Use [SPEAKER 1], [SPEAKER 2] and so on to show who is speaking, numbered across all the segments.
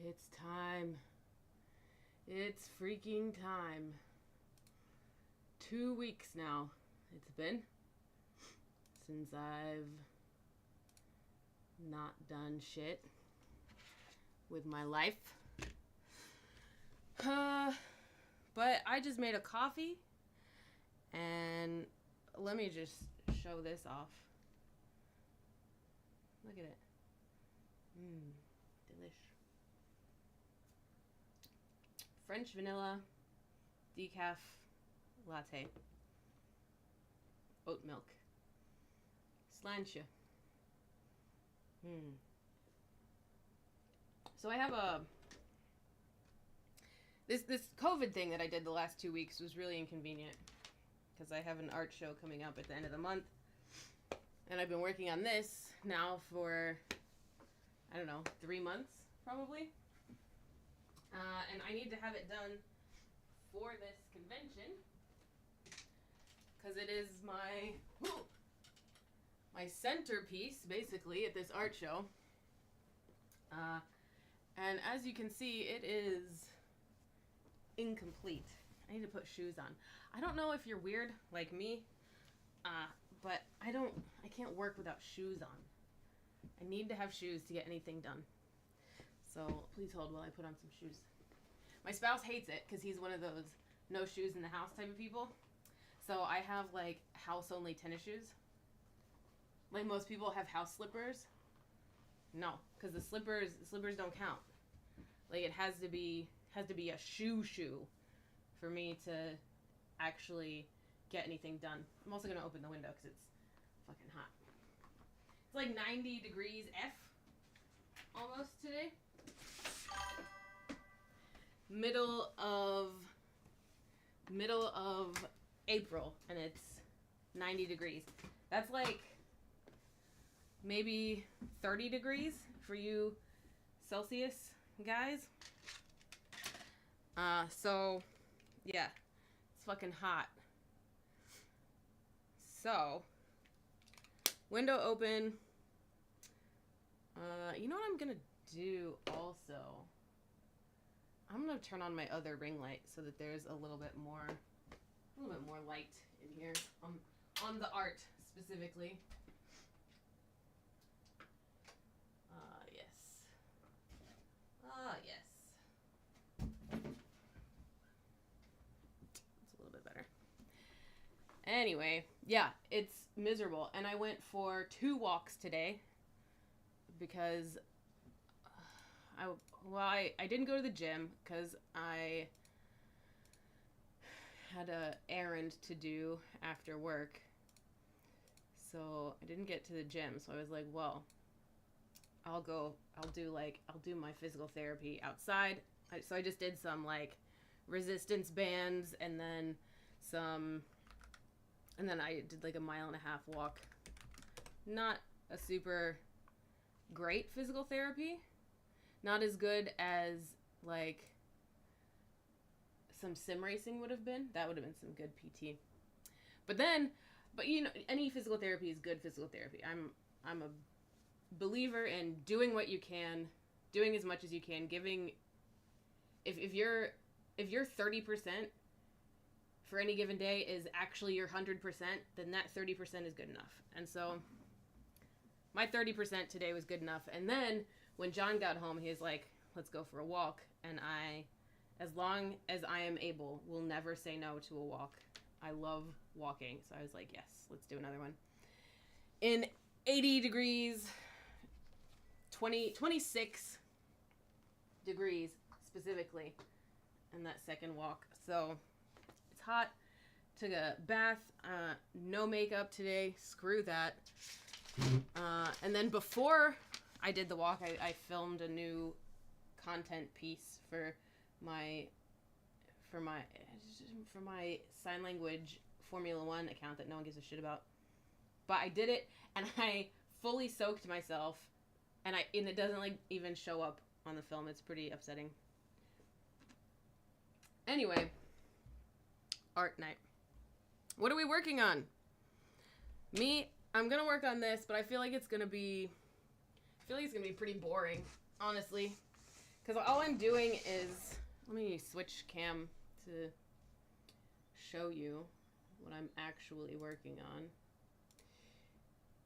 [SPEAKER 1] It's time. It's freaking time. 2 weeks now it's been since I've not done shit with my life. But I just made a coffee, and let me just show this off. Look at it. Delish. French vanilla decaf latte. Oat milk. Slantia. So I have this COVID thing that I did the last 2 weeks was really inconvenient because I have an art show coming up at the end of the month, and I've been working on this now for, I don't know, 3 months probably, and I need to have it done for this convention because it is my centerpiece basically at this art show. And as you can see, it is incomplete. I need to put shoes on. I don't know if you're weird like me, but I can't work without shoes on. I need to have shoes to get anything done. So please hold while I put on some shoes. My spouse hates it because he's one of those no shoes in the house type of people. So I have like house only tennis shoes. Like most people have house slippers. No, because the slippers don't count. Like it has to be a shoe for me to actually get anything done. I'm also gonna open the window because it's fucking hot. It's like 90 degrees F almost today. Middle of April, and it's 90 degrees. That's like maybe 30 degrees for you Celsius guys. So yeah, it's fucking hot. So window open. You know what I'm gonna do also? I'm gonna turn on my other ring light so that there's a little bit more light in here on the art specifically. Yes. It's a little bit better. Anyway, yeah, it's miserable. And I went for 2 walks today because I didn't go to the gym because I had a errand to do after work. So I didn't get to the gym. So I was like, well, I'll do my physical therapy outside. So I just did some like resistance bands and then I did like a 1.5 mile walk. Not a super great physical therapy. Not as good as like some sim racing would have been. That would have been some good PT. But you know, any physical therapy is good physical therapy. I'm a believer in doing what you can, doing as much as you can, giving. If your 30% for any given day is actually your 100%, then that 30% is good enough. And so my 30% today was good enough. And then when John got home, he was like, let's go for a walk. And as long as I am able, will never say no to a walk. I love walking. So I was like, yes, let's do another one. In 80 degrees, 26 degrees specifically in that second walk. So it's hot. Took a bath. No makeup today. Screw that. And then before I did the walk, I filmed a new content piece for my sign language Formula One account that no one gives a shit about. But I did it, and I fully soaked myself, and it doesn't like even show up on the film. It's pretty upsetting. Anyway, art night. What are we working on? I'm gonna work on this, but I feel like it's gonna be pretty boring, honestly, Because all I'm doing is, let me switch cam to show you what I'm actually working on.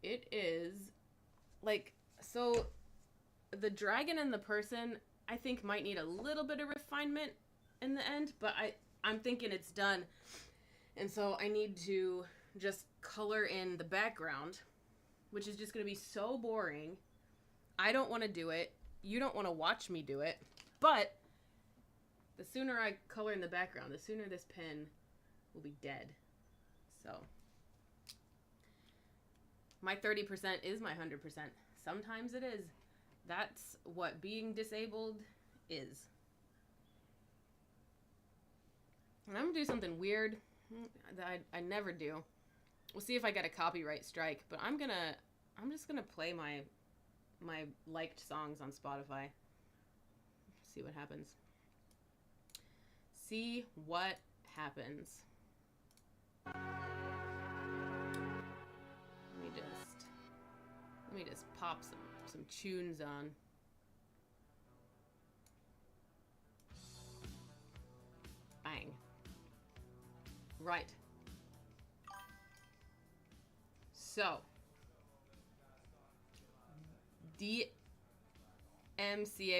[SPEAKER 1] It is like, so the dragon and the person I think might need a little bit of refinement in the end, but I'm thinking it's done. And so I need to just color in the background, which is just going to be so boring. I don't want to do it. You don't want to watch me do it. But the sooner I color in the background, the sooner this pen will be dead. So my 30% is my 100%. Sometimes it is. That's what being disabled is. And I'm going to do something weird that I never do. We'll see if I get a copyright strike, but I'm just going to play my liked songs on Spotify. See what happens. See what happens. Let me just pop some tunes on. Bang. Right. So, DMCA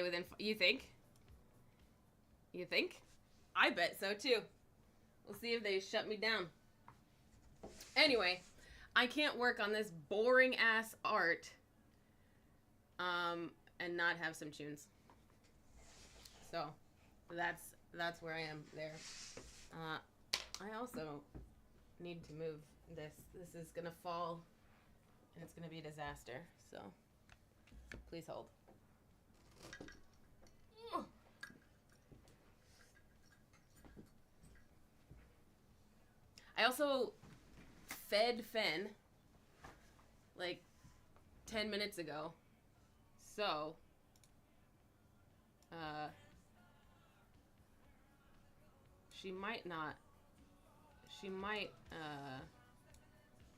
[SPEAKER 1] within, you think? You think? I bet so too. We'll see if they shut me down. Anyway, I can't work on this boring ass art and not have some tunes. So that's where I am there. I also need to move this. This is gonna fall and it's gonna be a disaster. So please hold. I also fed Fen like 10 minutes ago. So she might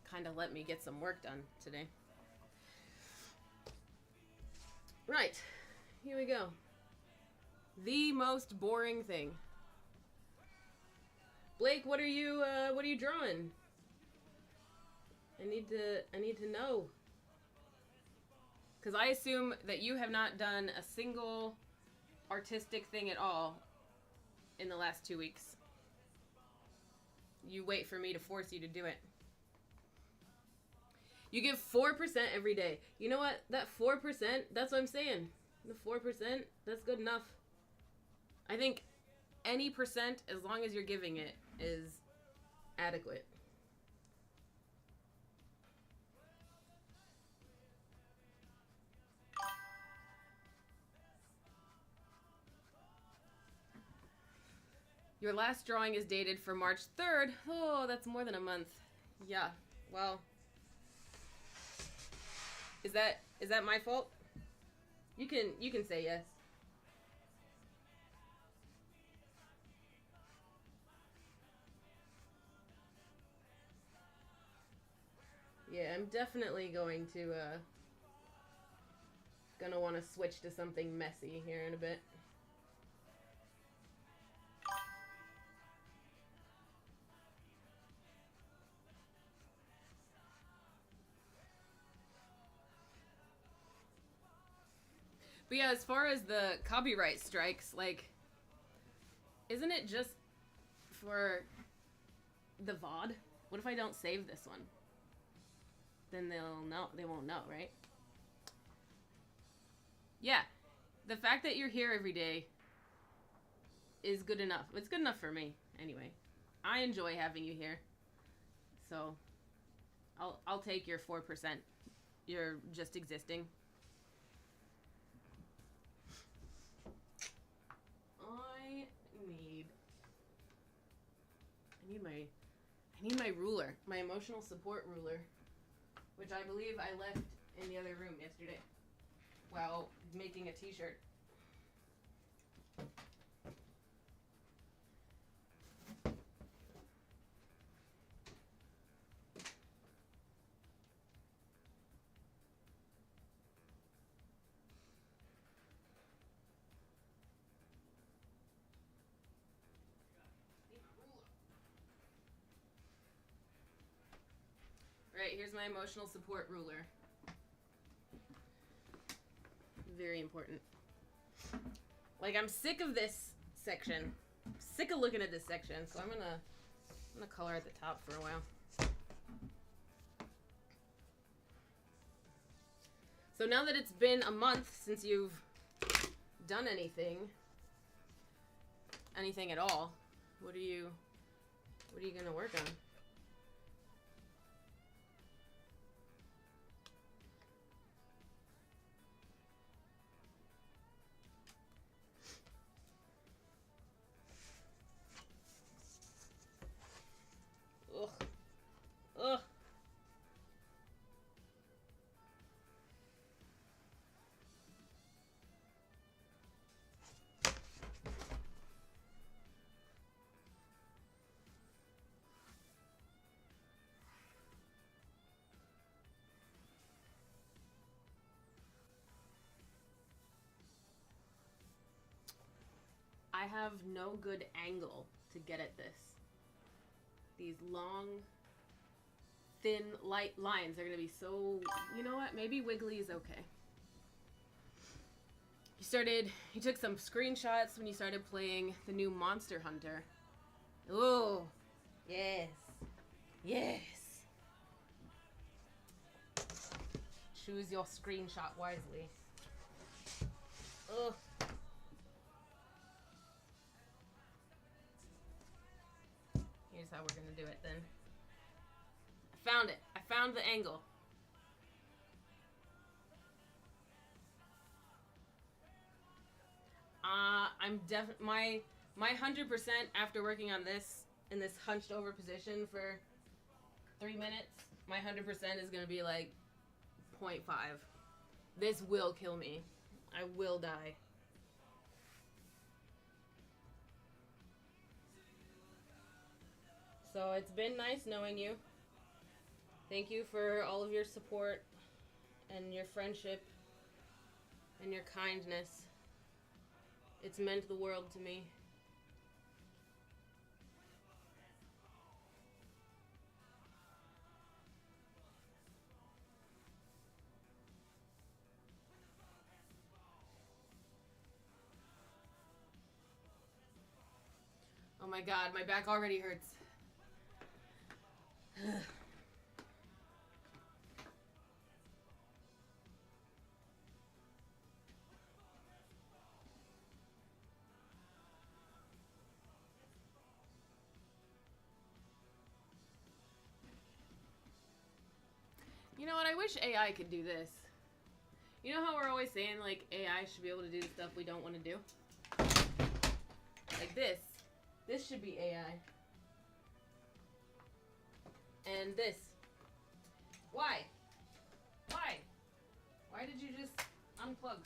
[SPEAKER 1] kind of let me get some work done today. Right, here we go. The most boring thing. Blake, what are you drawing? I need to know. Because I assume that you have not done a single artistic thing at all in the last 2 weeks. You wait for me to force you to do it. You give 4% every day. You know what? That 4%, that's what I'm saying. The 4%, that's good enough. I think any percent, as long as you're giving it, is adequate. Your last drawing is dated for March 3rd. Oh, that's more than a month. Yeah, well. Is that my fault? You can say yes. Yeah, I'm definitely going to gonna want to switch to something messy here in a bit. But yeah, as far as the copyright strikes, like, isn't it just for the VOD? What if I don't save this one? Then they'll know. They won't know, right? Yeah. The fact that you're here every day is good enough. It's good enough for me, anyway. I enjoy having you here. So, I'll take your 4%. You're just existing. I need my ruler, my emotional support ruler, which I believe I left in the other room yesterday while making a t-shirt. Alright, here's my emotional support ruler. Very important. Like, I'm sick of this section. I'm sick of looking at this section, so I'm gonna color at the top for a while. So now that it's been a month since you've done anything at all, what are you gonna work on? Ugh. Ugh. I have no good angle to get at this. These long, thin, light lines are going to be so... You know what? Maybe wiggly is okay. You took some screenshots when you started playing the new Monster Hunter. Oh, yes. Yes. Choose your screenshot wisely. Ugh. Here's how we're gonna do it then. I found it. I found the angle. My 100% after working on this in this hunched over position for 3 minutes, my 100% is gonna be like 0.5. This will kill me. I will die. So it's been nice knowing you. Thank you for all of your support and your friendship and your kindness. It's meant the world to me. Oh my god, my back already hurts. You know what? I wish AI could do this. You know how we're always saying, like, AI should be able to do the stuff we don't want to do? Like this. This should be AI. And this. Why? Why? Why did you just unplug?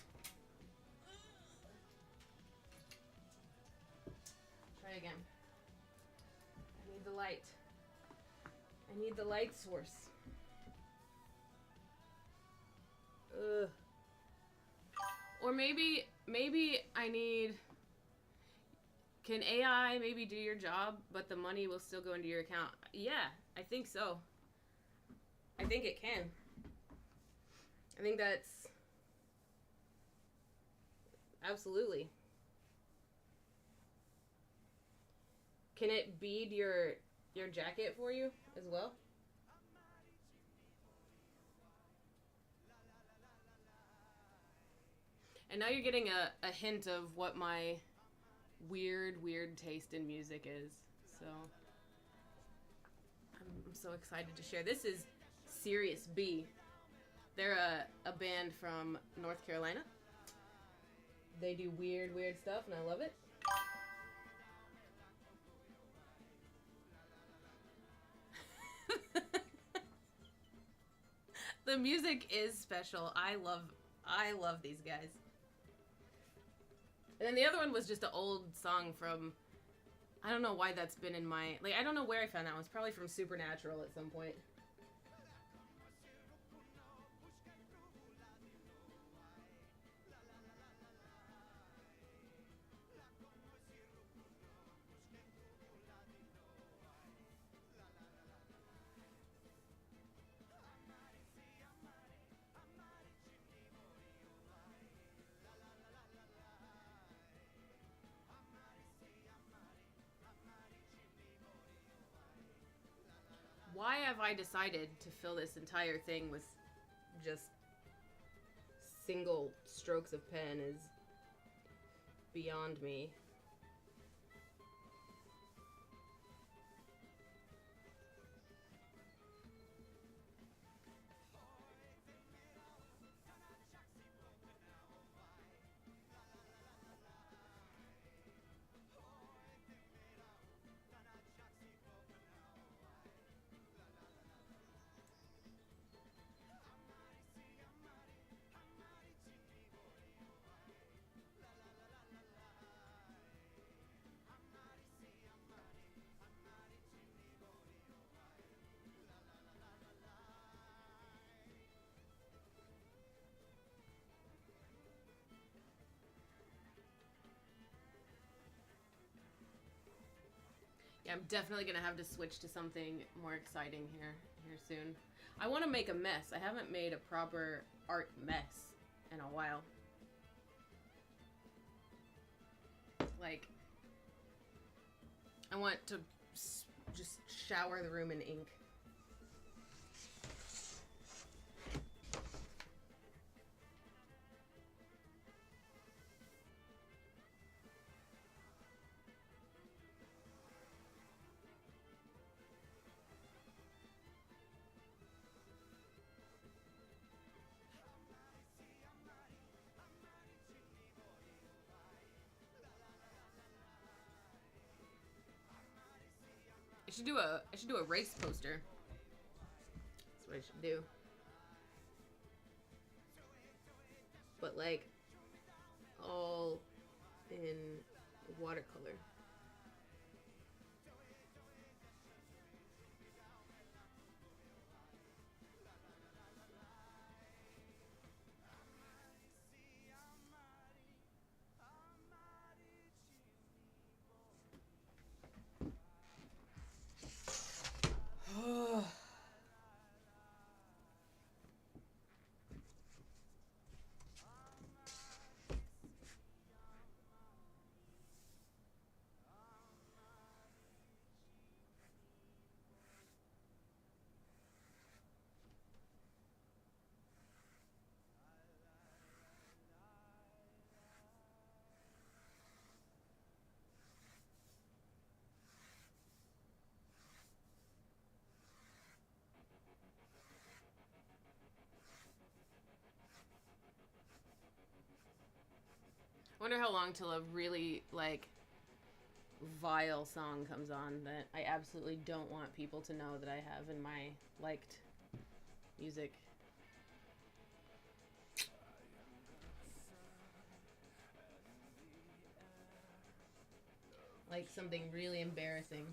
[SPEAKER 1] Try again. I need the light. I need the light source. Ugh. Or maybe I need... Can AI maybe do your job, but the money will still go into your account? Yeah, I think so. I think it can. I think that's... Absolutely. Can it bead your jacket for you as well? And now you're getting a hint of what my weird taste in music is. So I'm so excited to share. This is Serious B. They're a band from North Carolina. They do weird stuff and I love it. The music is special. I love these guys. And then the other one was just an old song from, I don't know why that's been in my, like, I don't know where I found that one. It's probably from Supernatural at some point. have I decided to fill this entire thing with just single strokes of pen is beyond me. Yeah, I'm definitely gonna have to switch to something more exciting here soon. I want to make a mess. I haven't made a proper art mess in a while. Like, I want to just shower the room in ink. I should do a race poster. That's what I should do. But like all in watercolor. I wonder how long till a really, like, vile song comes on that I absolutely don't want people to know that I have in my liked music. Like something really embarrassing.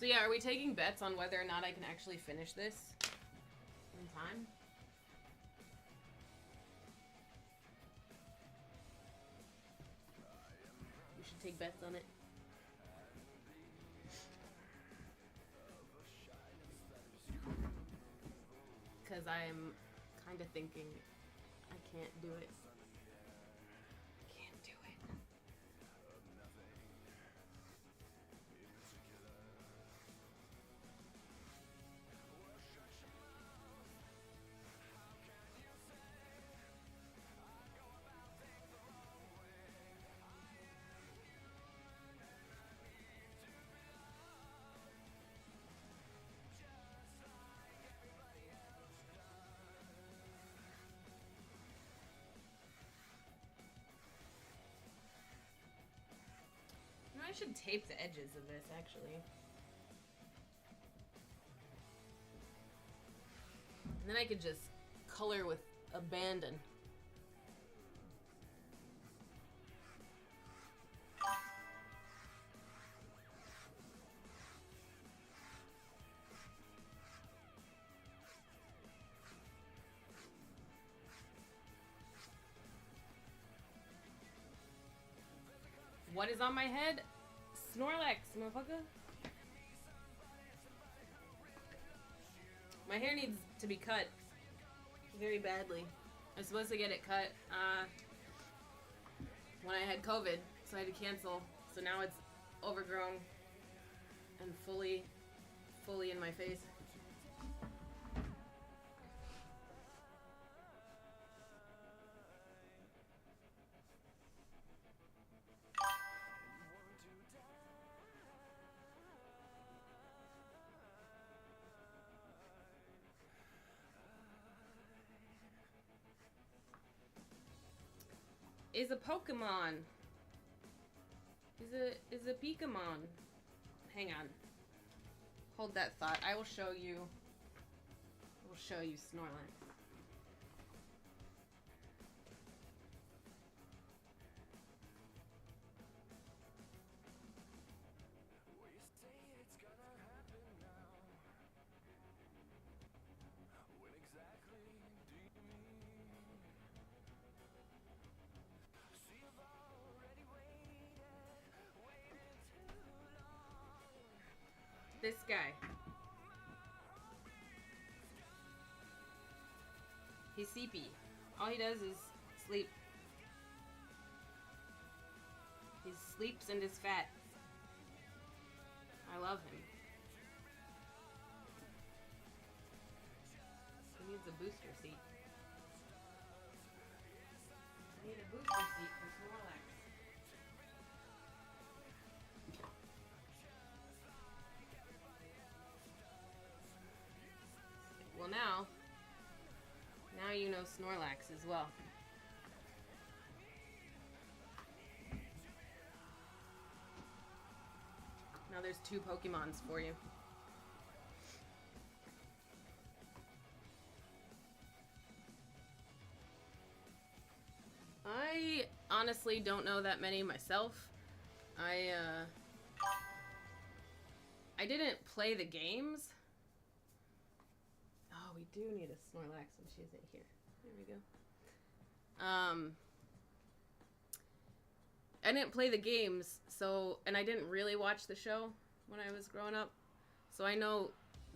[SPEAKER 1] So yeah, are we taking bets on whether or not I can actually finish this in time? We should take bets on it. Because I'm kind of thinking I can't do it. I should tape the edges of this, actually. And then I could just color with abandon. What is on my head? Snorlax, motherfucker. My hair needs to be cut very badly. I was supposed to get it cut when I had COVID, so I had to cancel. So now it's overgrown and fully in my face. Is a Pokemon. Is a Pokemon. Hang on. Hold that thought. I will show you Snorlax. This guy. He's sleepy. All he does is sleep. He sleeps and is fat. I love him. He needs a booster seat. I need a booster seat for Snorlax. Well, now you know Snorlax as well. Now there's 2 Pokemons for you. I honestly don't know that many myself. I didn't play the games. Oh, we do need a Snorlax when she isn't here. There we go. I didn't play the games, and I didn't really watch the show when I was growing up, so I know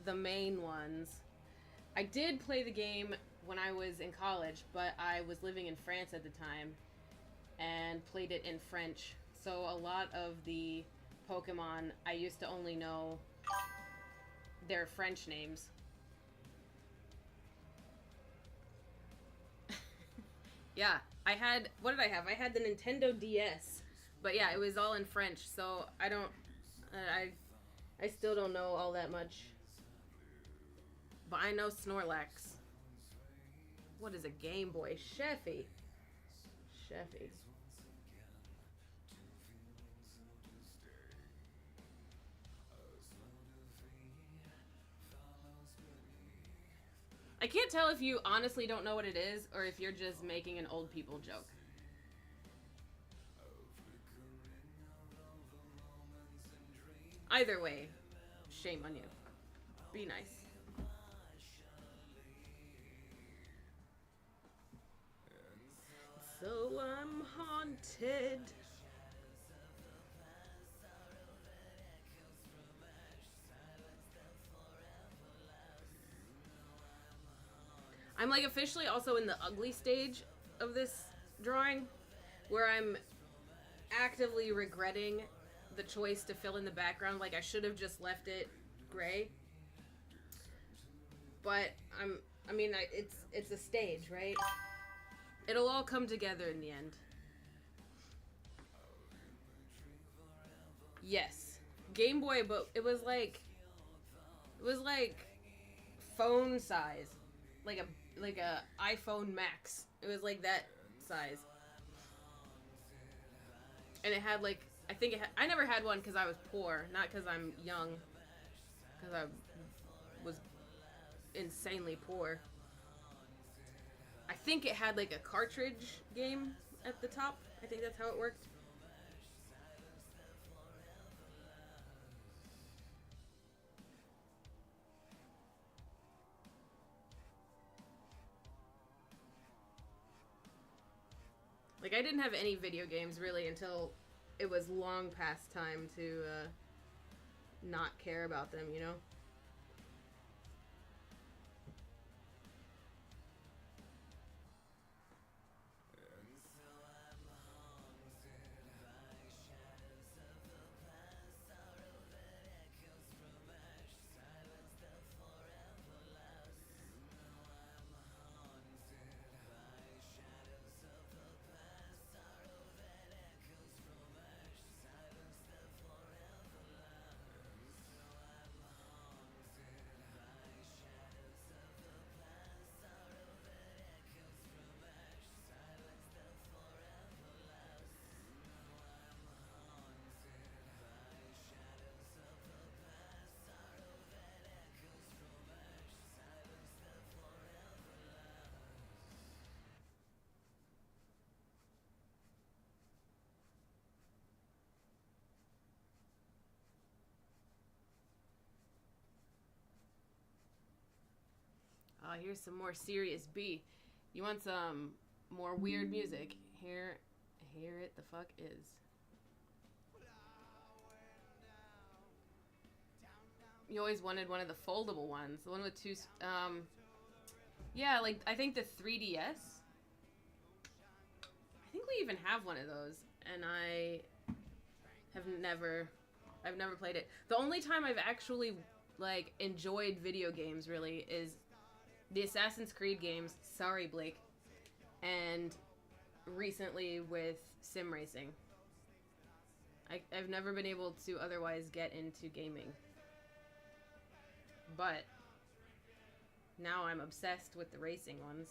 [SPEAKER 1] the main ones. I did play the game when I was in college, but I was living in France at the time and played it in French, so a lot of the Pokemon I used to only know their French names. Yeah, what did I have? I had the Nintendo DS. But yeah, it was all in French, so I still don't know all that much. But I know Snorlax. What is a Game Boy? Sheffy. I can't tell if you honestly don't know what it is or if you're just making an old people joke. Either way, shame on you. Be nice. So I'm haunted. I'm like officially also in the ugly stage of this drawing, where I'm actively regretting the choice to fill in the background. Like I should have just left it gray. But it's a stage, right? It'll all come together in the end. Yes, Game Boy, but it was like phone size, like a iPhone Max. It was like that size, and it had like I never had one because I was poor, not because I'm young, because I was insanely poor. I think it had like a cartridge game at the top. I think that's how it worked. Like I didn't have any video games really until it was long past time to not care about them, you know? Here's some more serious B. You want some more weird music? Here it the fuck is. You always wanted one of the foldable ones. The one with two, yeah, like, I think the 3DS. I think we even have one of those, and I've never played it. The only time I've actually, like, enjoyed video games, really, is the Assassin's Creed games, sorry Blake, and recently with sim racing. I've never been able to otherwise get into gaming. But now I'm obsessed with the racing ones.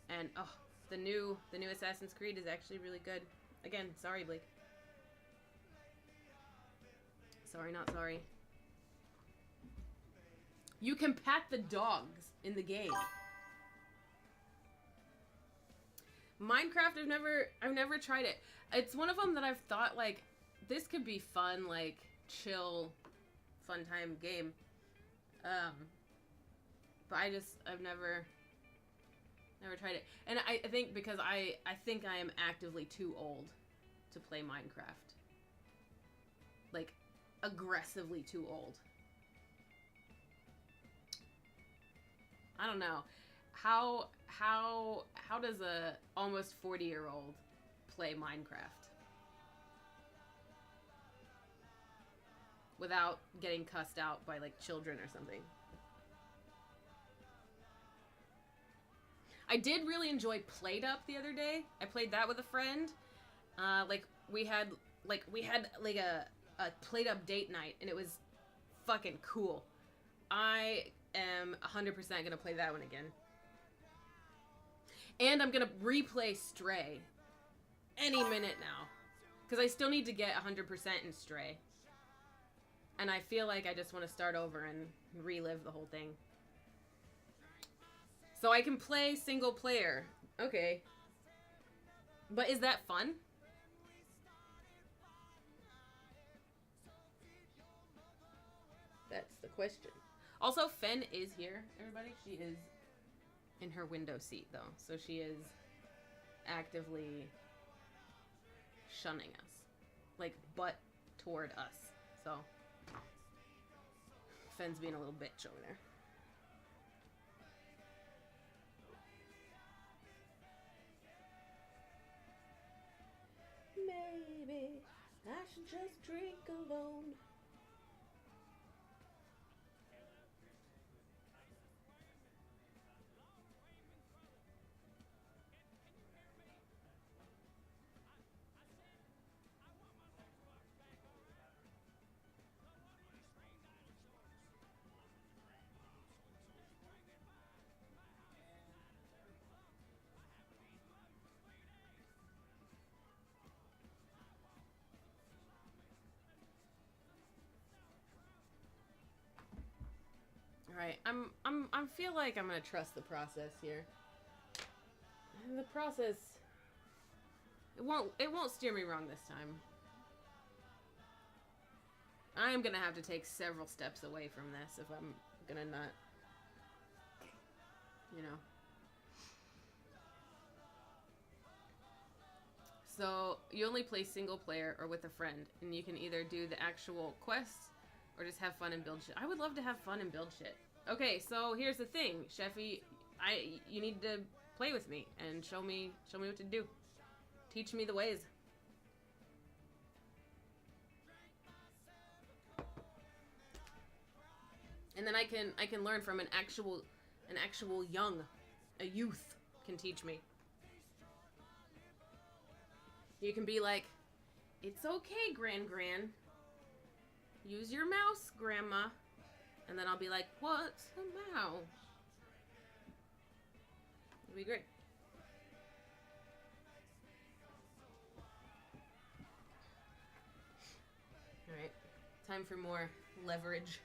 [SPEAKER 1] And oh, the new Assassin's Creed is actually really good. Again, sorry Blake. Sorry, not sorry. You can pat the dogs in the game. Minecraft, I've never tried it. It's one of them that I've thought, like, this could be fun, like, chill, fun time game. But I've never tried it. And I think because I think I am actively too old to play Minecraft. Like, aggressively too old. I don't know. How does a almost 40-year-old play Minecraft without getting cussed out by, like, children or something? I did really enjoy Played Up the other day. I played that with a friend. We had a Played Up date night, and it was fucking cool. I am 100% gonna play that one again. And I'm gonna replay Stray any minute now, because I still need to get 100% in Stray. And I feel like I just want to start over and relive the whole thing. So I can play single player. Okay. But is that fun? That's the question. Also, Fen is here, everybody. She is in her window seat, though. So she is actively shunning us. Like, butt toward us. So, Fen's being a little bitch over there. Maybe I should just drink alone. Alright, I feel like I'm gonna trust the process here. The process, it won't steer me wrong this time. I am gonna have to take several steps away from this if I'm gonna not, you know. So you only play single player or with a friend, and you can either do the actual quests or just have fun and build shit. I would love to have fun and build shit. Okay, so here's the thing, Sheffy. You need to play with me and show me what to do. Teach me the ways. And then I can learn from an actual a youth can teach me. You can be like, it's okay, Gran. Use your mouse, Grandma. And then I'll be like, what's a mouse? It'll be great. Alright, time for more leverage.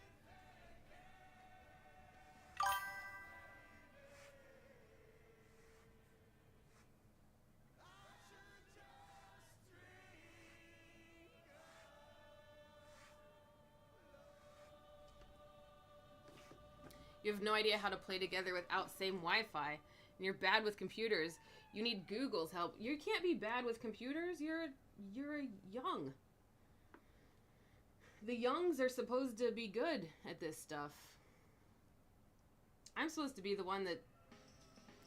[SPEAKER 1] You have no idea how to play together without same Wi-Fi, and you're bad with computers. You need Google's help. You can't be bad with computers. You're young. The youngs are supposed to be good at this stuff. I'm supposed to be the one that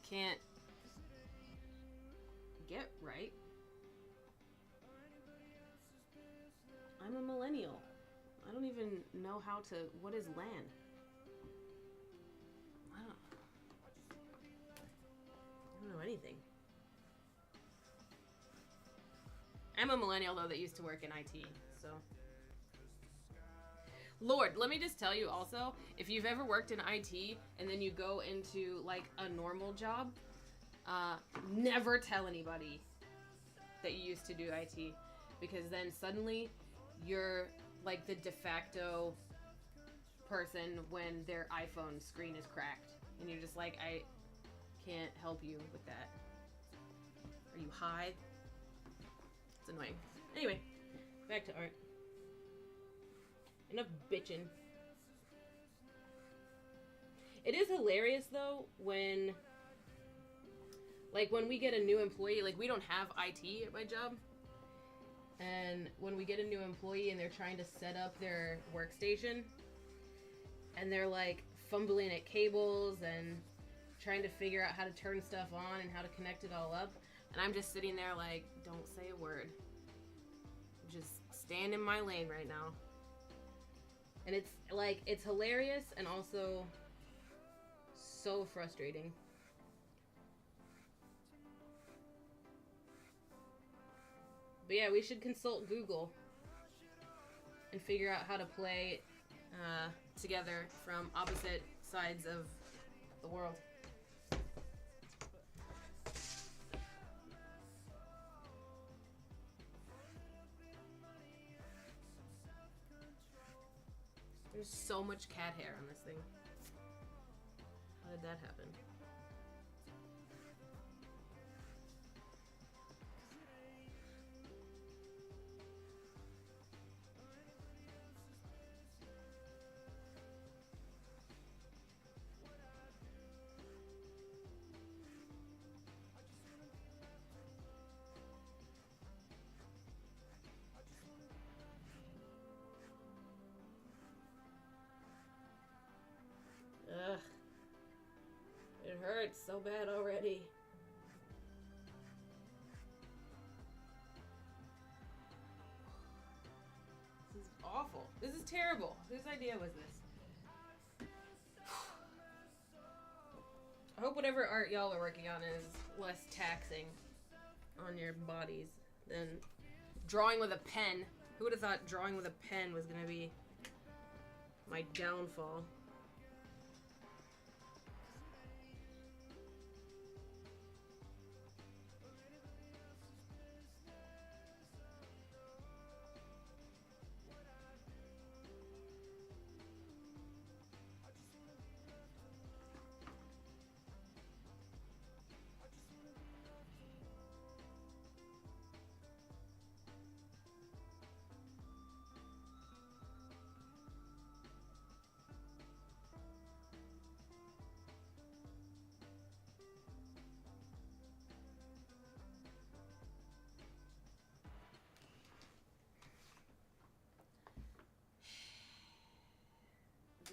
[SPEAKER 1] can't get right. I'm a millennial. I don't even know what is LAN. I don't know anything. I'm a millennial, though, that used to work in IT, so. Lord, let me just tell you also, if you've ever worked in IT and then you go into, like, a normal job, never tell anybody that you used to do IT, because then suddenly you're, like, the de facto person when their iPhone screen is cracked. And you're just like, I can't help you with that. Are you high? It's annoying. Anyway, back to art. Enough bitching. It is hilarious though when we get a new employee, like we don't have IT at my job. And when we get a new employee and they're trying to set up their workstation and they're like fumbling at cables and trying to figure out how to turn stuff on and how to connect it all up. And I'm just sitting there like, don't say a word. Just stand in my lane right now. And it's like, it's hilarious and also so frustrating. But yeah, we should consult Google and figure out how to play together from opposite sides of the world. There's so much cat hair on this thing. How did that happen? Ugh. It hurts so bad already. This is awful. This is terrible. Whose idea was this? I hope whatever art y'all are working on is less taxing on your bodies than drawing with a pen. Who would have thought drawing with a pen was going to be my downfall?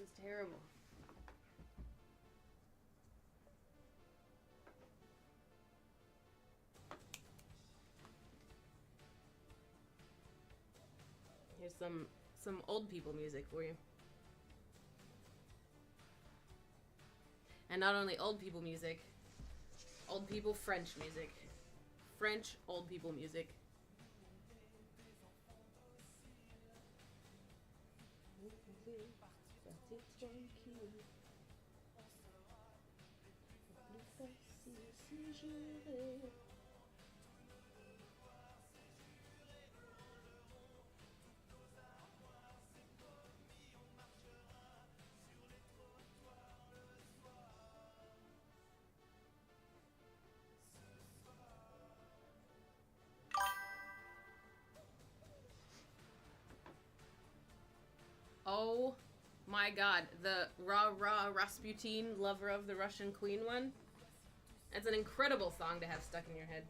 [SPEAKER 1] This is terrible. Here's some old people music for you. And not only old people music, old people French music. French old people music. Oh my god, the Rah Rah Rasputin, Lover of the Russian Queen one. It's an incredible song to have stuck in your head.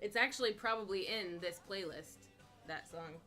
[SPEAKER 1] It's actually probably in this playlist, that song.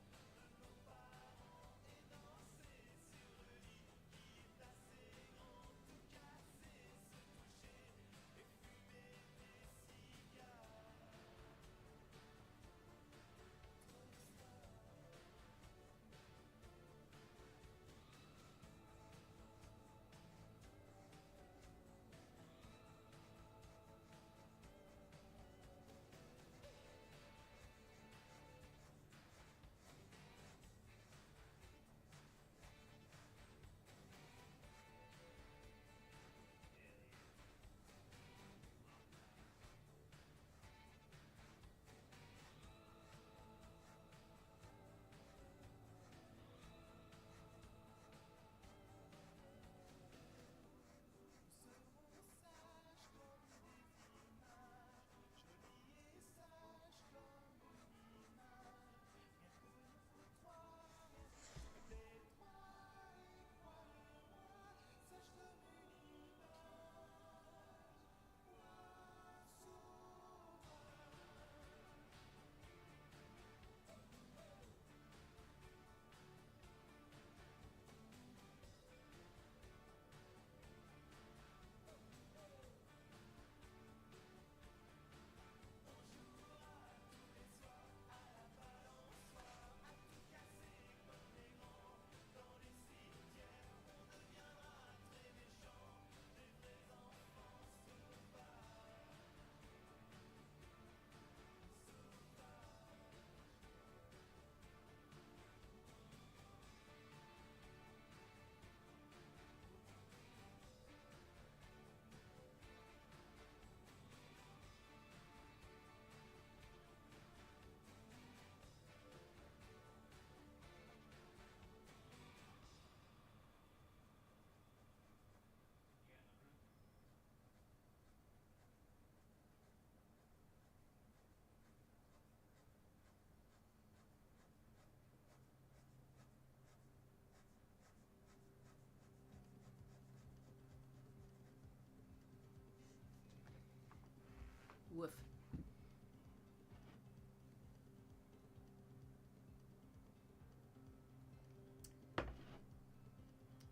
[SPEAKER 1] Woof.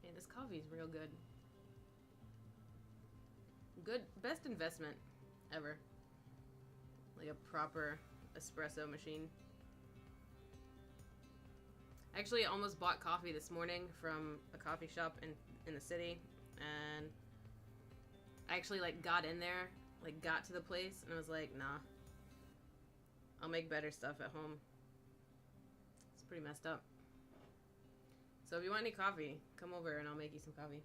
[SPEAKER 1] Man, this coffee is real good. Good, best investment ever. Like a proper espresso machine. I actually almost bought coffee this morning from a coffee shop in the city, and I actually like got in there, like got to the place, and I was like, nah, I'll make better stuff at home. It's pretty messed up. So if you want any coffee, come over and I'll make you some coffee.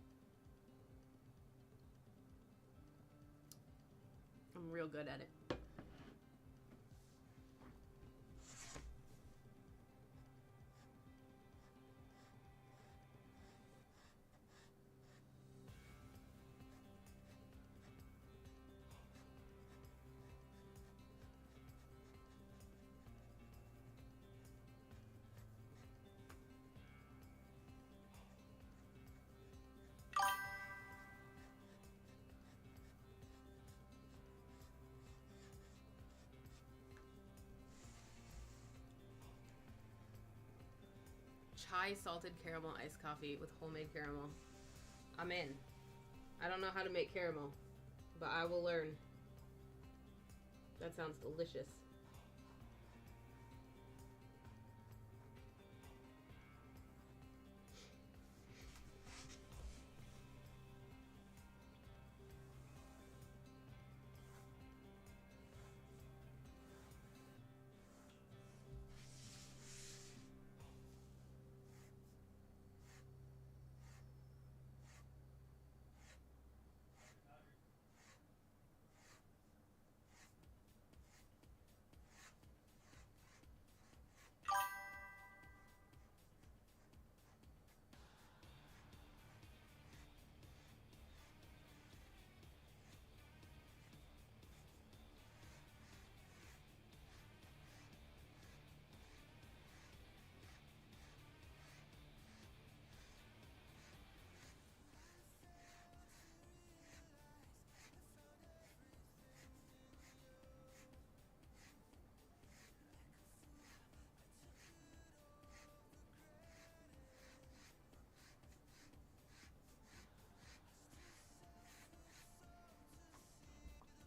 [SPEAKER 1] I'm real good at it. Chai salted caramel iced coffee with homemade caramel. I'm in. I don't know how to make caramel, but I will learn. That sounds delicious.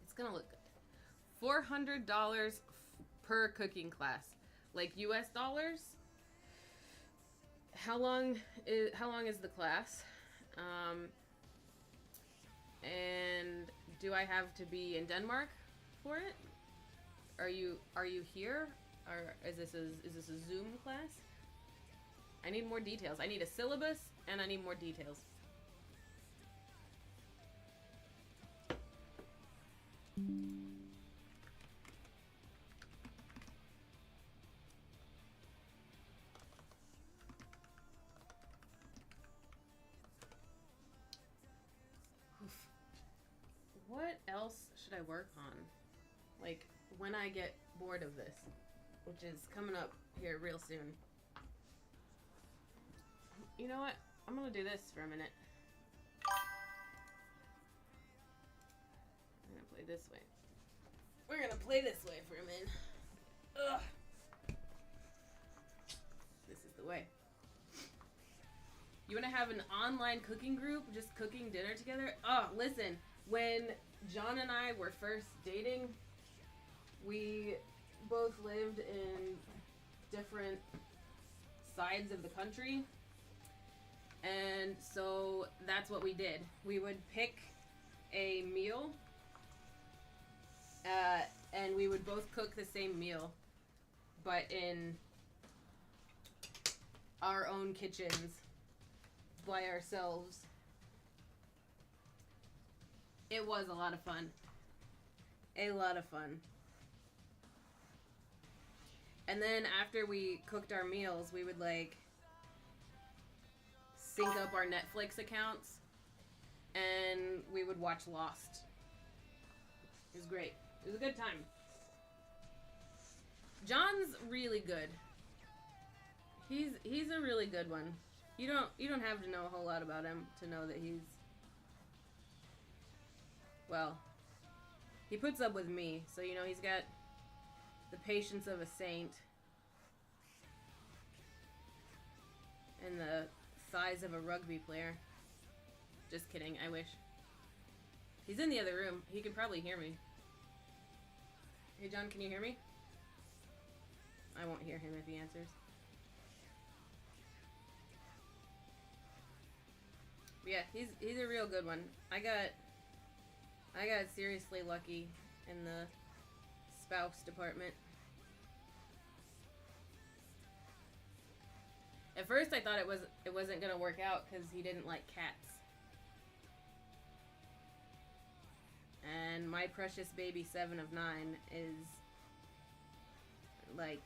[SPEAKER 1] It's gonna look good. $400 per cooking class, like US dollars. How long is the class? And do I have to be in Denmark for it? Are you here? Or is this a Zoom class? I need more details. I need a syllabus and I need more details. What else should I work on? Like, when I get bored of this, which is coming up here real soon. You know what? I'm gonna do this for a minute. I'm gonna play this way. We're gonna play this way for a minute. Ugh. This is the way. You wanna have an online cooking group, just cooking dinner together? Oh, listen. When John and I were first dating, we both lived in different sides of the country. And so that's what we did. We would pick a meal, and we would both cook the same meal, but in our own kitchens by ourselves. It was a lot of fun. A lot of fun. And then after we cooked our meals, we would like sync up our Netflix accounts and we would watch Lost. It was great. It was a good time. John's really good. He's a really good one. You don't have to know a whole lot about him to know that he's, well, he puts up with me, so you know he's got the patience of a saint and the thighs of a rugby player. Just kidding, I wish. He's in the other room. He can probably hear me. Hey John, can you hear me? I won't hear him if he answers. But yeah, he's a real good one. I got seriously lucky in the spouse department. At first I thought it wasn't gonna work out because he didn't like cats. And my precious baby 7 of 9 is like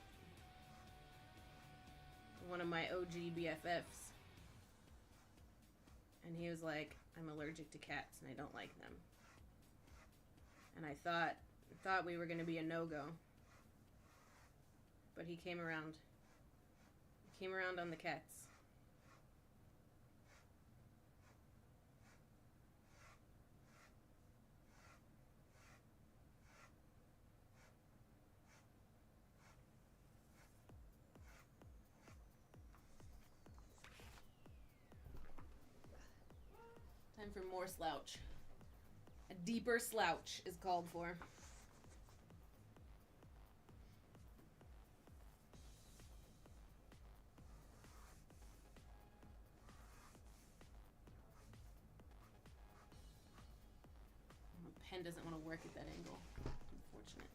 [SPEAKER 1] one of my OG BFFs. And he was like, I'm allergic to cats and I don't like them. And I thought we were gonna be a no-go. But he came around. He came around on the cats. Time for more slouch. A deeper slouch is called for. The pen doesn't want to work at that angle, unfortunately.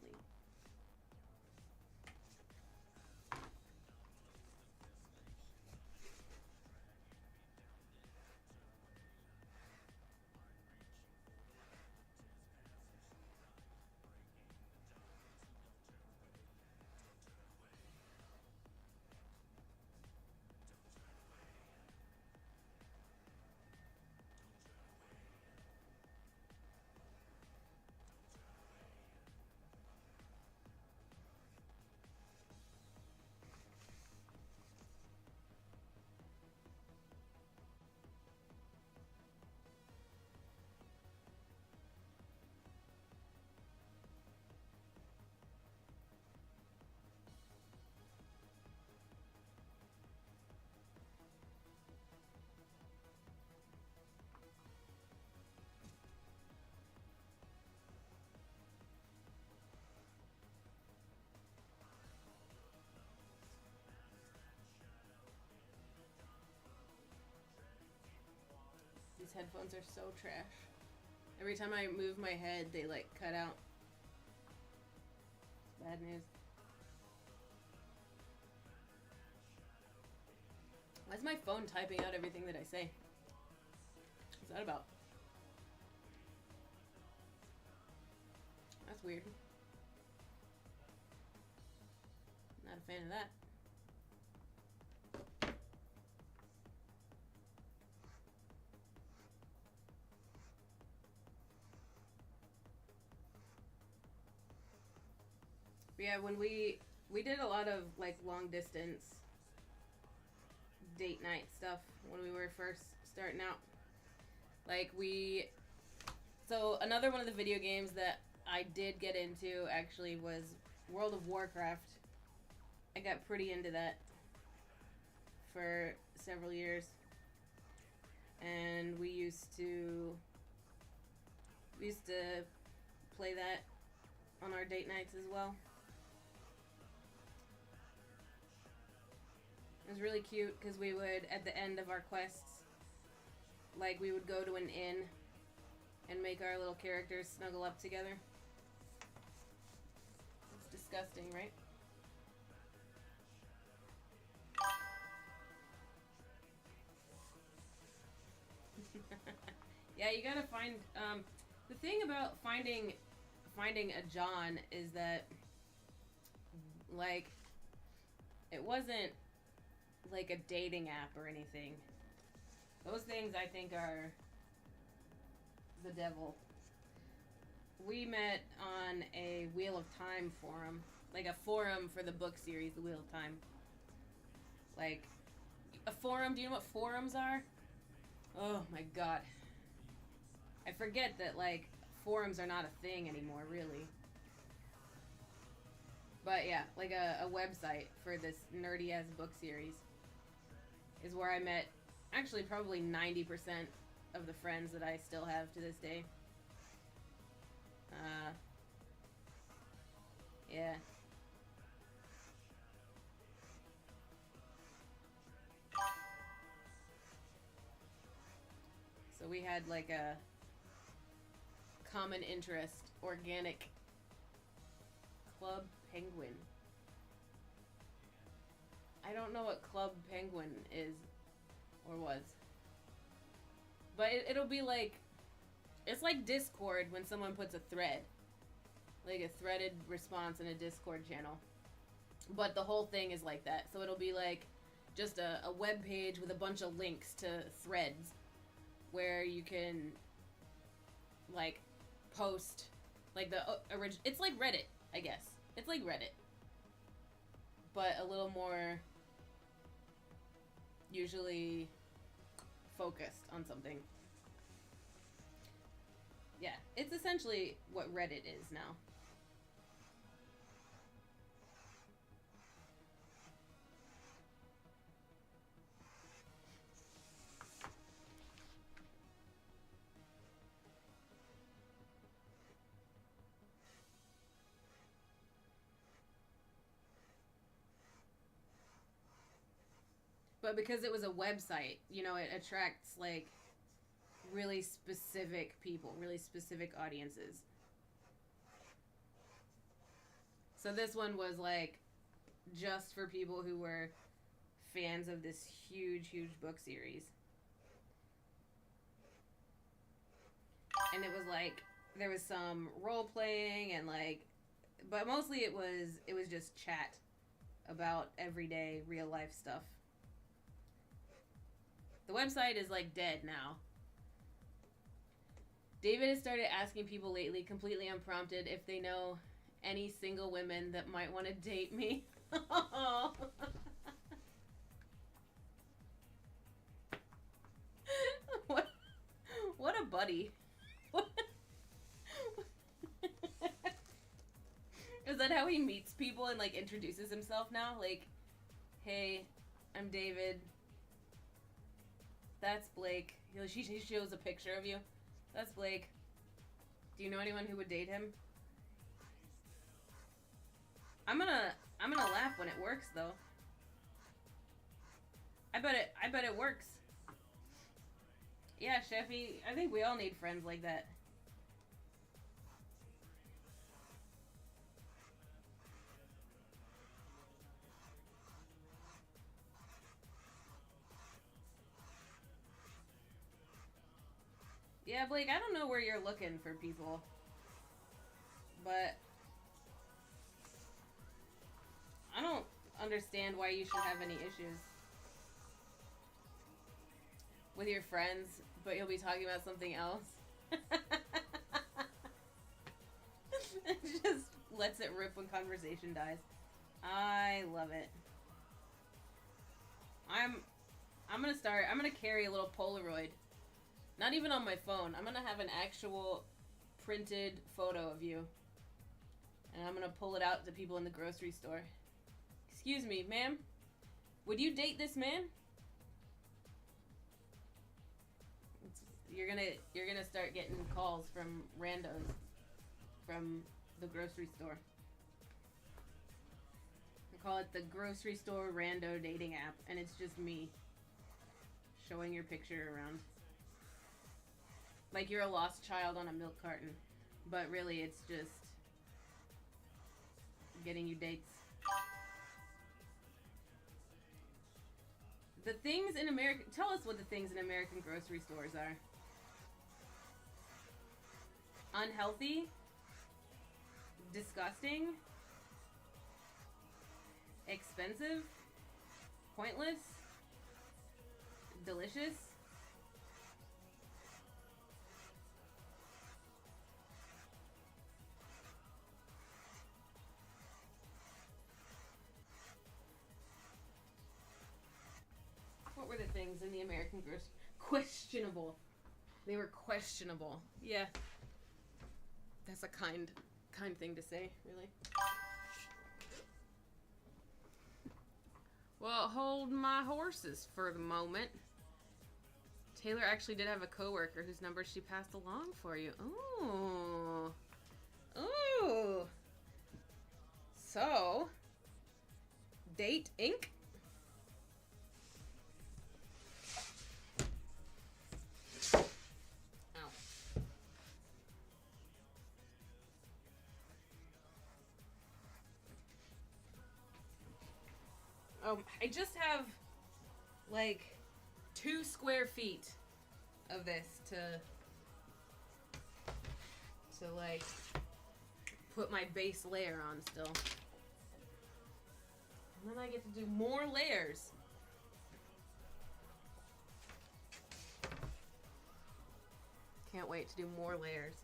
[SPEAKER 1] These headphones are so trash. Every time I move my head, they like cut out. It's bad news. Why is my phone typing out everything that I say? What's that about? That's weird. Not a fan of that. Yeah, when we did a lot of like long distance date night stuff when we were first starting out. Like so another one of the video games that I did get into actually was World of Warcraft. I got pretty into that for several years. And we used to play that on our date nights as well. It was really cute because we would, at the end of our quests, like we would go to an inn and make our little characters snuggle up together. It's disgusting, right? Yeah, you gotta find, the thing about finding a John is that, like, it wasn't like a dating app or anything. Those things I think are the devil. We met on a Wheel of Time forum, like a forum for the book series, The Wheel of Time. Like, a forum, do you know what forums are? Oh my god. I forget that, like, forums are not a thing anymore, really. But yeah, like a website for this nerdy-ass book series is where I met, actually, probably 90% of the friends that I still have to this day. Yeah. So we had like a common interest, organic Club Penguin. I don't know what Club Penguin is or was. But it'll be like, it's like Discord when someone puts a thread. Like a threaded response in a Discord channel. But the whole thing is like that. So it'll be like just a web page with a bunch of links to threads where you can like post like the original. It's like Reddit, I guess. It's like Reddit, but a little more usually focused on something. Yeah, it's essentially what Reddit is now. But because it was a website, you know, it attracts like really specific people, really specific audiences. So this one was like just for people who were fans of this huge, huge book series. And it was like there was some role playing and like, but mostly it was just chat about everyday real life stuff. The website is like dead now. David has started asking people lately, completely unprompted, if they know any single women that might want to date me. What a buddy. Is that how he meets people and like introduces himself now? Like, hey, I'm David. That's Blake. She shows a picture of you. That's Blake. Do you know anyone who would date him? I'm gonna laugh when it works though. I bet it works. Yeah, Sheffy, I think we all need friends like that. Yeah, Blake, I don't know where you're looking for people, but I don't understand why you should have any issues with your friends, but you'll be talking about something else. It just lets it rip when conversation dies. I love it. I'm gonna carry a little Polaroid. Not even on my phone. I'm gonna have an actual printed photo of you. And I'm gonna pull it out to people in the grocery store. Excuse me, ma'am. Would you date this man? You're gonna start getting calls from randos from the grocery store. I call it the grocery store rando dating app, and it's just me showing your picture around. Like you're a lost child on a milk carton. But really, it's just getting you dates. The things in America... Tell us what the things in American grocery stores are. Unhealthy. Disgusting. Expensive. Pointless. Delicious. What were the things in the American grocery? Questionable. They were questionable. Yeah. That's a kind thing to say, really. Well, hold my horses for the moment. Taylor actually did have a coworker whose number she passed along for you. Ooh. Ooh. So, Date Inc. I just have like 2 square feet of this to like put my base layer on still. And then I get to do more layers. Can't wait to do more layers.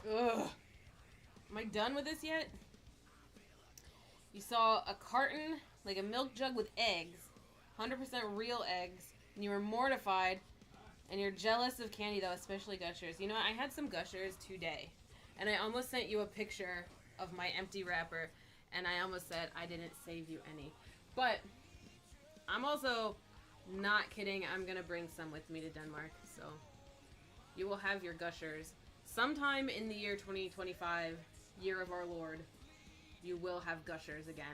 [SPEAKER 1] Ugh. Am I done with this yet? You saw a carton, like a milk jug with eggs, 100% real eggs, and you were mortified, and you're jealous of candy though, especially Gushers. You know, I had some Gushers today, and I almost sent you a picture of my empty wrapper, and I almost said I didn't save you any. But I'm also not kidding. I'm going to bring some with me to Denmark, so you will have your Gushers. Sometime in the year 2025, year of our Lord, you will have Gushers again.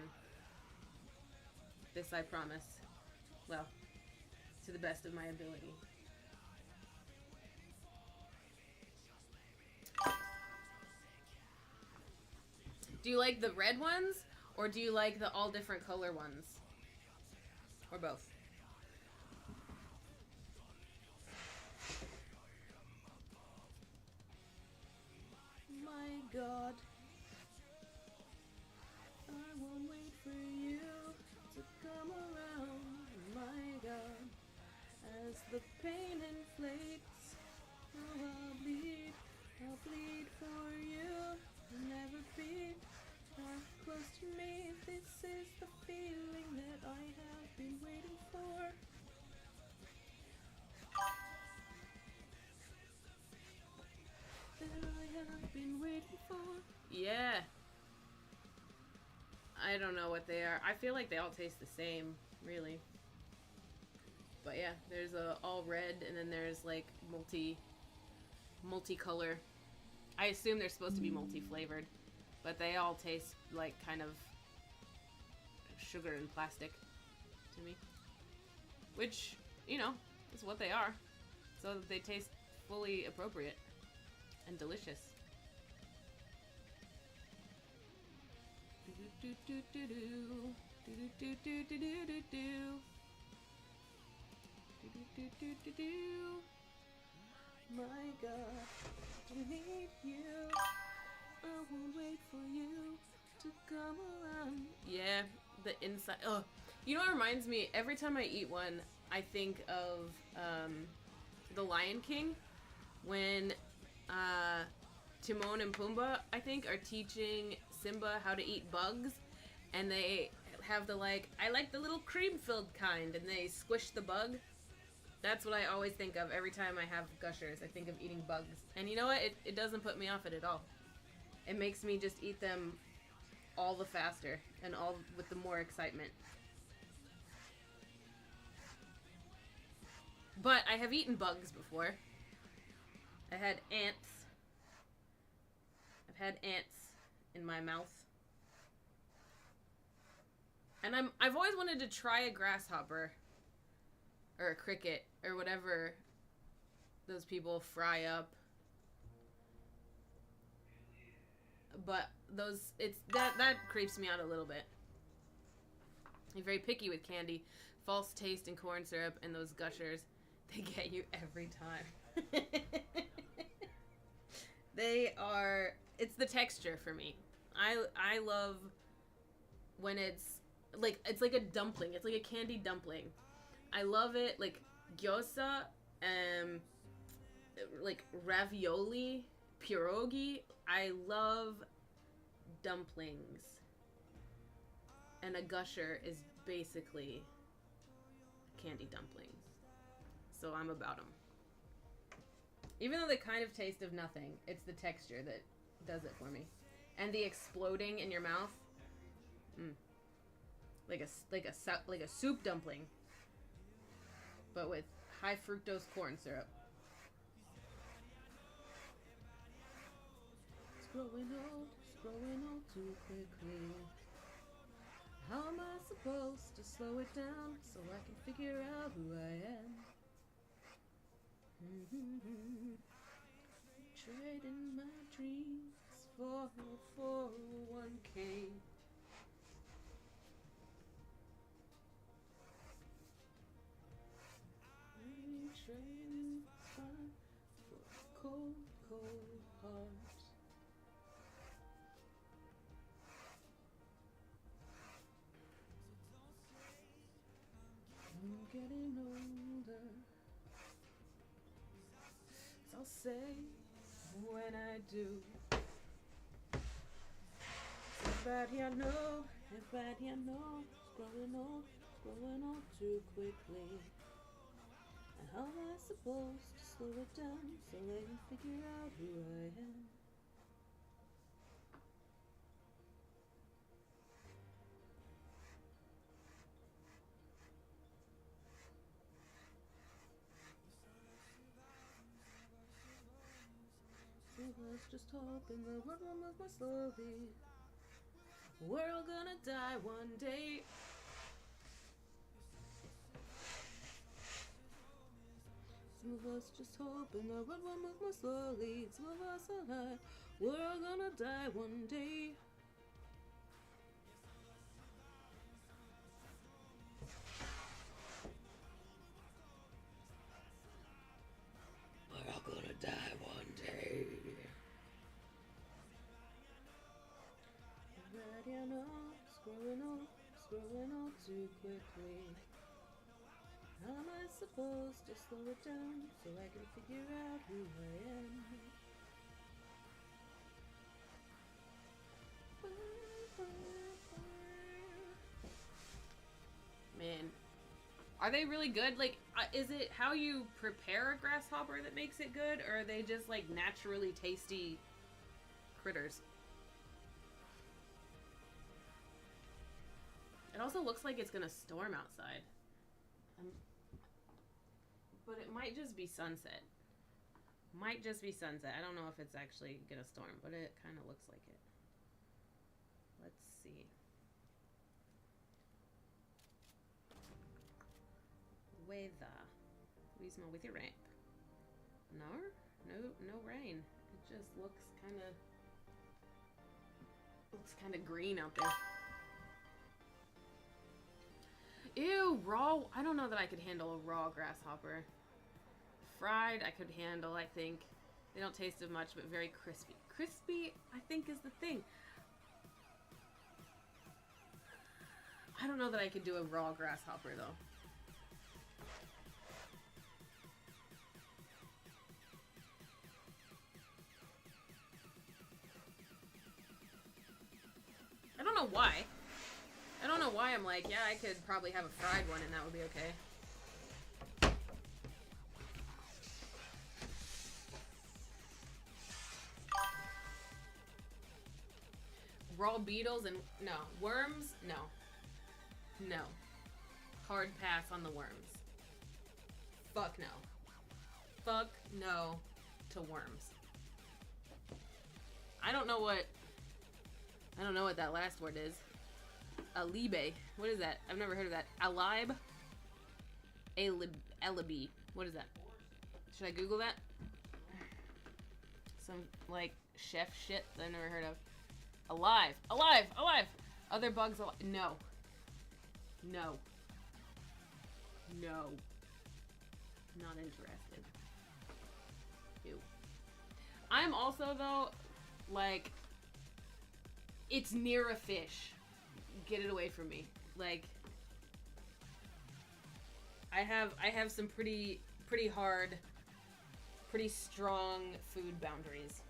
[SPEAKER 1] This I promise. Well, to the best of my ability. Do you like the red ones, or do you like the all different color ones? Or both? My God, I won't wait for you to come around. My God, as the pain inflates, oh, I'll bleed for you. Never be close to me. This is the feeling that I have been waiting for. That I have been waiting for. Yeah. I don't know what they are. I feel like they all taste the same, really. But yeah, there's a all red, and then there's like multicolor. I assume they're supposed to be multi-flavored, but they all taste like kind of sugar and plastic to me. Which, you know, is what they are. So they taste fully appropriate and delicious. My God, I need you. I won't wait for you to come around. Yeah, the inside. Oh, you know what reminds me? Every time I eat one, I think of The Lion King, when Timon and Pumbaa, I think, are teaching Simba how to eat bugs, and they have the like, I like the little cream-filled kind, and they squish the bug. That's what I always think of every time I have Gushers. I think of eating bugs. And you know what? It doesn't put me off it at all. It makes me just eat them all the faster and all with the more excitement. But I have eaten bugs before. I had ants. I've had ants in my mouth. And I've always wanted to try a grasshopper. Or a cricket, or whatever those people fry up. But that creeps me out a little bit. You're very picky with candy. False taste in corn syrup and those Gushers, they get you every time. It's the texture for me. I love when it's like a dumpling. It's like a candy dumpling. I love it, like gyoza, like ravioli, pierogi. I love dumplings. And a Gusher is basically candy dumplings. So I'm about them. Even though they kind of taste of nothing, it's the texture that does it for me. And the exploding in your mouth. Like a soup dumpling. But with high fructose corn syrup. It's growing old too quickly. How am I supposed to slow it down so I can figure out who I am? Trading my dreams for a 401k. Trading time for a cold, cold heart. I'm getting older, so I'll say when I do. Everybody I know, everybody I know, it's growing old too quickly. And how am I supposed to slow it down so I can figure out who I am? Let's just hoping the world will move more slowly. We're all gonna die one day. Some of us just hoping the world will move more slowly. Some of us alive. We're all gonna die one day. We're all gonna die one day. Everybody I know is growing old too quickly. How am I supposed to slow it down so I can figure out who I am? Man, are they really good? Like, is it how you prepare a grasshopper that makes it good, or are they just like naturally tasty critters? It also looks like it's gonna storm outside. But it might just be sunset. Might just be sunset. I don't know if it's actually gonna storm, but it kind of looks like it. Let's see. Weather. Wisma with your ramp. No rain. It just looks kind of green out there. Ew, raw. I don't know that I could handle a raw grasshopper. Fried, I could handle, I think. They don't taste as much, but very crispy. Crispy, I think, is the thing. I don't know that I could do a raw grasshopper, though. I don't know why. I don't know why I'm like, yeah, I could probably have a fried one and that would be okay. Raw beetles and no. Worms? No. No. Hard pass on the worms. Fuck no. Fuck no to worms. I don't know what that last word is. Alibe. What is that? I've never heard of that. Alibe? Alibi. What is that? Should I Google that? Some, like, chef shit that I've never heard of. Alive. Alive! Alive! Other bugs alive. No. No. No. Not interested. Ew. I'm also, though, like, it's near a fish. Get it away from me. Like, I have some pretty hard, pretty strong food boundaries.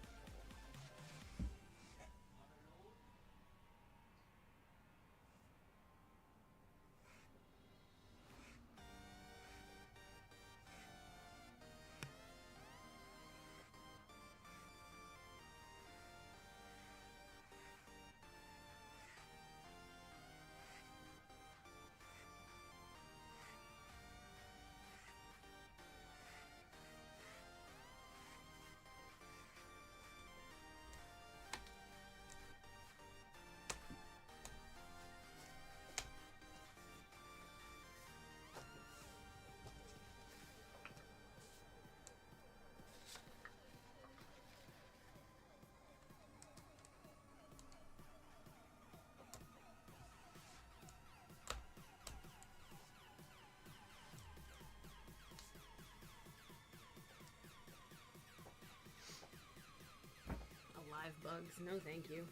[SPEAKER 1] Alive bugs. No, thank you.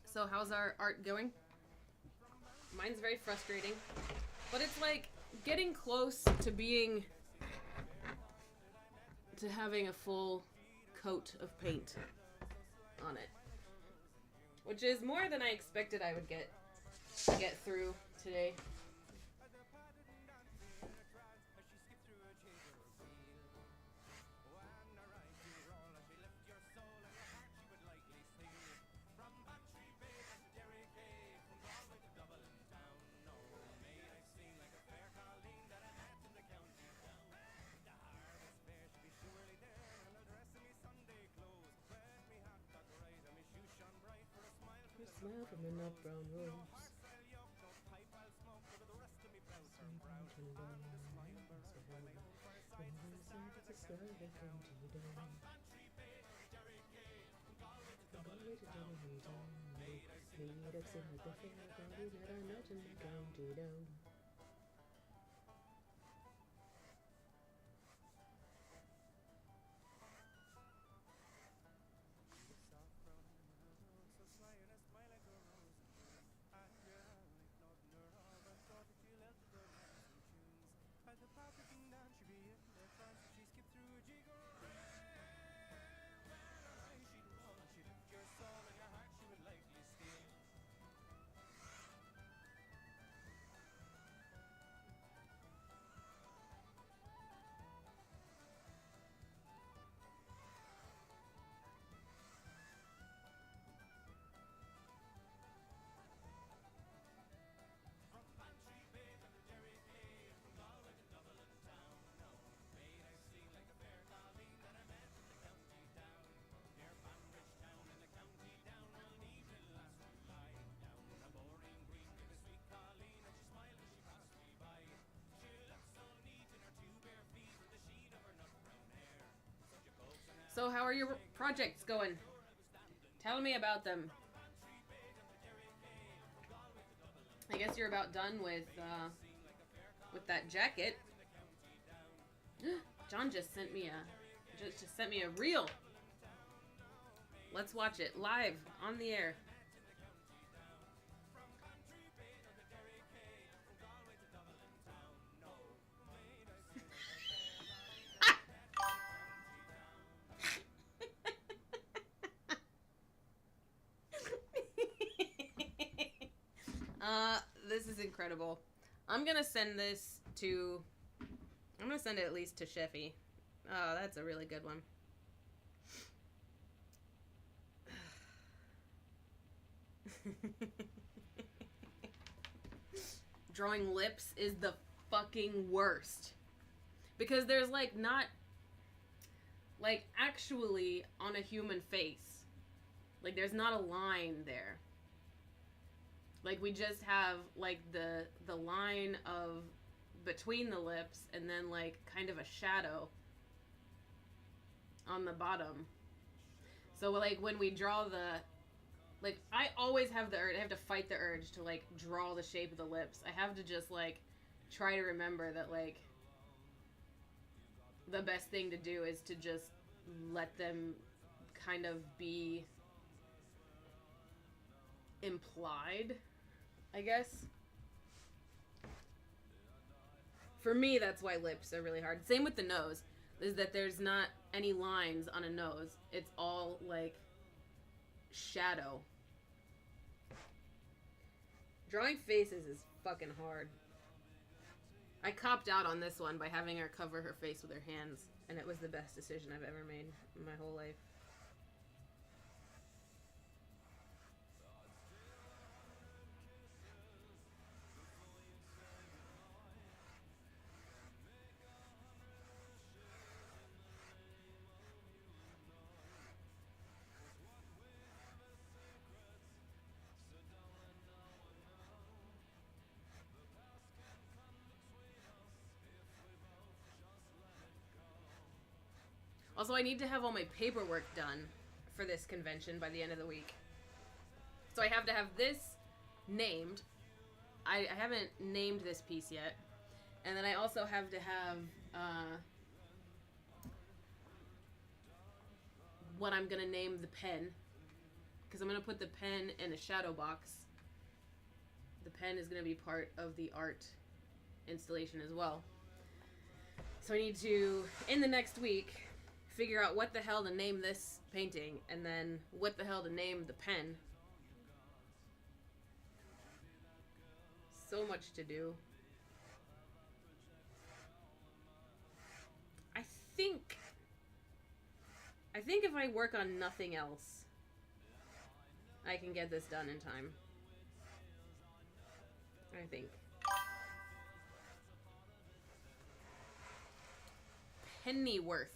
[SPEAKER 1] So how's our art going? Mine's very frustrating. But it's like getting close to having a full coat of paint on it. Which is more than I expected I would get through today. Smile from enough brown rose. So how are your projects going? Tell me about them. I guess you're about done with that jacket. John just sent me a reel. Let's watch it live on the air. This is incredible. I'm gonna send it at least to Sheffy. Oh, that's a really good one. Drawing lips is the fucking worst. Because there's like not like actually on a human face. Like there's not a line there. Like we just have like the line of between the lips and then like kind of a shadow on the bottom. So like when we draw like I always have the urge, I have to fight the urge to like draw the shape of the lips. I have to just like try to remember that like the best thing to do is to just let them kind of be implied, I guess. For me, that's why lips are really hard. Same with the nose, is that there's not any lines on a nose. It's all like shadow. Drawing faces is fucking hard. I copped out on this one by having her cover her face with her hands, and it was the best decision I've ever made in my whole life. Also, I need to have all my paperwork done for this convention by the end of the week. So I have to have this named. I haven't named this piece yet. And then I also have to have what I'm going to name the pen because I'm going to put the pen in a shadow box. The pen is going to be part of the art installation as well. So I need to, in the next week, figure out what the hell to name this painting, and then what the hell to name the pen. So much to do. I think if I work on nothing else, I can get this done in time. I think. Pennyworth.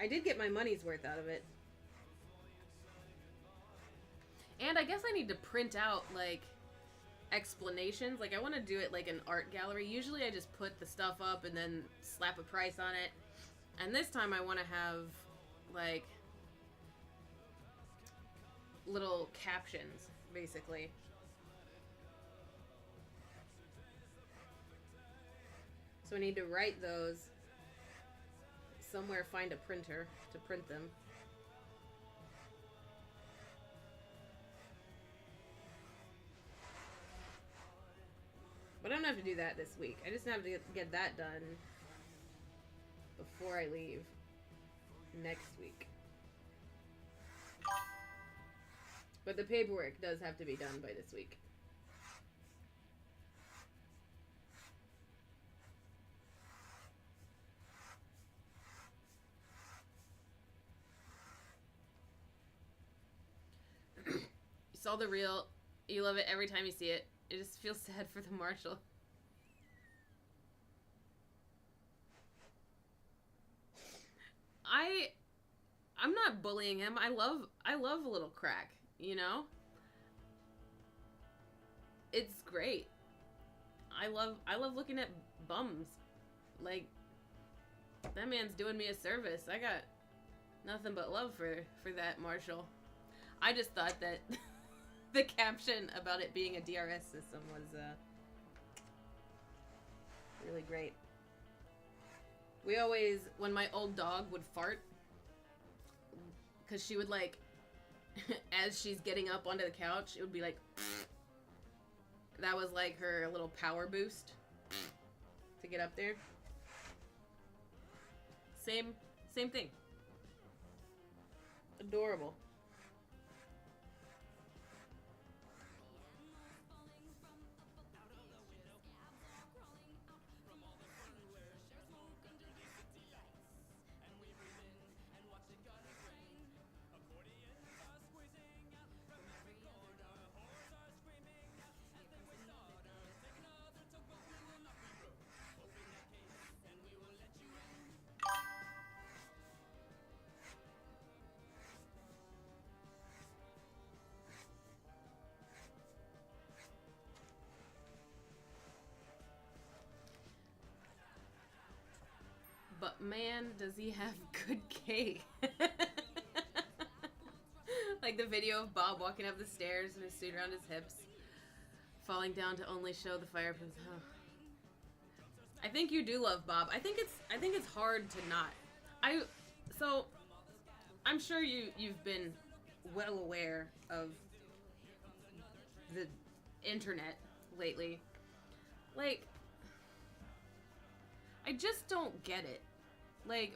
[SPEAKER 1] I did get my money's worth out of it. And I guess I need to print out, like, explanations. Like, I want to do it like an art gallery. Usually I just put the stuff up and then slap a price on it. And this time I want to have, like, little captions, basically. So I need to write those. Somewhere find a printer to print them. But I don't have to do that this week. I just have to get that done before I leave next week. But the paperwork does have to be done by this week. You saw the reel. You love it every time you see it. It just feels sad for the Marshal. I'm not bullying him. I love a little crack, you know? It's great. I love looking at bums. Like, that man's doing me a service. I got nothing but love for that Marshal. I just thought that the caption about it being a DRS system was really great. We always, when my old dog would fart, because she would, like, as she's getting up onto the couch, it would be like, that was like her little power boost to get up there. Same thing. Adorable. But man, does he have good cake. Like the video of Bob walking up the stairs and his suit around his hips, falling down to only show the fire pins. Oh. I think you do love Bob. I think it's hard to not. So I'm sure you've been well aware of the internet lately. Like, I just don't get it. Like,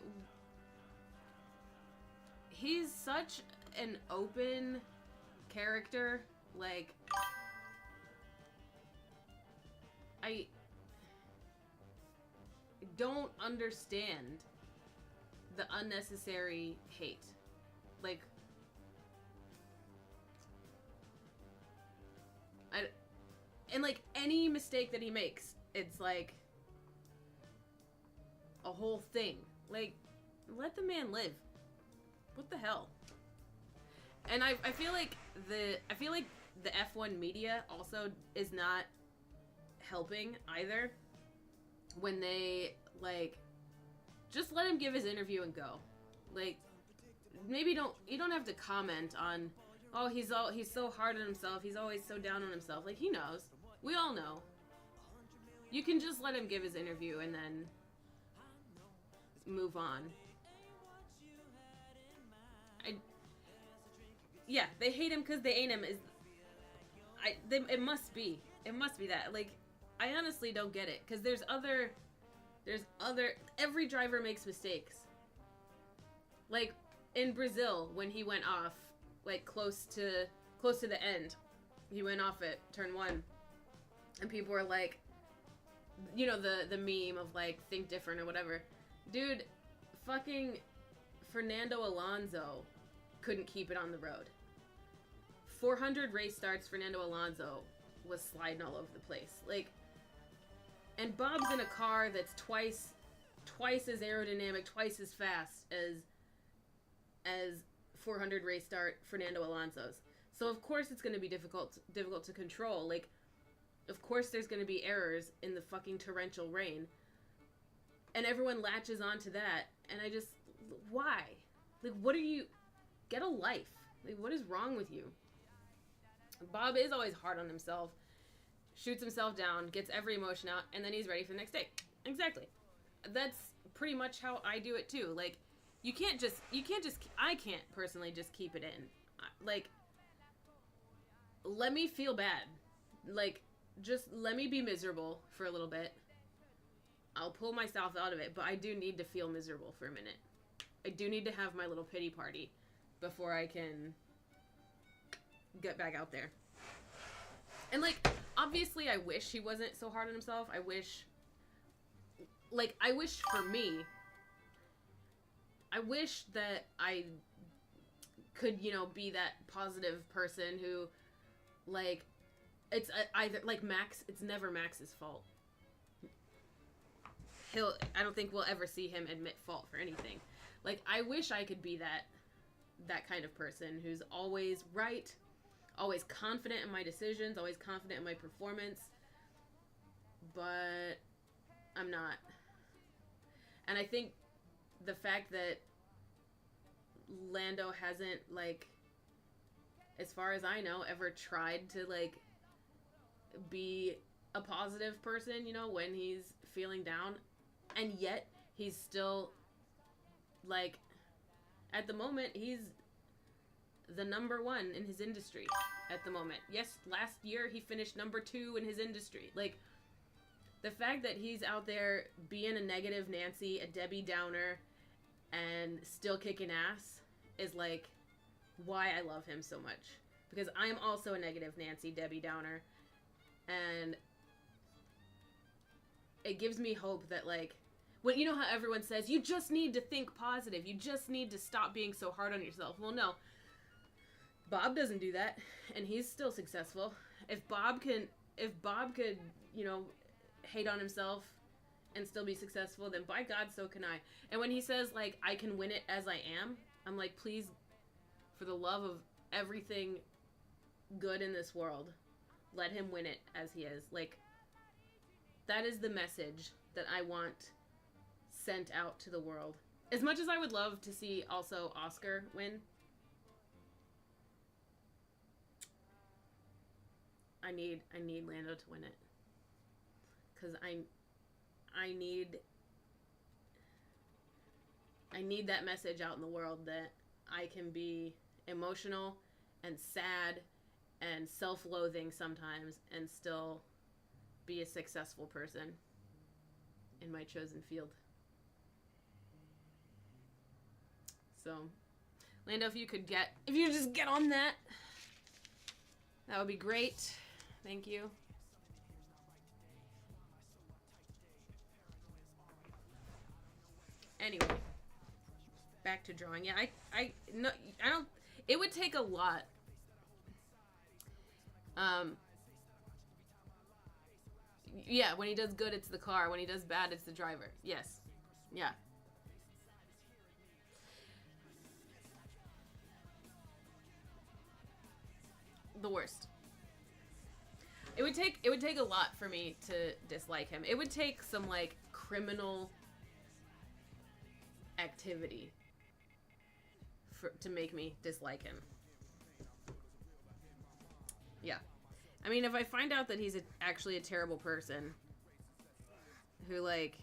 [SPEAKER 1] he's such an open character. Like, I don't understand the unnecessary hate. Like, and like any mistake that he makes, it's like a whole thing. Like, let the man live. What the hell? And I feel like the F1 media also is not helping either. When they, like, just let him give his interview and go. Like, maybe you don't have to comment on, oh, he's so hard on himself. He's always so down on himself. Like, he knows. We all know. You can just let him give his interview and then move on. Yeah, they hate him because they ain't him. It must be. It must be that. Like, I honestly don't get it. Because there's other, every driver makes mistakes. Like, in Brazil, when he went off, like, close to the end, he went off at turn 1. And people were like, you know, the meme of, like, think different or whatever. Dude, fucking Fernando Alonso couldn't keep it on the road. 400 race starts, Fernando Alonso was sliding all over the place. Like, and Bob's in a car that's twice as aerodynamic, twice as fast as 400 race start Fernando Alonso's. So of course it's going to be difficult to control. Like, of course there's going to be errors in the fucking torrential rain. And everyone latches onto that. And I just, why? Like, what are you, get a life. Like, what is wrong with you? Bob is always hard on himself, shoots himself down, gets every emotion out, and then he's ready for the next day. Exactly. That's pretty much how I do it too. Like, I can't personally just keep it in. Like, let me feel bad. Like, just let me be miserable for a little bit. I'll pull myself out of it, but I do need to feel miserable for a minute. I do need to have my little pity party before I can get back out there. And, like, obviously I wish he wasn't so hard on himself. I wish for me, I wish that I could, you know, be that positive person who, like, it's either, like, Max, it's never Max's fault. I don't think we'll ever see him admit fault for anything. Like, I wish I could be that kind of person who's always right, always confident in my decisions, always confident in my performance, but I'm not. And I think the fact that Lando hasn't, like, as far as I know, ever tried to, like, be a positive person, you know, when he's feeling down, and yet he's still, like, at the moment, he's the number 1 in his industry at the moment. Yes, last year he finished number 2 in his industry. Like, the fact that he's out there being a negative Nancy, a Debbie Downer, and still kicking ass is, like, why I love him so much. Because I am also a negative Nancy, Debbie Downer, and it gives me hope that, like, when, you know how everyone says, you just need to think positive, you just need to stop being so hard on yourself. Well, no. Bob doesn't do that, and he's still successful. If Bob could, you know, hate on himself and still be successful, then by God, so can I. And when he says, like, I can win it as I am, I'm like, please, for the love of everything good in this world, let him win it as he is. Like, that is the message that I want sent out to the world. As much as I would love to see also Oscar win, I need Lando to win it. Because I need that message out in the world that I can be emotional and sad and self-loathing sometimes and still be a successful person in my chosen field. So, Lando, if you just get on that would be great. Thank you. Anyway, back to drawing. Yeah, I don't. It would take a lot. Yeah, when he does good, it's the car. When he does bad, it's the driver. Yes. Yeah. The worst. It would take a lot for me to dislike him. It would take some, like, criminal activity to make me dislike him. Yeah. I mean, if I find out that he's actually a terrible person who, like,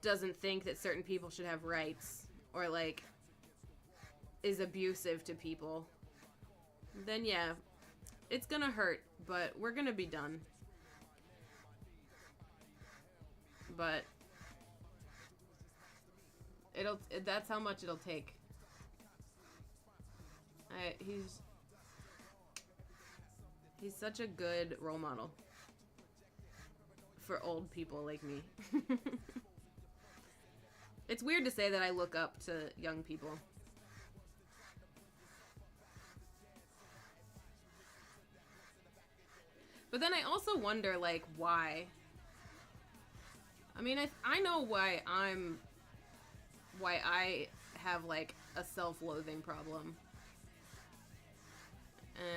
[SPEAKER 1] doesn't think that certain people should have rights or, like, is abusive to people, then yeah, it's gonna hurt, but we're gonna be done. But that's how much it'll take. He's such a good role model for old people like me. It's weird to say that I look up to young people. But then I also wonder, like, why. I mean, I know why I have, like, a self-loathing problem.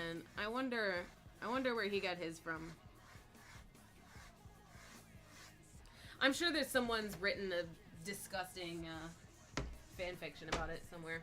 [SPEAKER 1] And I wonder where he got his from. I'm sure there's someone's written a disgusting fan fiction about it somewhere.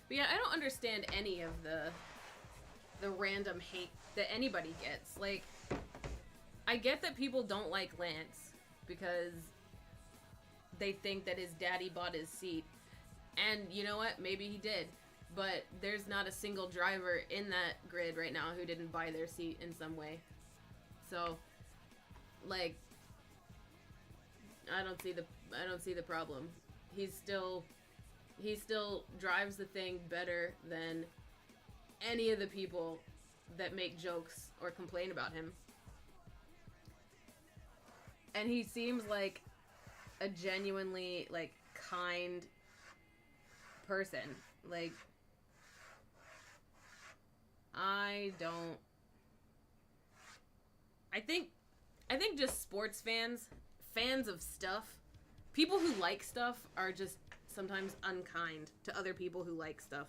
[SPEAKER 1] But yeah, I don't understand any of the random hate that anybody gets. Like, I get that people don't like Lance because they think that his daddy bought his seat. And you know what? Maybe he did. But there's not a single driver in that grid right now who didn't buy their seat in some way. So, like, I don't see the problem. He still drives the thing better than any of the people that make jokes or complain about him. And he seems like a genuinely, like, kind person. Like, I think just sports fans of stuff, people who like stuff are just sometimes unkind to other people who like stuff.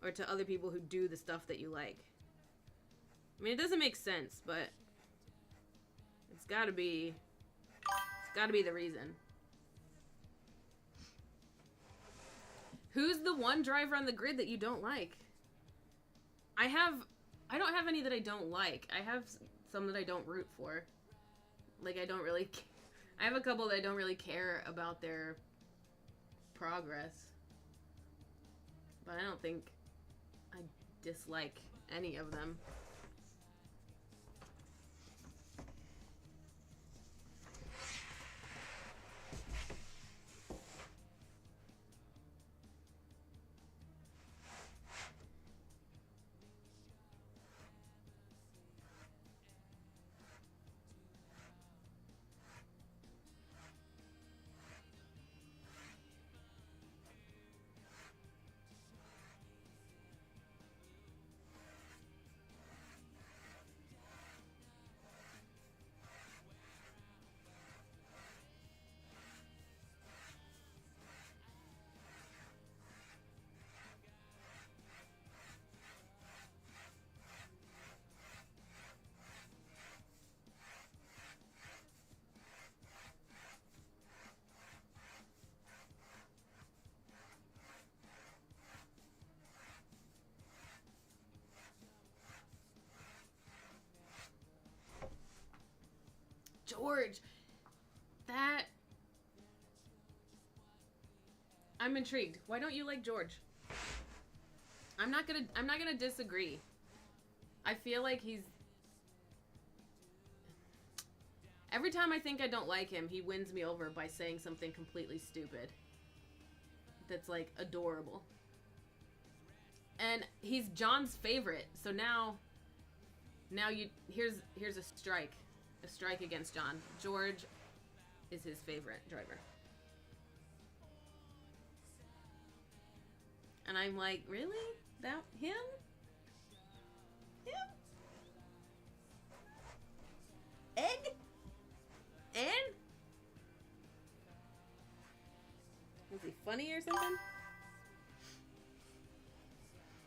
[SPEAKER 1] Or to other people who do the stuff that you like. I mean, it doesn't make sense, but it's gotta be the reason. Who's the one driver on the grid that you don't like? I don't have any that I don't like. I have some that I don't root for. Like, I have a couple that I don't really care about their progress. But I don't think I dislike any of them. George, I'm intrigued. Why don't you like George? I'm not gonna disagree. I feel like every time I think I don't like him, he wins me over by saying something completely stupid. That's, like, adorable. And he's John's favorite, so now here's a strike. A strike against John. George is his favorite driver. And I'm like, really? That him? Is he funny or something?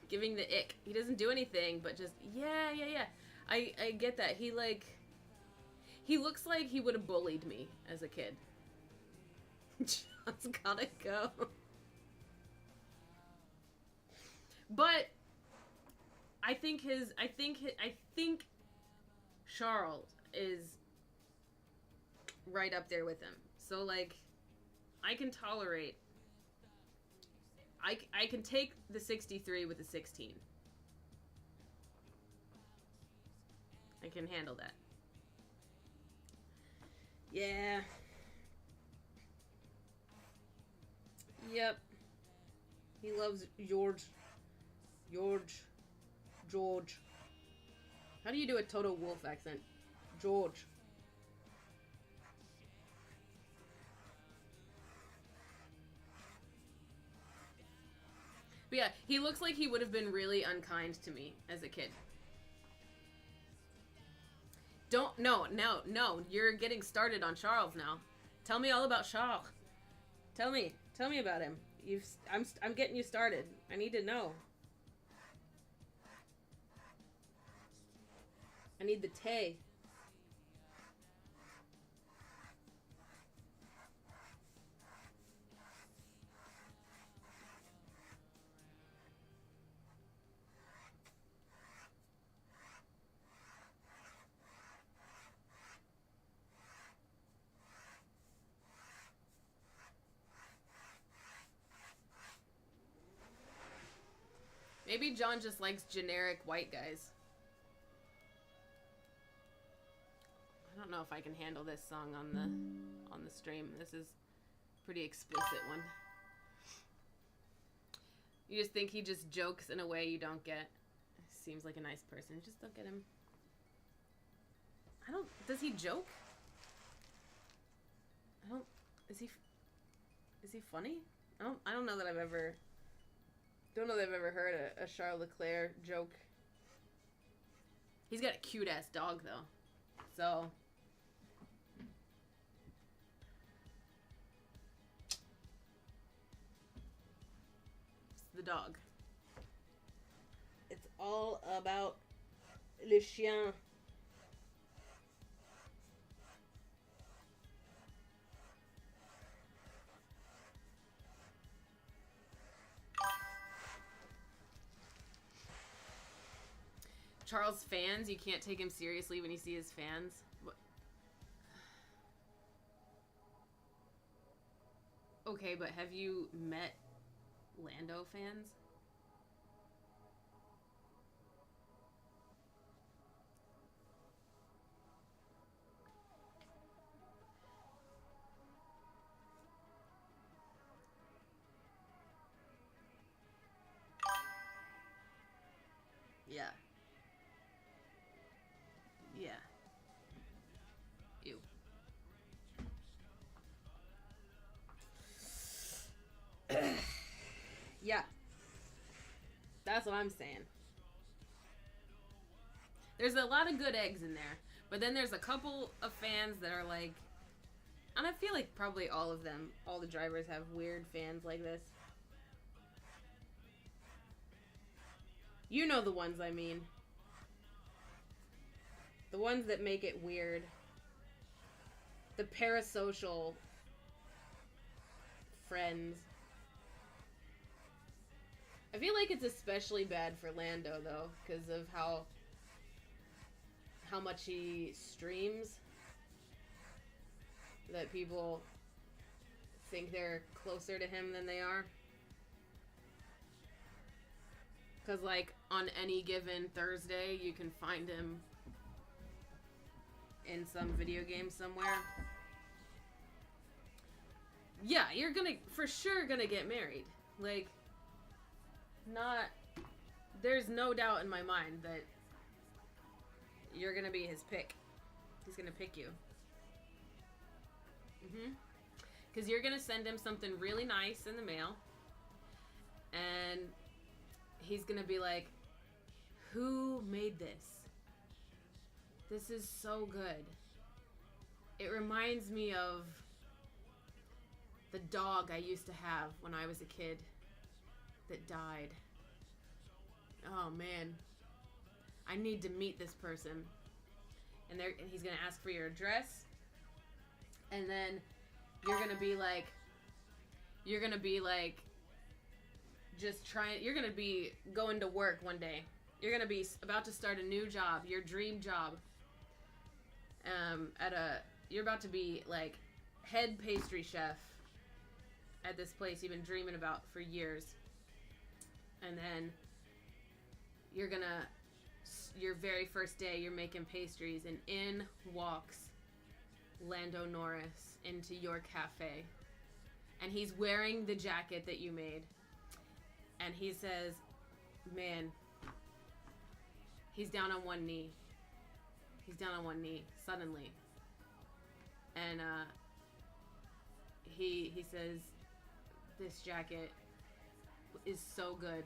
[SPEAKER 1] Giving the ick. He doesn't do anything, but just, yeah. I get that. He looks like he would have bullied me as a kid. John's gotta go. But I think Charles is right up there with him. So like, I can tolerate. I can take the 63 with the 16. I can handle that. Yeah. Yep. He loves George. How do you do a Toto Wolff accent? George. But yeah, he looks like he would have been really unkind to me as a kid. No, you're getting started on Charles now. Tell me all about Charles. Tell me about him. I'm getting you started. I need to know. I need the tea. Maybe John just likes generic white guys. I don't know if I can handle this song on the stream. This is a pretty explicit one. You just think he just jokes in a way you don't get. Seems like a nice person. Just don't get him. Does he joke? Is he funny? I don't know that I've ever heard a Charles Leclerc joke. He's got a cute ass dog though. So it's the dog. It's all about le chien. Charles fans, you can't take him seriously when you see his fans. What? Okay, but have you met Lando fans? Yeah. Yeah. Ew. Yeah. That's what I'm saying. There's a lot of good eggs in there. But then there's a couple of fans that are like... And I feel like probably all of them, all the drivers have weird fans like this. You know the ones I mean. The ones that make it weird. The parasocial friends. I feel like it's especially bad for Lando, though, because of how much he streams. That people think they're closer to him than they are. Because, like, on any given Thursday, you can find him in some video game somewhere. Yeah, you're for sure gonna get married. Like, there's no doubt in my mind that you're gonna be his pick. He's gonna pick you. Because you're gonna send him something really nice in the mail. And he's gonna be like, who made this? This is so good. It reminds me of the dog I used to have when I was a kid that died. Oh man, I need to meet this person. And he's gonna ask for your address, and then you're gonna be like, you're gonna be going to work one day. You're gonna be about to start a new job, your dream job. You're about to be like head pastry chef at this place you've been dreaming about for years. And then your very first day, you're making pastries, and in walks Lando Norris into your cafe. And he's wearing the jacket that you made. And he says, man, he's down on one knee. He's down on one knee, suddenly. And he says, this jacket is so good.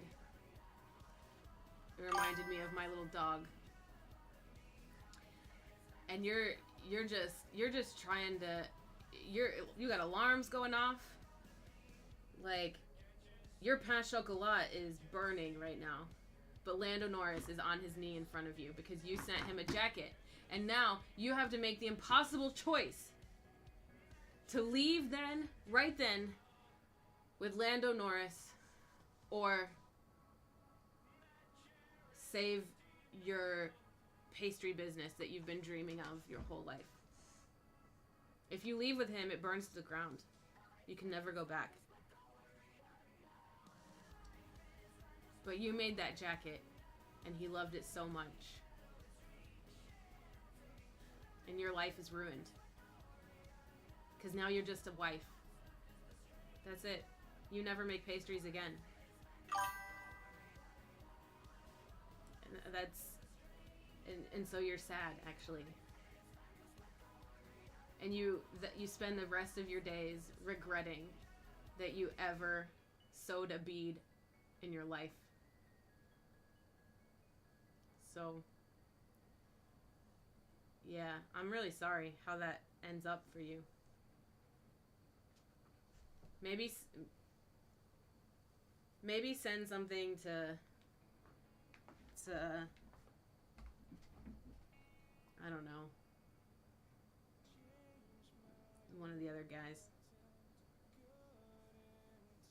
[SPEAKER 1] It reminded me of my little dog. And you're just trying to, you got alarms going off. Like, your pain chocolat is burning right now. But Lando Norris is on his knee in front of you because you sent him a jacket. And now you have to make the impossible choice to leave right then, with Lando Norris, or save your pastry business that you've been dreaming of your whole life. If you leave with him, it burns to the ground. You can never go back. But you made that jacket, and he loved it so much. And your life is ruined. Because now you're just a wife. That's it. You never make pastries again. And so you're sad, actually. And you spend the rest of your days regretting that you ever sowed a bead in your life. So, yeah, I'm really sorry how that ends up for you. Maybe send something to I don't know, one of the other guys.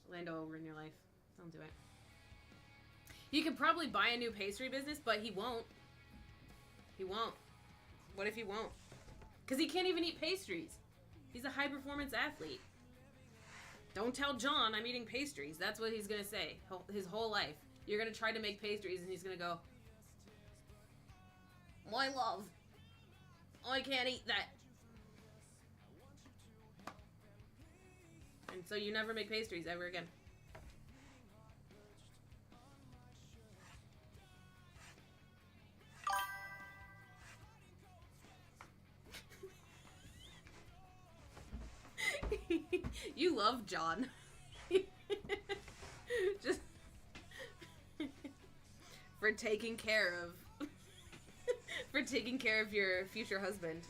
[SPEAKER 1] Lando over in your life. Don't do it. He could probably buy a new pastry business, but he won't. He won't. What if he won't? Because he can't even eat pastries. He's a high-performance athlete. Don't tell John I'm eating pastries. That's what he's going to say his whole life. You're going to try to make pastries, and he's going to go, my love, I can't eat that. And so you never make pastries ever again. You love John. Just for taking care of your future husband,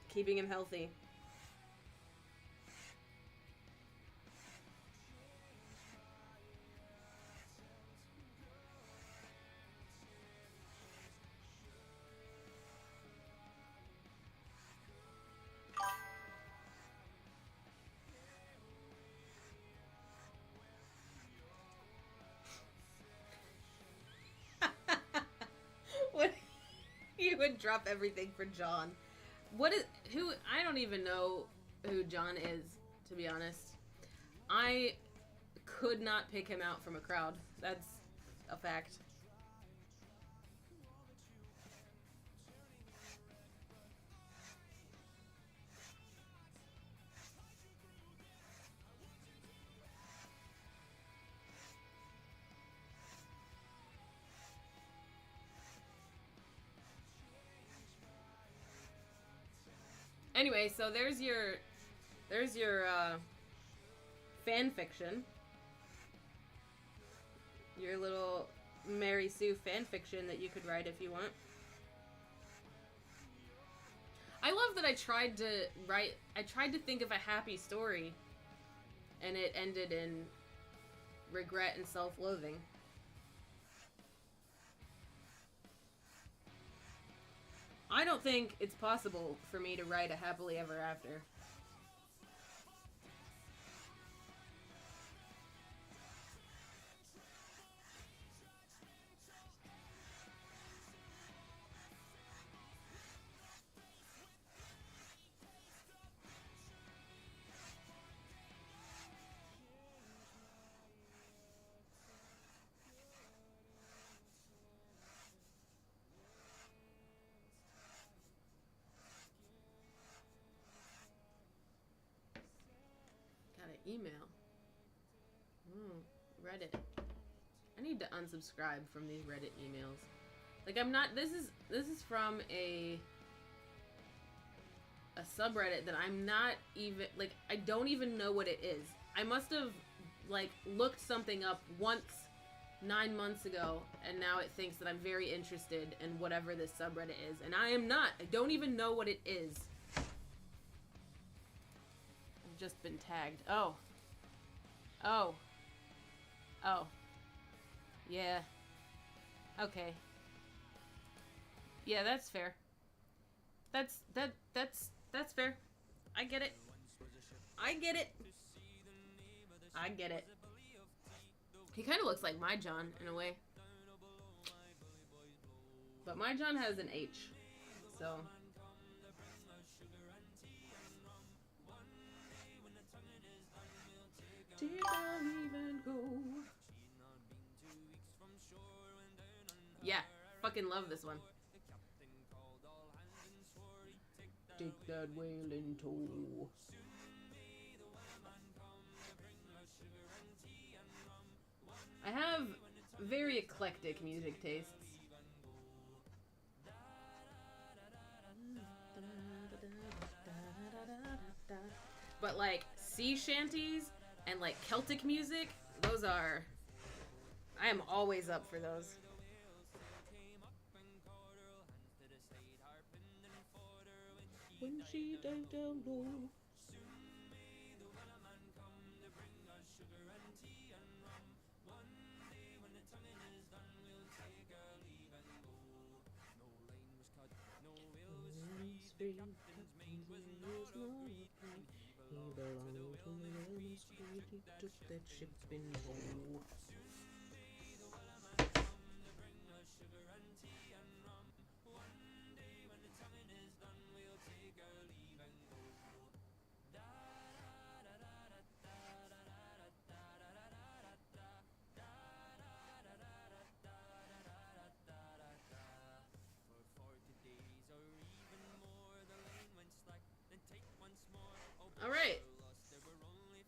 [SPEAKER 1] keeping him healthy. You would drop everything for John. I don't even know who John is, to be honest. I could not pick him out from a crowd. That's a fact. Anyway, so there's your fan fiction. Your little Mary Sue fan fiction that you could write if you want. I love that I tried to think of a happy story and it ended in regret and self-loathing. I don't think it's possible for me to write a happily ever after. Email. Reddit. I need to unsubscribe from these Reddit emails. Like, I'm not. This is from a subreddit that I'm not even, like, I don't even know what it is. I must have, like, looked something up once 9 months ago, and now it thinks that I'm very interested in whatever this subreddit is, and I am not. I don't even know what it is. Just been tagged. Oh. Yeah. Okay. Yeah, that's fair. That's fair. I get it. I get it. He kind of looks like my John in a way. But my John has an H. So did I even go? Yeah, fucking love this one. Take that whale in tow. I have very eclectic music tastes. But like sea shanties and like Celtic music, those are... I am always up for those. When she dived down low. He belonged to Elm Street, he took that ship in tow. All right.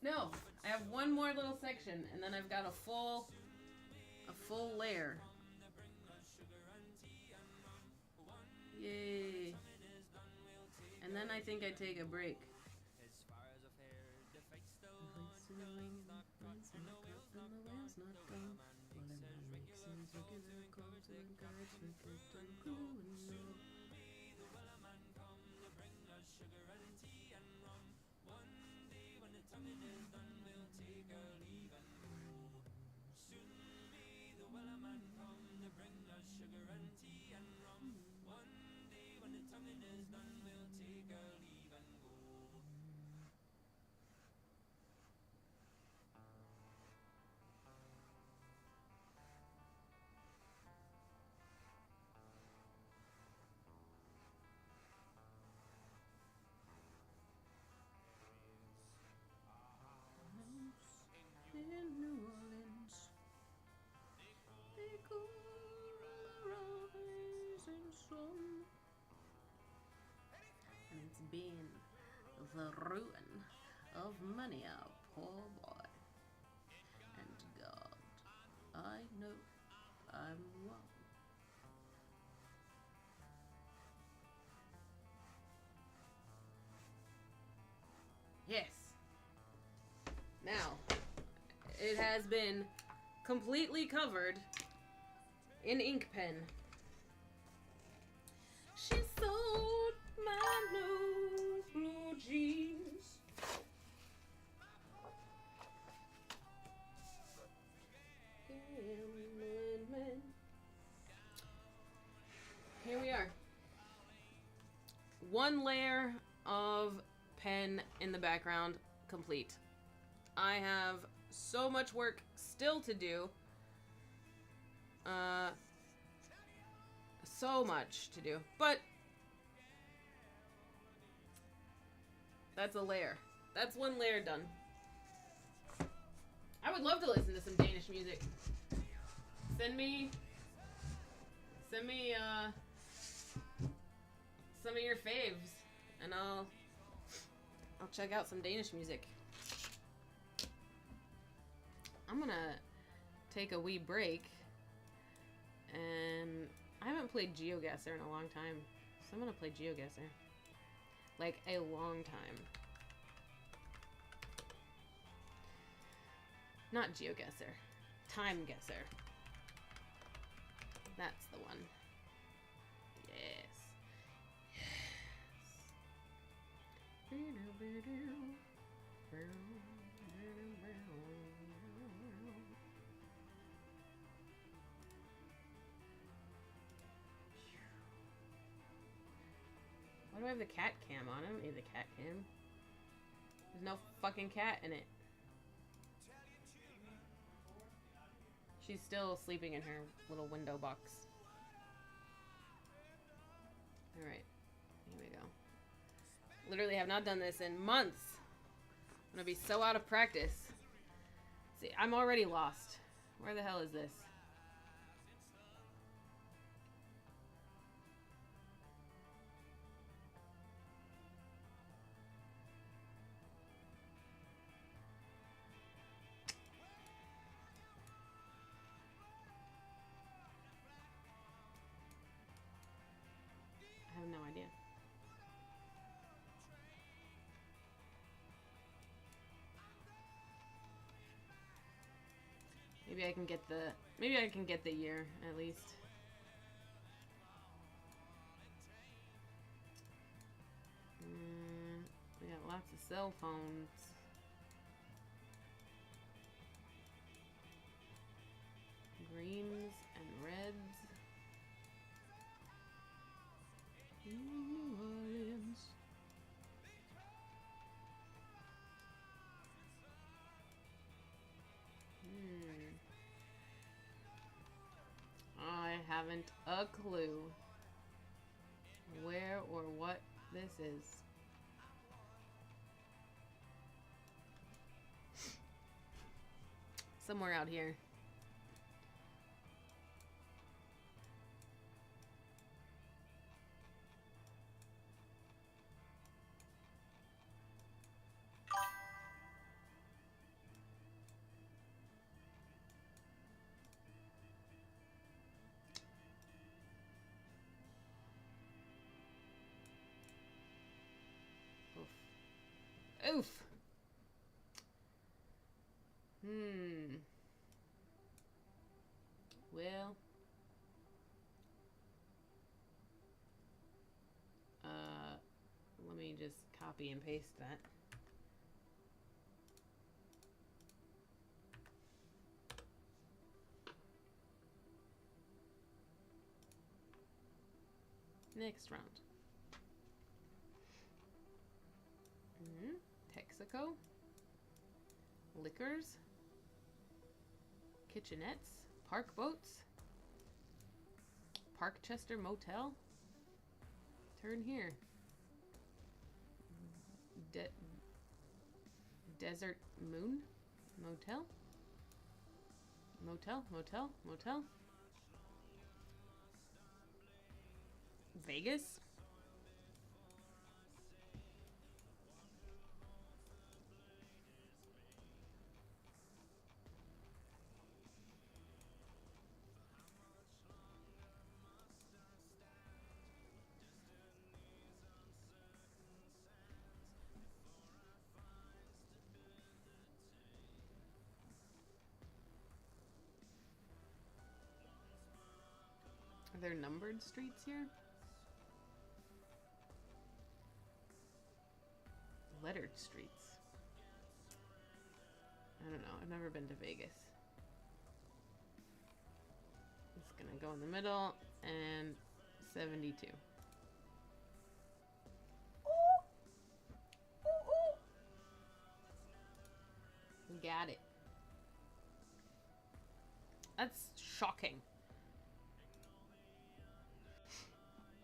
[SPEAKER 1] No, I have one more little section, and then I've got a full layer. Yay. And then I think I take a break. In New Orleans, they call the rising sun, and it's been the ruin of many a poor boy. And God, I know I'm wrong. Yes. Now, it has been completely covered in ink pen. She sold my new blue jeans one layer of pen in the background complete. I have so much work still to do. So much to do. But that's a layer. That's one layer done. I would love to listen to some Danish music. Send me some of your faves, and I'll check out some Danish music. I'm gonna take a wee break, and I haven't played GeoGuessr in a long time, so I'm gonna play GeoGuessr. Like, a long time. Not GeoGuessr. Time Guesser. That's the one. Yes. Why do I have the cat cam on? I don't need the cat cam. There's no fucking cat in it. She's still sleeping in her little window box. Alright. Here we go. Literally have not done this in months. I'm gonna be so out of practice. See, I'm already lost. Where the hell is this? I have no idea. Maybe I can get the year at least. We got lots of cell phones. Greens and reds. New Orleans. I haven't a clue where or what this is. Somewhere out here. Oof. Well. Let me just copy and paste that. Next round. Texaco. Liquors. Kitchenettes. Park boats. Parkchester Motel. Turn here. Desert Moon Motel. Motel. Vegas. Are there numbered streets here? Lettered streets. I don't know. I've never been to Vegas. It's gonna go in the middle and 72. at it. That's shocking.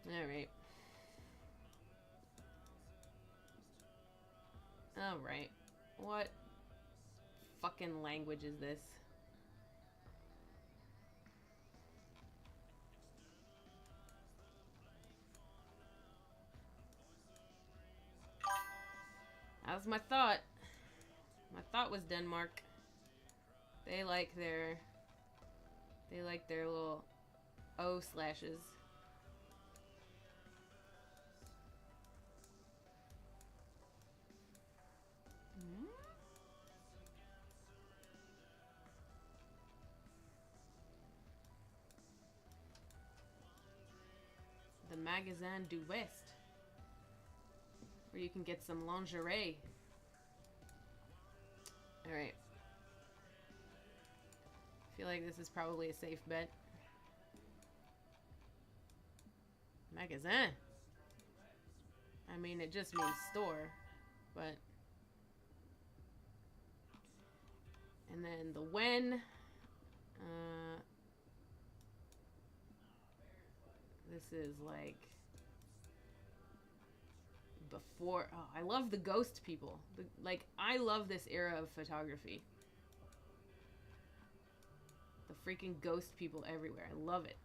[SPEAKER 1] Alright. Alright. What fucking language is this? That was my thought. My thought was Denmark. They like their little O slashes. The Magasin du West, where you can get some lingerie. Alright. I feel like this is probably a safe bet. Magasin. I mean, it just means store, but... And then the when. This is like... Before... Oh, I love the ghost people. I love this era of photography. The freaking ghost people everywhere. I love it.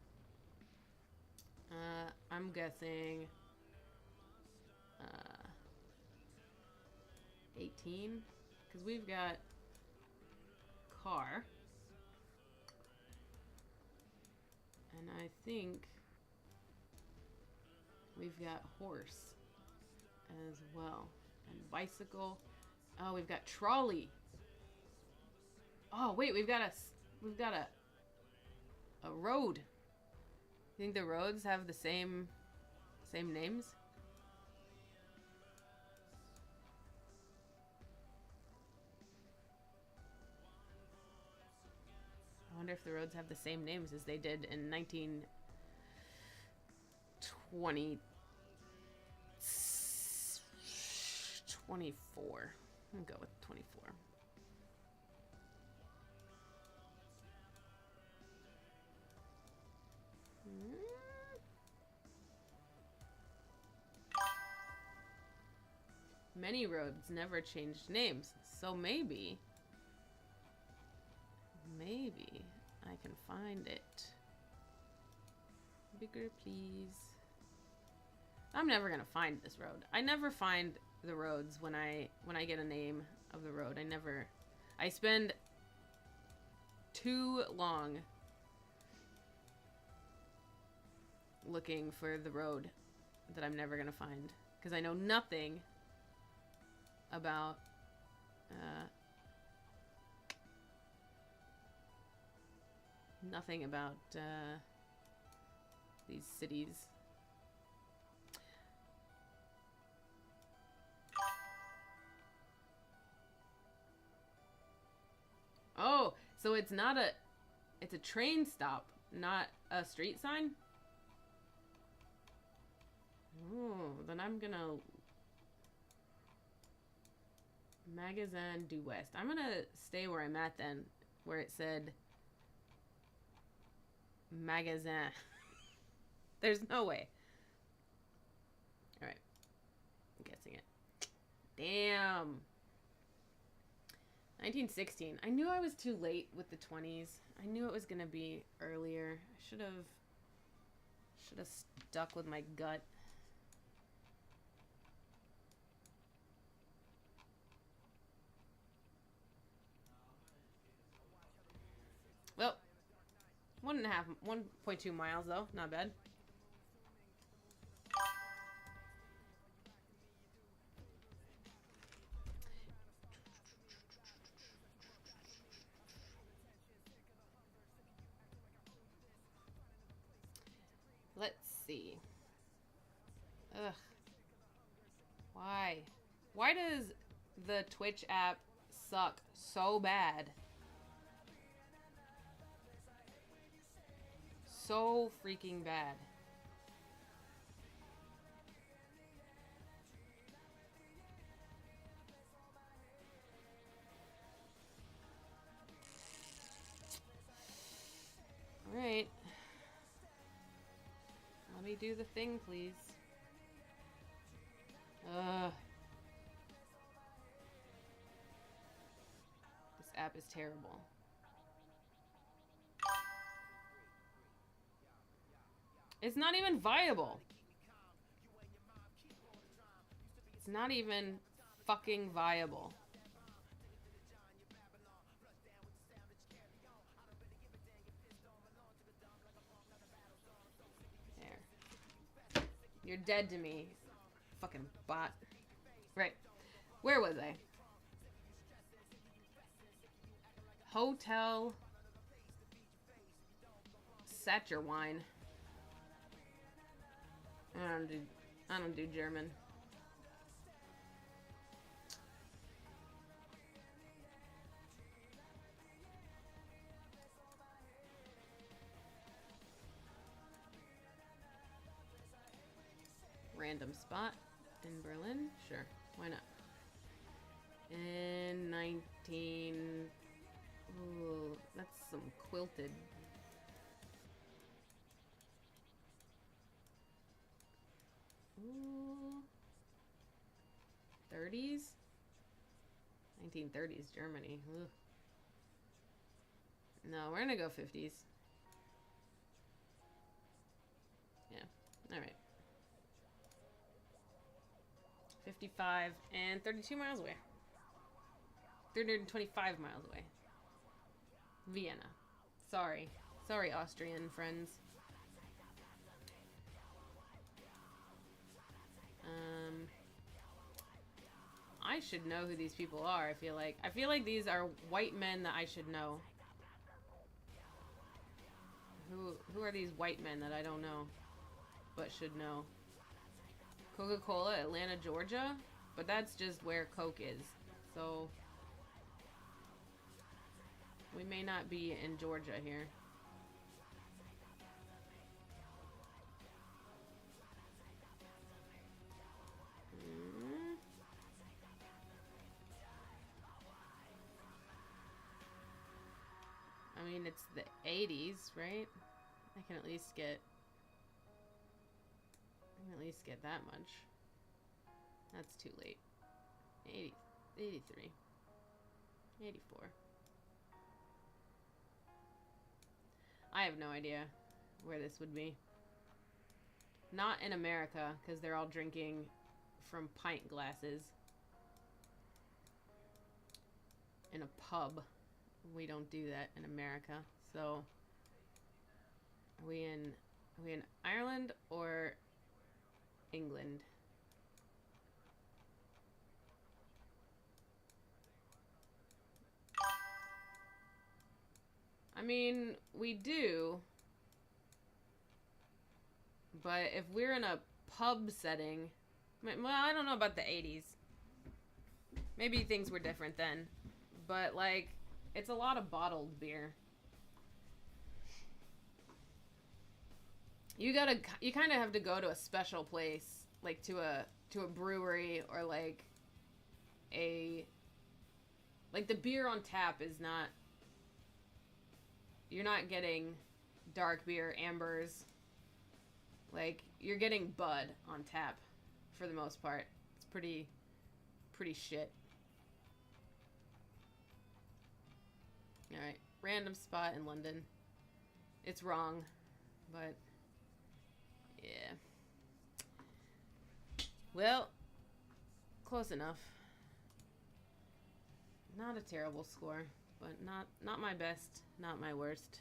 [SPEAKER 1] I'm guessing... 18? Because we've got... car. And I think... we've got horse as well. And bicycle. Oh, we've got trolley. Oh, wait, we've got a road. You think the roads have the same names? I wonder if the roads have the same names as they did in 1924. I'm gonna go with 24. Many roads never changed names, so maybe I can find it. Bigger, please. I'm never gonna find this road. I never find the roads when I get a name of the road. I spend too long looking for the road that I'm never gonna find, because I know nothing about these cities. Oh, so it's a train stop, not a street sign? Oh, then I'm gonna... Magasin du West. I'm gonna stay where I'm at then, where it said Magasin. There's no way. Alright. I'm guessing it. Damn. 1916. I knew I was too late with the 20s. I knew it was gonna be earlier. I should have stuck with my gut. Well, 1.2 miles though, not bad. Let's see. Ugh. Why? Why does the Twitch app suck so bad? So freaking bad. Somebody do the thing, please. Ugh. This app is terrible. It's not even viable. It's not even fucking viable. There. You're dead to me. Fucking bot. Right. Where was I? Hotel Sacherwine. I don't do German. Random spot in Berlin? Sure, why not? In 19... Ooh, that's some quilted. Ooh. 30s? 1930s Germany. Ugh. No, we're gonna go 50s. Yeah, alright. 55 and 32 miles away. 325 miles away. Vienna. Sorry. Sorry, Austrian friends. I should know who these people are, I feel like. I feel like these are white men that I should know. Who are these white men that I don't know, but should know? Coca-Cola, Atlanta, Georgia? But that's just where Coke is. So we may not be in Georgia here. I mean, it's the 80s, right? I can at least get that much. That's too late. 80, 83, 84. I have no idea where this would be. Not in America, because they're all drinking from pint glasses. In a pub. We don't do that in America. So, are we in Ireland or England? I mean, we do. But if we're in a pub setting, well, I don't know about the 80s. Maybe things were different then. But like, it's a lot of bottled beer. You kind of have to go to a special place, like to a brewery or like the beer on tap is not. You're not getting dark beer, ambers. Like, you're getting Bud on tap for the most part. It's pretty shit. Alright, random spot in London. It's wrong, but yeah. Well, close enough. Not a terrible score, but not my best, not my worst.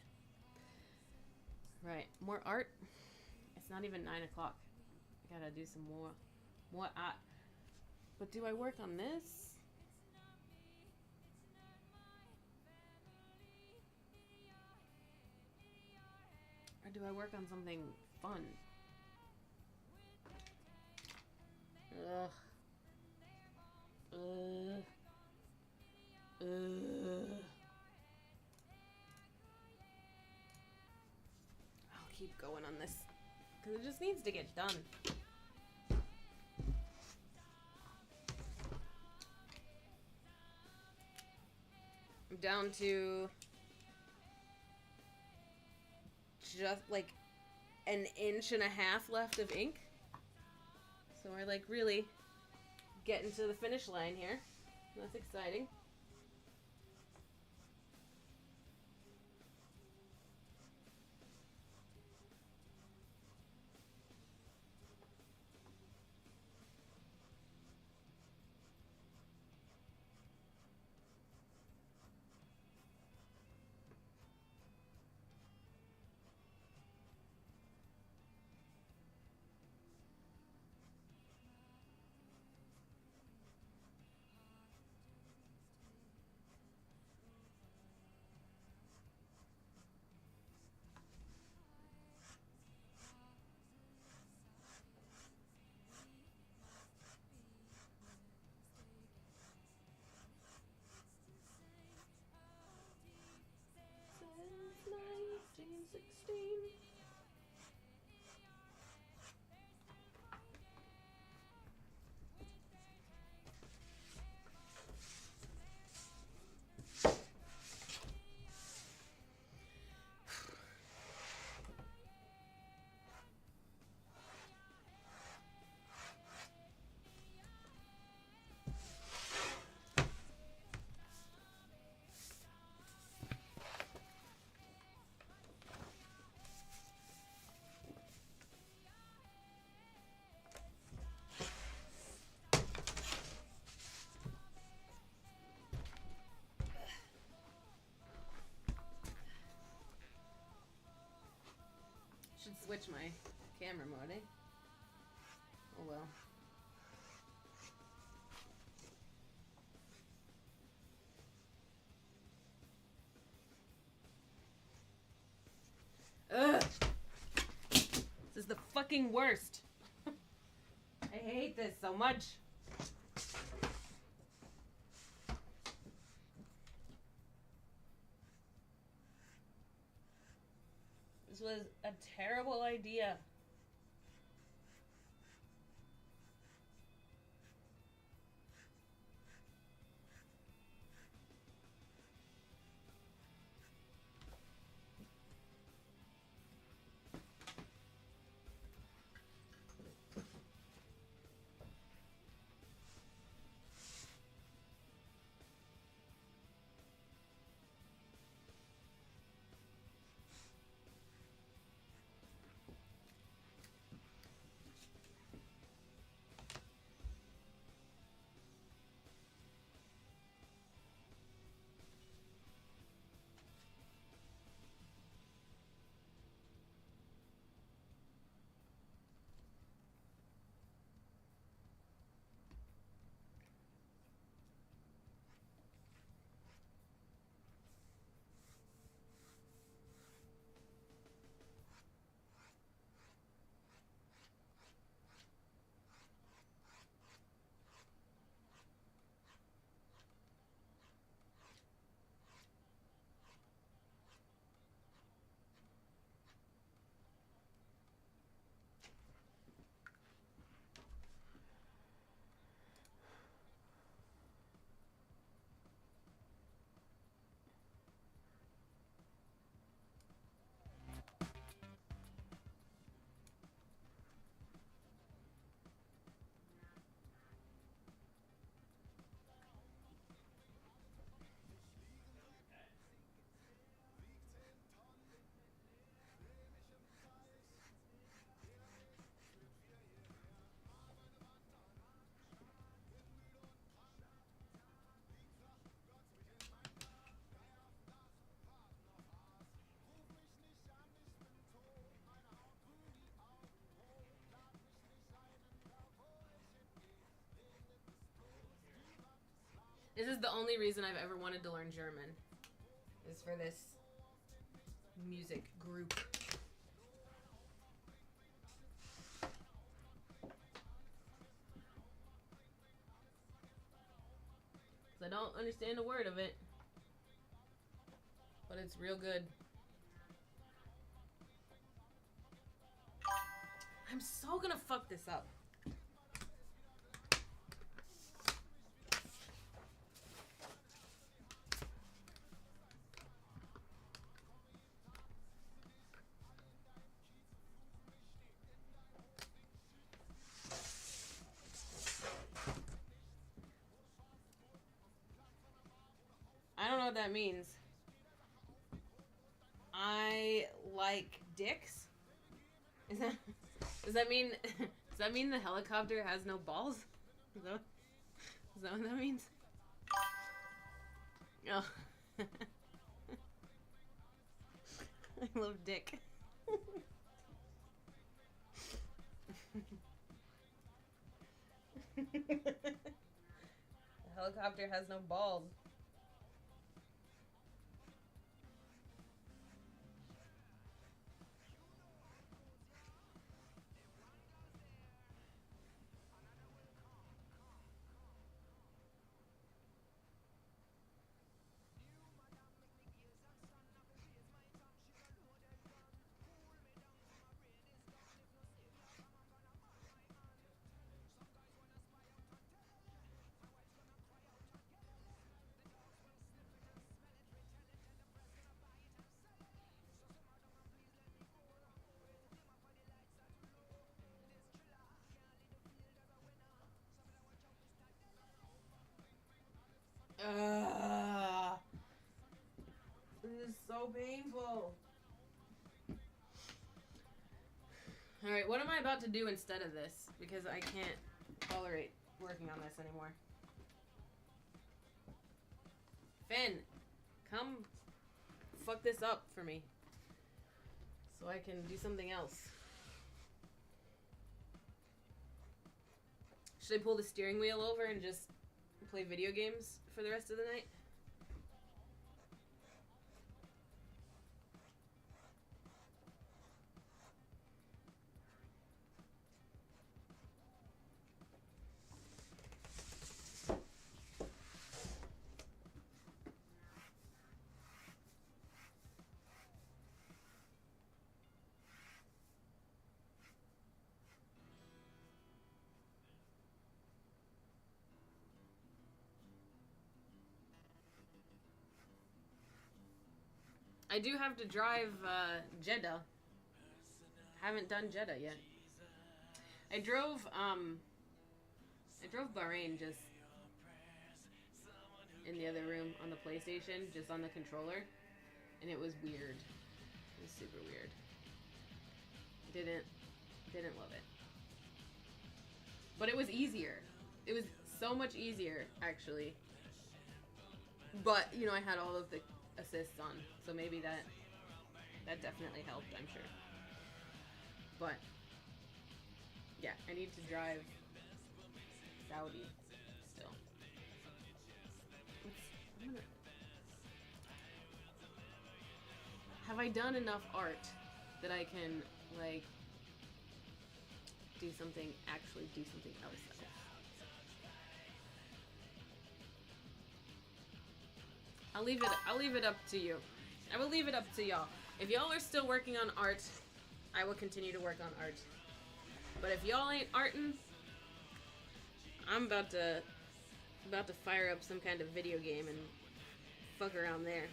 [SPEAKER 1] Right, more art. It's not even 9 o'clock. I gotta do some more art. But do I work on this? Or do I work on something fun? Ugh. I'll keep going on this. Because it just needs to get done. I'm down to just like an inch and a half left of ink. So we're like really getting to the finish line here. That's exciting. Since 1916. Should switch my camera mode, eh? Oh well. Ugh! This is the fucking worst. I hate this so much. This was a terrible idea. This is the only reason I've ever wanted to learn German. Is for this music group. I don't understand a word of it, but it's real good. I'm so gonna fuck this up. what that means. I like dicks. Does that mean the helicopter has no balls? Is that what that means? Oh. I love dick. The helicopter has no balls. This is so painful. Alright, what am I about to do instead of this? Because I can't tolerate working on this anymore. Finn, come fuck this up for me. So I can do something else. Should I pull the steering wheel over and just play video games for the rest of the night? I do have to drive Jeddah. Haven't done Jeddah yet. I drove Bahrain just in the other room on the PlayStation, just on the controller, and it was weird. It was super weird. Didn't love it. But it was easier. It was so much easier, actually. But, you know, I had all of the assists on, so maybe that definitely helped, I'm sure. But yeah, I need to drive Saudi still. Have I done enough art that I can like actually do something else? I'll leave it up to you. I will leave it up to y'all. If y'all are still working on art, I will continue to work on art. But if y'all ain't arting, I'm about to fire up some kind of video game and fuck around there.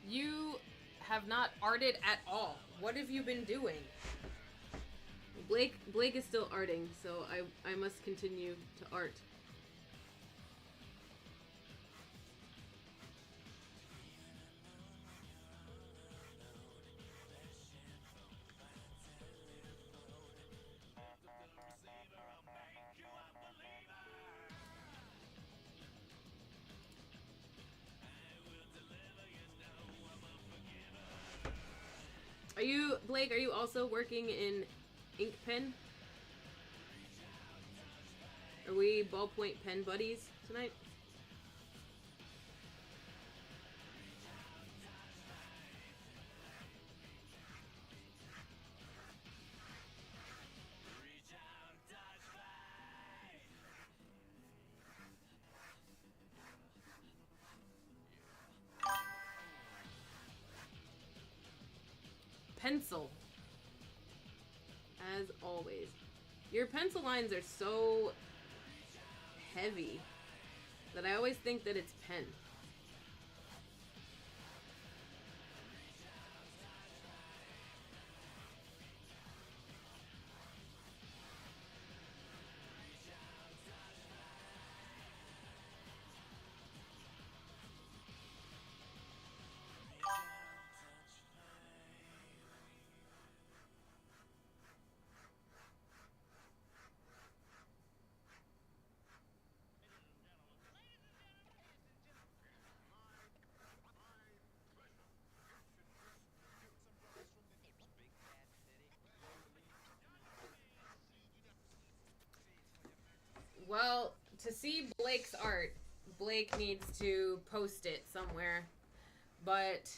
[SPEAKER 1] You have not arted at all. What have you been doing? Blake is still arting, so I must continue to art. Blake, are you also working in ink pen? Are we ballpoint pen buddies tonight? Pencil. As always. Your pencil lines are so heavy that I always think that it's pen. see Blake's art. Blake needs to post it somewhere, but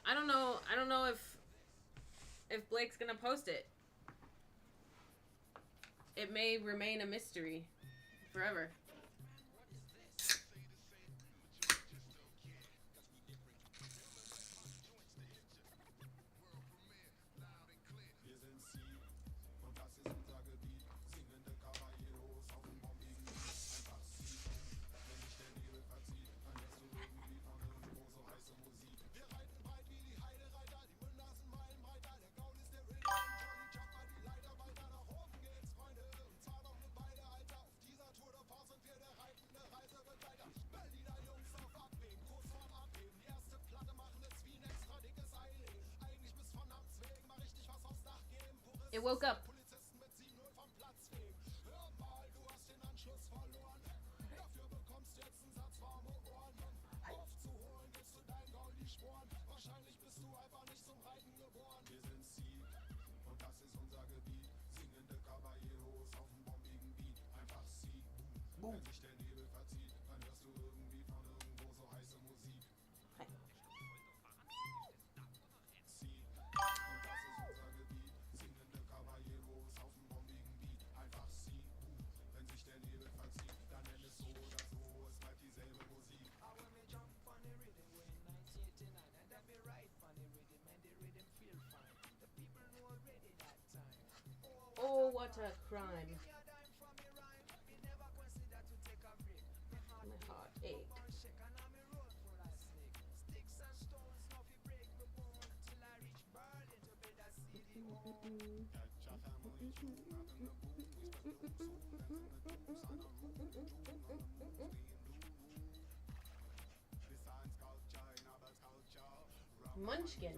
[SPEAKER 1] I don't know. I don't know if Blake's gonna post it. It may remain a mystery forever. It woke up. Boom. Oh, what a crime. My heart ached. Munchkin.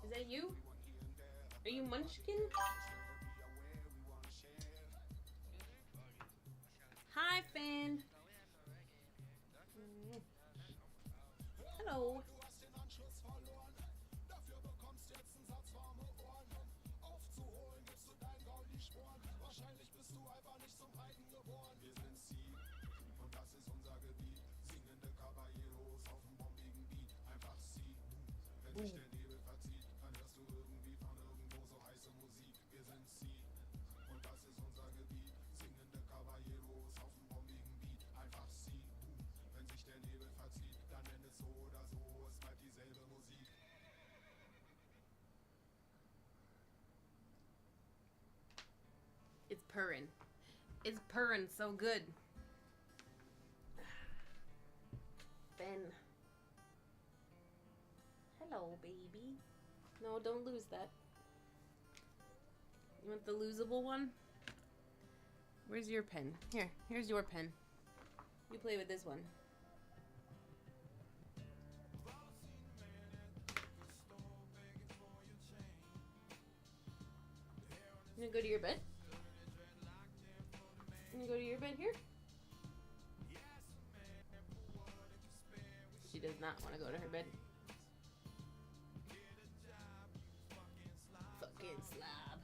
[SPEAKER 1] Is that you? Are you Munchkin? Hi, Finn. Hello. Boom. It's purring. It's purring so good. Ben. Hello, baby. No, don't lose that. You want the losable one? Where's your pen? Here, here's your pen. You play with this one. You gonna go to your bed? You gonna go to your bed here? She does not want to go to her bed. Fucking slob.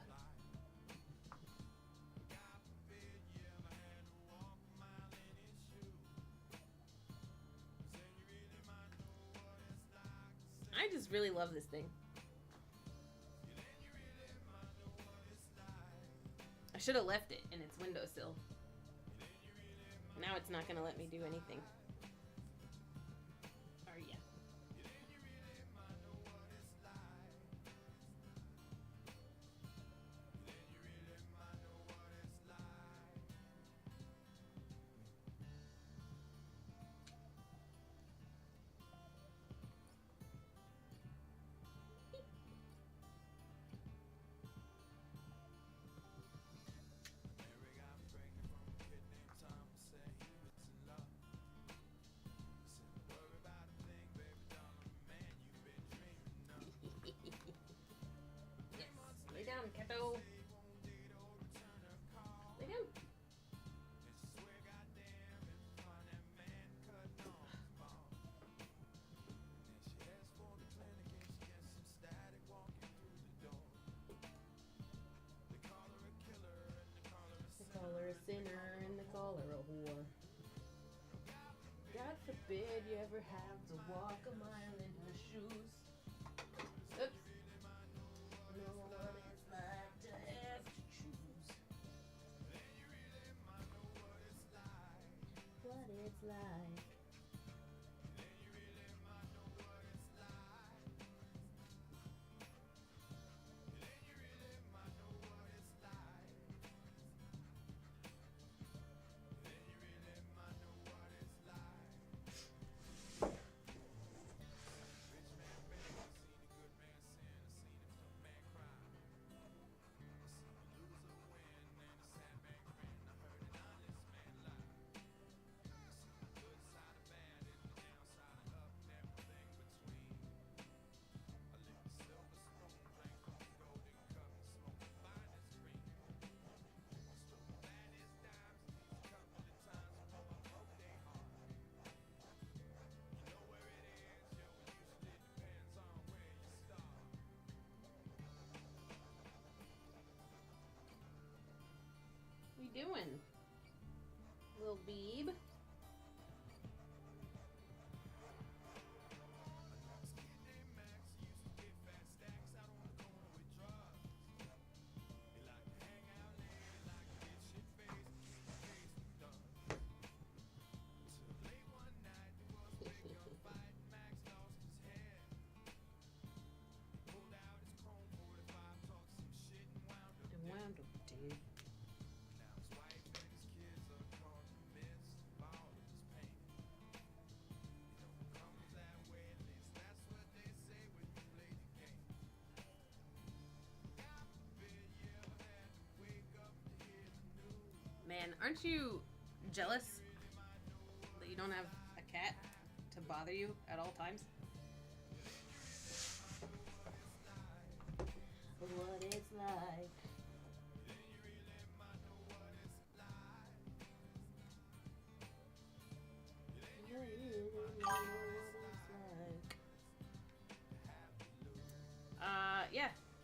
[SPEAKER 1] I just really love this thing. I should have left it in its windowsill. Now it's not gonna let me do anything. Or yeah. forbid you ever have to walk a mile in her shoes. Oops. Know what it's like to have to choose. What it's like. What you doing, Lil Beeb? Wound up, dude. Man, aren't you jealous that you don't have a cat to bother you at all times? What it's like.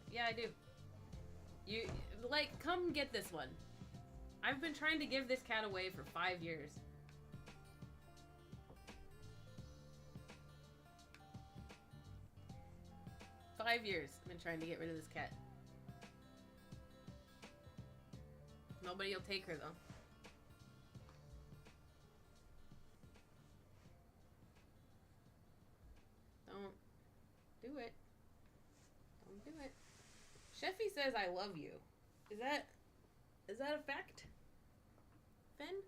[SPEAKER 1] Yeah, I do. You, like, come get this one. I've been trying to give this cat away for 5 years. Five years I've been trying to get rid of this cat. Nobody will take her, though. Don't do it. Don't do it. Sheffy says I love you. Is that a fact? Finn?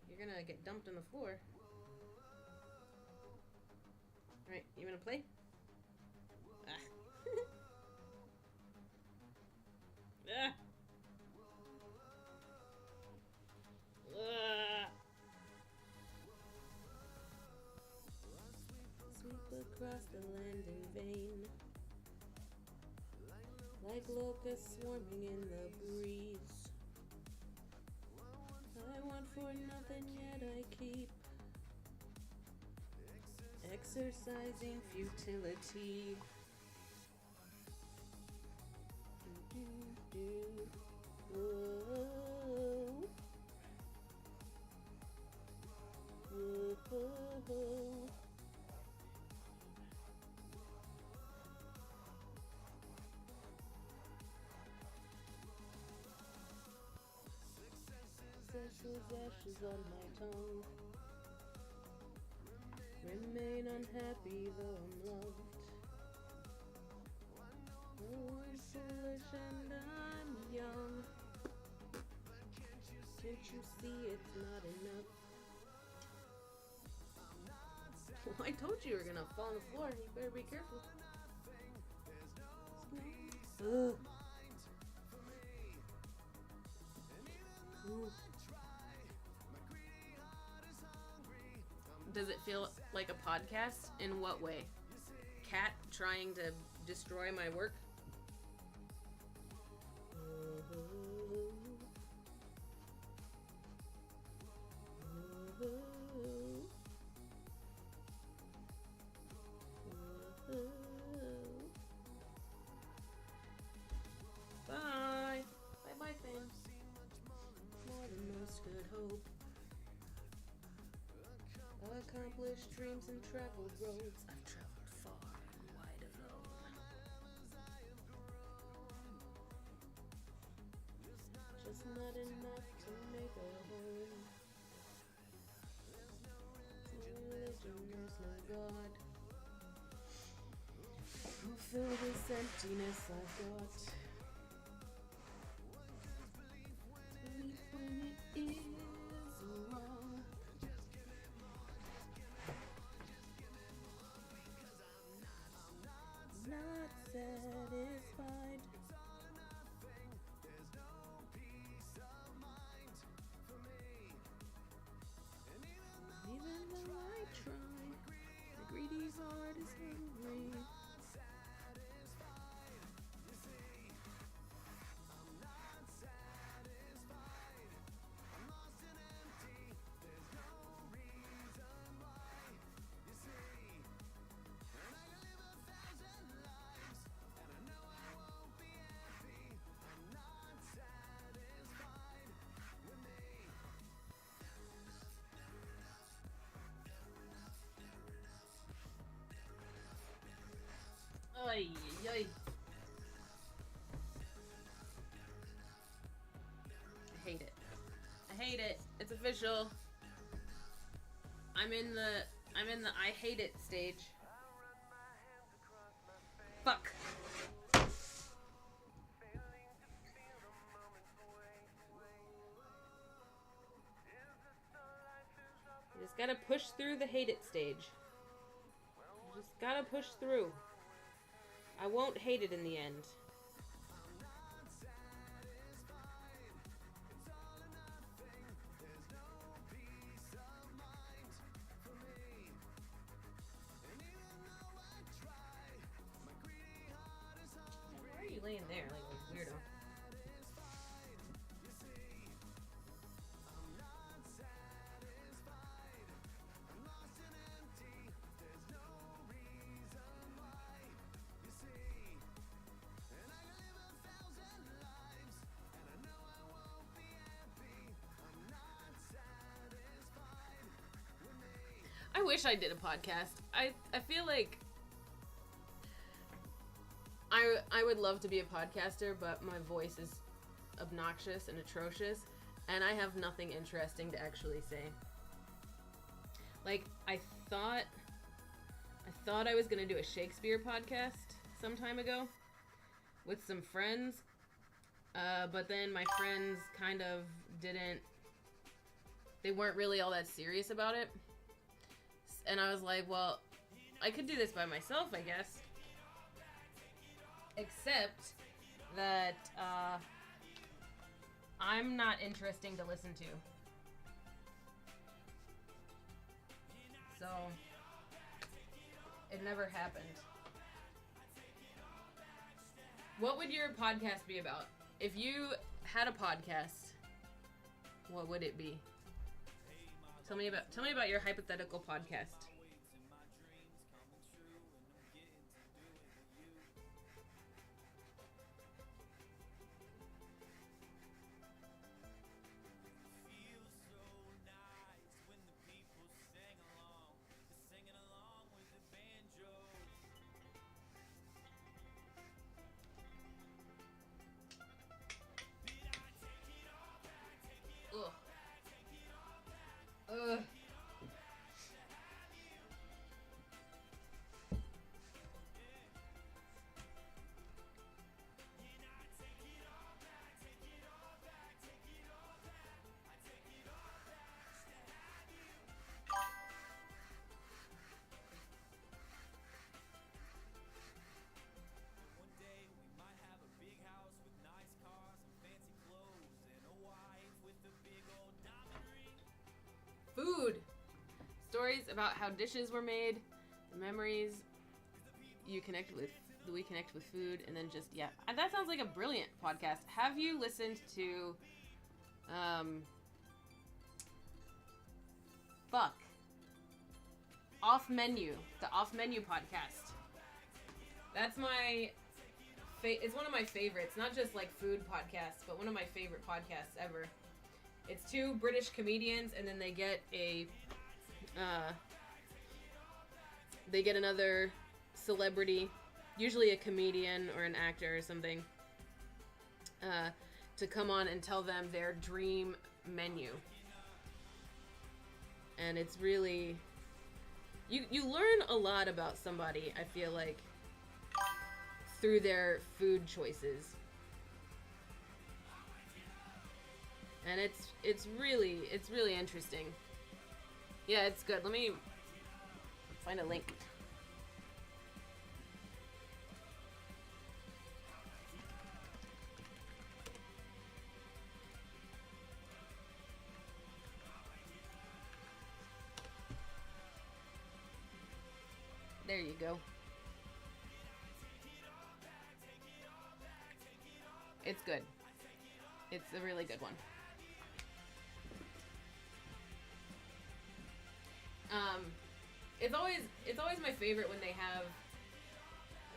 [SPEAKER 1] You're gonna get dumped on the floor. Alright, you wanna play? Ah. Ah. Ah. Sweep across the land in vain, like locusts swarming in the breeze. I want for nothing, yet I keep exercising futility. Whoa. Whoa. Ashes on my tongue. Remain unhappy though I'm loved. Oh, I'm foolish and I'm young. Can't you see it's not enough? Well, I told you were gonna fall on the floor. You better be careful. Ugh. Ooh. Does it feel like a podcast? In what way? Cat trying to destroy my work? Bye. Bye-bye, Finn. More than most could hope. Accomplished dreams and traveled roads. I've traveled far and wide alone. Just not enough to make a home. No religion, there's no God. Fulfill this emptiness I've got. Believe when it is wrong. Not satisfied. Even though I try, my greedy heart is hungry. Ay, ay. I hate it. I hate it. It's official. I'm in the I hate it stage. Fuck. You just gotta push through the hate it stage. You just gotta push through. I won't hate it in the end. Why are you laying there like a weirdo? I wish I did a podcast. I feel like I would love to be a podcaster, but my voice is obnoxious and atrocious, and I have nothing interesting to actually say. Like, I thought I was gonna do a Shakespeare podcast some time ago with some friends, but then my friends kind of they weren't really all that serious about it. And I was like, well, I could do this by myself, I guess. Except that I'm not interesting to listen to. So, it never happened. What would your podcast be about? If you had a podcast, what would it be? Tell me about your hypothetical podcast. Ugh. Ugh. Food. Stories about how dishes were made, the memories we connect with food, and then just, yeah. That sounds like a brilliant podcast. Have you listened to, Off Menu, the Off Menu podcast. That's my, it's one of my favorites, not just like food podcasts, but one of my favorite podcasts ever. It's two British comedians, and then they get a they get another celebrity, usually a comedian or an actor or something, to come on and tell them their dream menu. And it's really... You learn a lot about somebody, I feel like, through their food choices. And it's really interesting. Yeah, it's good. Let me find a link. There you go. It's good. It's a really good one. It's always my favorite when they have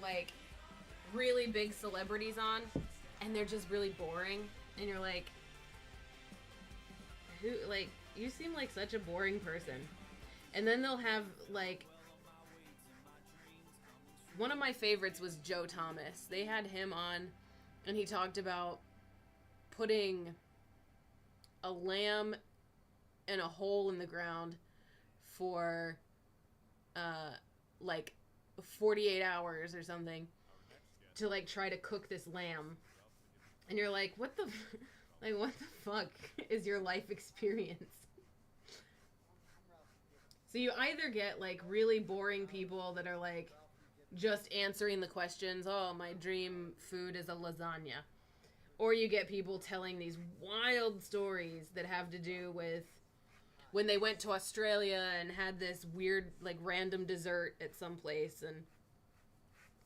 [SPEAKER 1] like really big celebrities on and they're just really boring and you're like, who, like, you seem like such a boring person. And then they'll have like, one of my favorites was Joe Thomas. They had him on and he talked about putting a lamb in a hole in the ground for like 48 hours or something to like try to cook this lamb. And you're like, what the fuck is your life experience? So you either get like really boring people that are like just answering the questions, oh, my dream food is a lasagna. Or you get people telling these wild stories that have to do with when they went to Australia and had this weird, like, random dessert at some place. And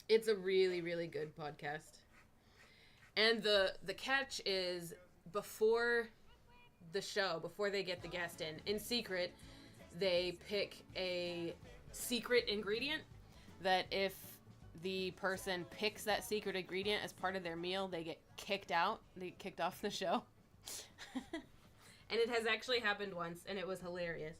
[SPEAKER 1] it's a really, really good podcast. And the catch is, before the show, before they get the guest in secret, they pick a secret ingredient that if the person picks that secret ingredient as part of their meal, they get kicked out. They get kicked off the show. And it has actually happened once, and it was hilarious.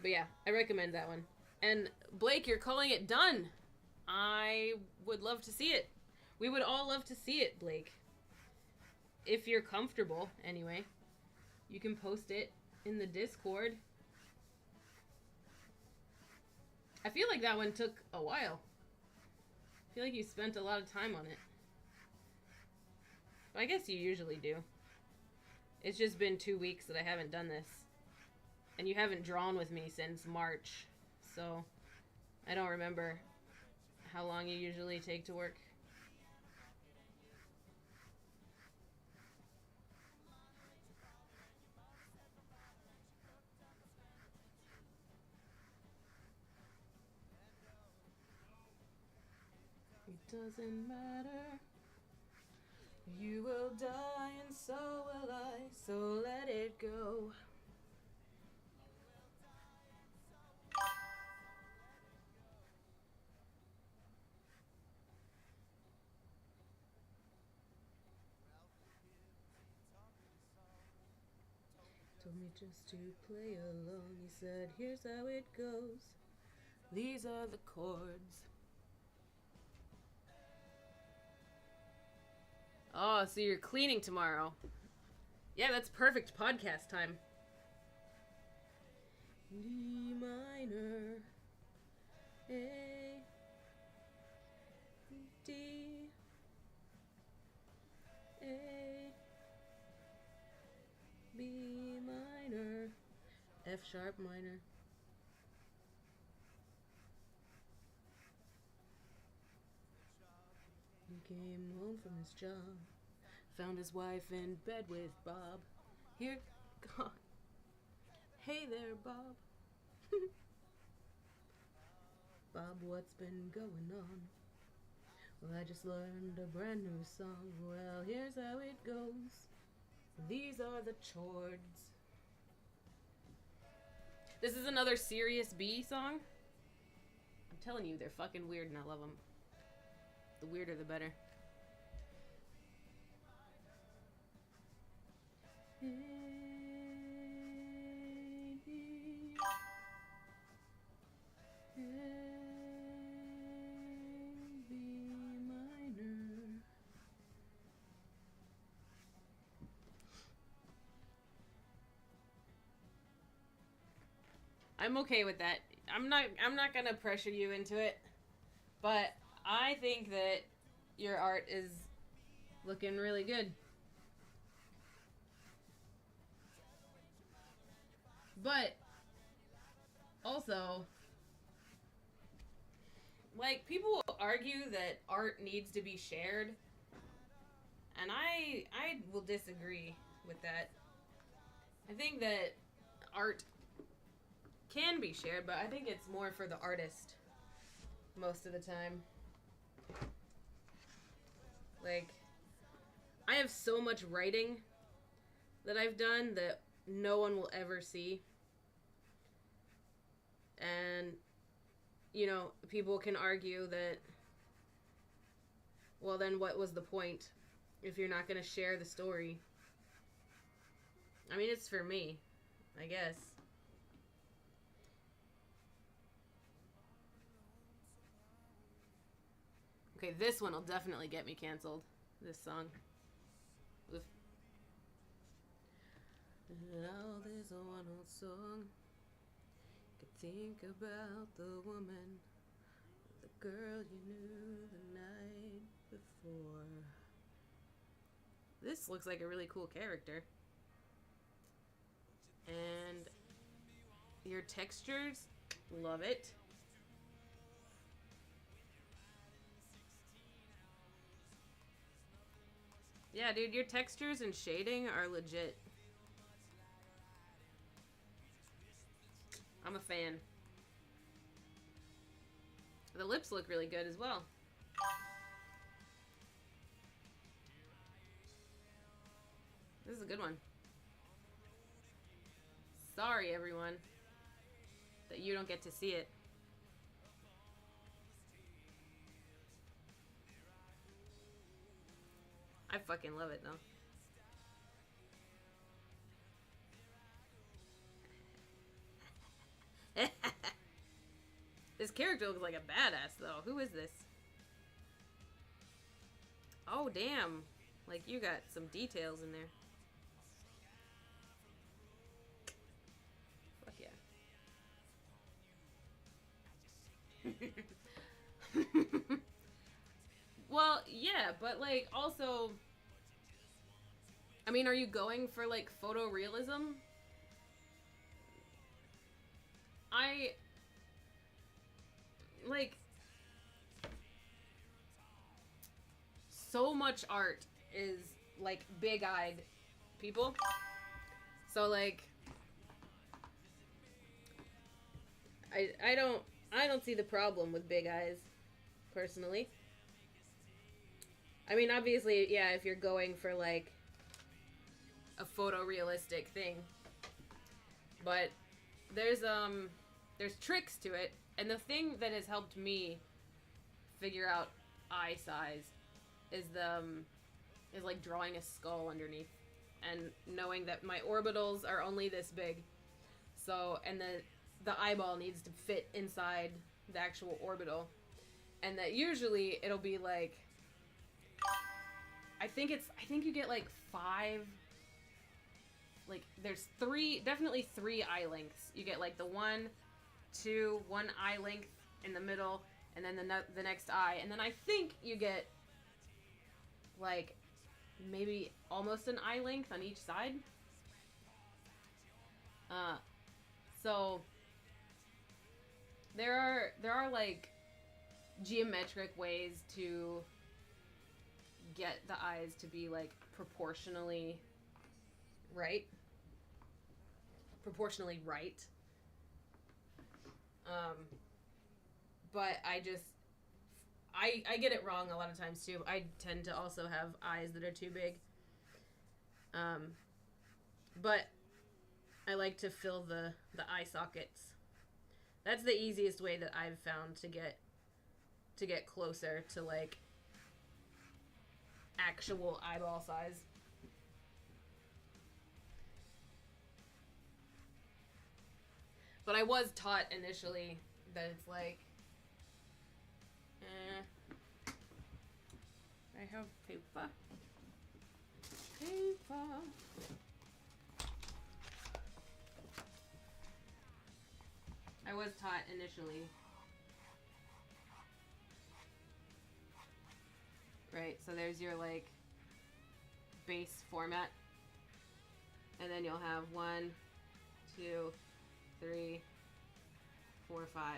[SPEAKER 1] But yeah, I recommend that one. And Blake, you're calling it done. I would love to see it. We would all love to see it, Blake. If you're comfortable, anyway. You can post it in the Discord. I feel like that one took a while. I feel like you spent a lot of time on it. But I guess you usually do. It's just been 2 weeks that I haven't done this. And you haven't drawn with me since March. So, I don't remember how long you usually take to work. It doesn't matter. You will die and so will I, so let it go. Told me just to play along. He said, here's how it goes. These are the chords. Oh, so you're cleaning tomorrow. Yeah, that's perfect podcast time. D minor, A, D, A, B minor, F sharp minor. He came home from his job, found his wife in bed with Bob. Here, God. Hey there, Bob. Bob, what's been going on? Well, I just learned a brand new song. Well, here's how it goes. These are the chords. This is another Serious B song. I'm telling you, they're fucking weird and I love them. The weirder, the better. A, B, I'm okay with that. I'm not gonna pressure you into it, but I think that your art is looking really good. But also, like, people will argue that art needs to be shared, and I will disagree with that. I think that art can be shared, but I think it's more for the artist most of the time. Like, I have so much writing that I've done that no one will ever see. And, you know, people can argue that, well, then what was the point if you're not going to share the story? I mean, it's for me, I guess. Okay, this one will definitely get me canceled. This song. Oof. Now there's a one old song. Could think about the woman, the girl you knew the night before. This looks like a really cool character. And your textures, love it. Yeah, dude, your textures and shading are legit. I'm a fan. The lips look really good as well. This is a good one. Sorry, everyone, that you don't get to see it. I fucking love it, though. This character looks like a badass, though. Who is this? Oh, damn. Like, you got some details in there. Fuck yeah. Well, yeah, but, like, also... I mean, are you going for, like, photorealism? Like, so much art is, like, big-eyed people. So, like, I don't see the problem with big eyes, personally. I mean, obviously, yeah, if you're going for, like, a photorealistic thing. But there's tricks to it, and the thing that has helped me figure out eye size is like drawing a skull underneath and knowing that my orbitals are only this big. So, and the eyeball needs to fit inside the actual orbital. And that usually it'll be like, I think you get like 5, like there's definitely 3 eye lengths. You get like the 1 eye length in the middle, and then the next eye, and then I think you get like maybe almost an eye length on each side. So there are like geometric ways to get the eyes to be like proportionally right. But I get it wrong a lot of times too. I tend to also have eyes that are too big. But I like to fill the eye sockets. That's the easiest way that I've found to get closer to like actual eyeball size. But I was taught initially that it's like, I have paper. was taught initially. Right, so there's your, like, base format. And then you'll have 1, 2, 3, 4, 5.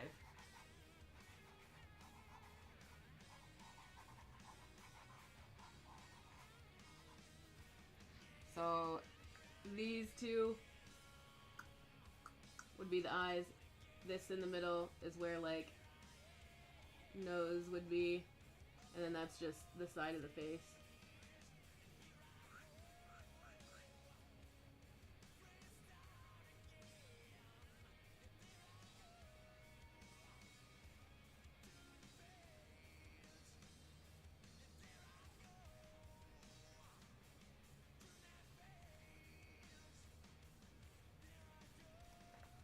[SPEAKER 1] So these two would be the eyes. This in the middle is where, like, nose would be. And then that's just the side of the face.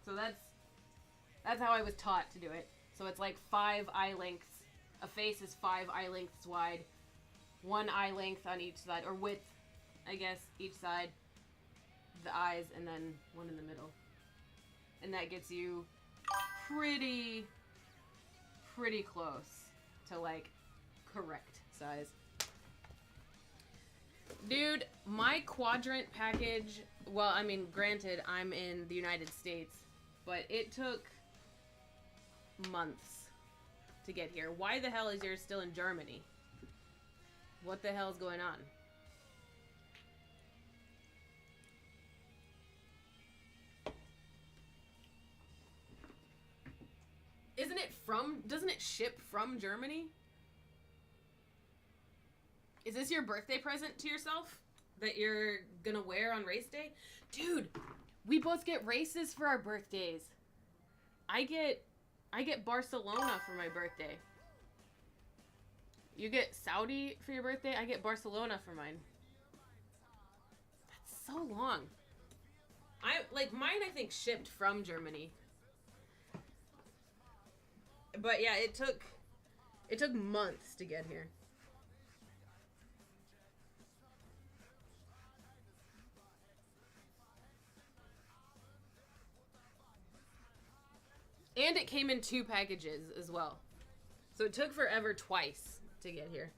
[SPEAKER 1] So that's how I was taught to do it. So it's like 5 eye lengths. A face is 5 eye lengths wide. 1 eye length on each side, or width, I guess, each side. The eyes, and then 1 in the middle. And that gets you pretty close to, like, correct size. Dude, my quadrant package, well, I mean, granted, I'm in the United States, but it took months to get here. Why the hell is yours still in Germany? What the hell is going on? Isn't it from, doesn't it ship from Germany? Is this your birthday present to yourself that you're gonna wear on race day? Dude, we both get races for our birthdays. I get Barcelona for my birthday. You get Saudi for your birthday, I get Barcelona for mine. That's so long. Mine I think shipped from Germany. But yeah, it took months to get here. And it came in 2 packages as well. So it took forever twice to get here.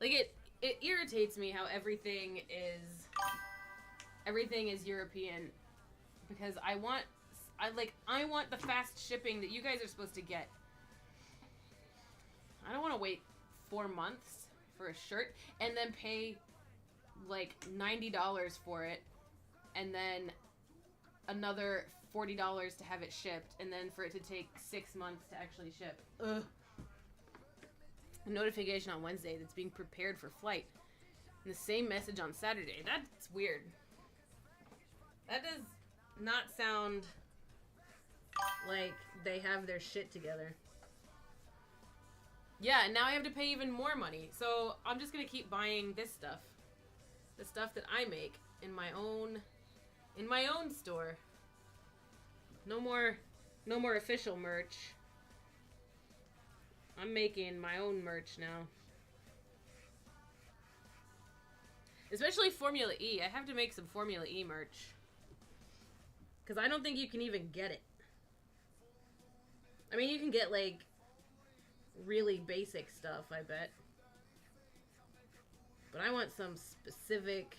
[SPEAKER 1] Like, it irritates me how everything is European, because I want the fast shipping that you guys are supposed to get. I don't want to wait 4 months for a shirt and then pay like $90 for it, and then another $40 to have it shipped, and then for it to take 6 months to actually ship. Ugh. A notification on Wednesday that's being prepared for flight. And the same message on Saturday. That's weird. That does not sound like they have their shit together. Yeah, and now I have to pay even more money. So I'm just gonna keep buying this stuff. The stuff that I make in my own store. No more official merch. I'm making my own merch now. Especially Formula E. I have to make some Formula E merch. Because I don't think you can even get it. I mean, you can get, like, really basic stuff, I bet. But I want some specific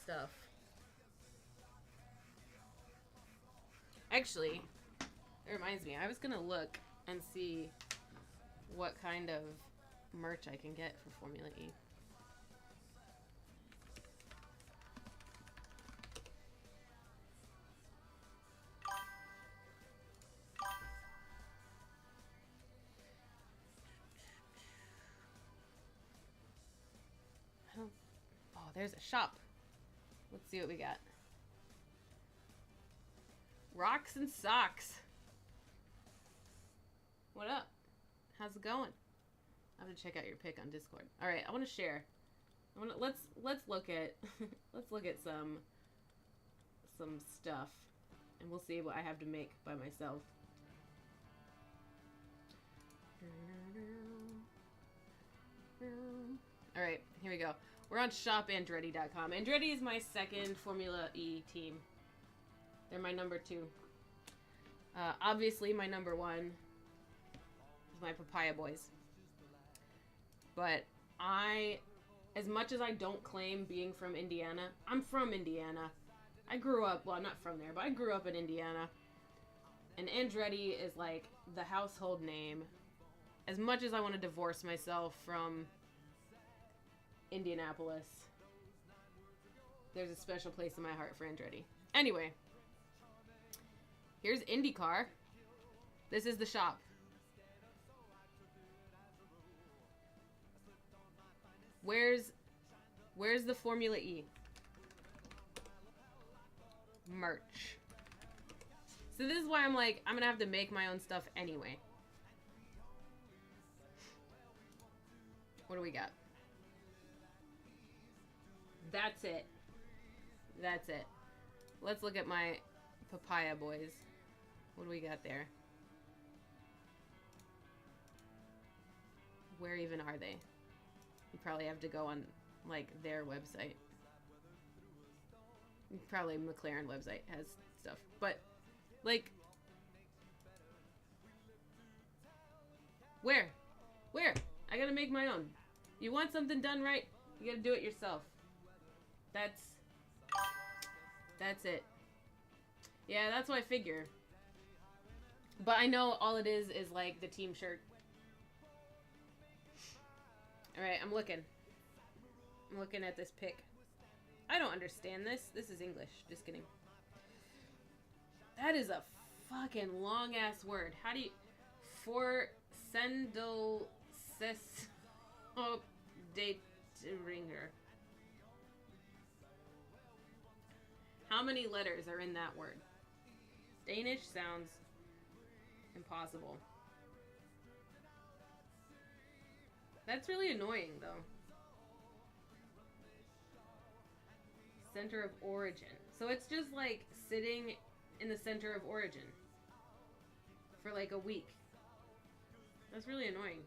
[SPEAKER 1] stuff. Actually, it reminds me, I was gonna look and see what kind of merch I can get for Formula E. Oh, there's a shop. Let's see what we got. Rocks and socks. What up? How's it going? I have to check out your pic on Discord. All right, I want to share. Let's look at let's look at some stuff, and we'll see what I have to make by myself. All right, here we go. We're on shopandretti.com. Andretti is my second Formula E team. They're my number 2. Obviously, my number 1 is my Papaya Boys. But as much as I don't claim being from Indiana, I'm from Indiana. I grew up, well, I'm not from there, but I grew up in Indiana. And Andretti is like the household name. As much as I want to divorce myself from Indianapolis, there's a special place in my heart for Andretti. Anyway, here's IndyCar. This is the shop. Where's the Formula E? Merch. So this is why I'm like, I'm gonna have to make my own stuff anyway. What do we got? That's it. That's it. Let's look at my Papaya Boys. What do we got there? Where even are they? You probably have to go on, like, their website. Probably McLaren website has stuff. But, like... Where? I gotta make my own. You want something done right, you gotta do it yourself. That's it. Yeah, that's what I figure. But I know all it is like the team shirt. Alright, I'm looking at this pic. I don't understand this. This is English. Just kidding. That is a fucking long ass word. How do you... For Sendel Ses Ringer. How many letters are in that word? Danish sounds impossible. That's really annoying, though. Center of origin. So it's just like sitting in the center of origin for like a week. That's really annoying.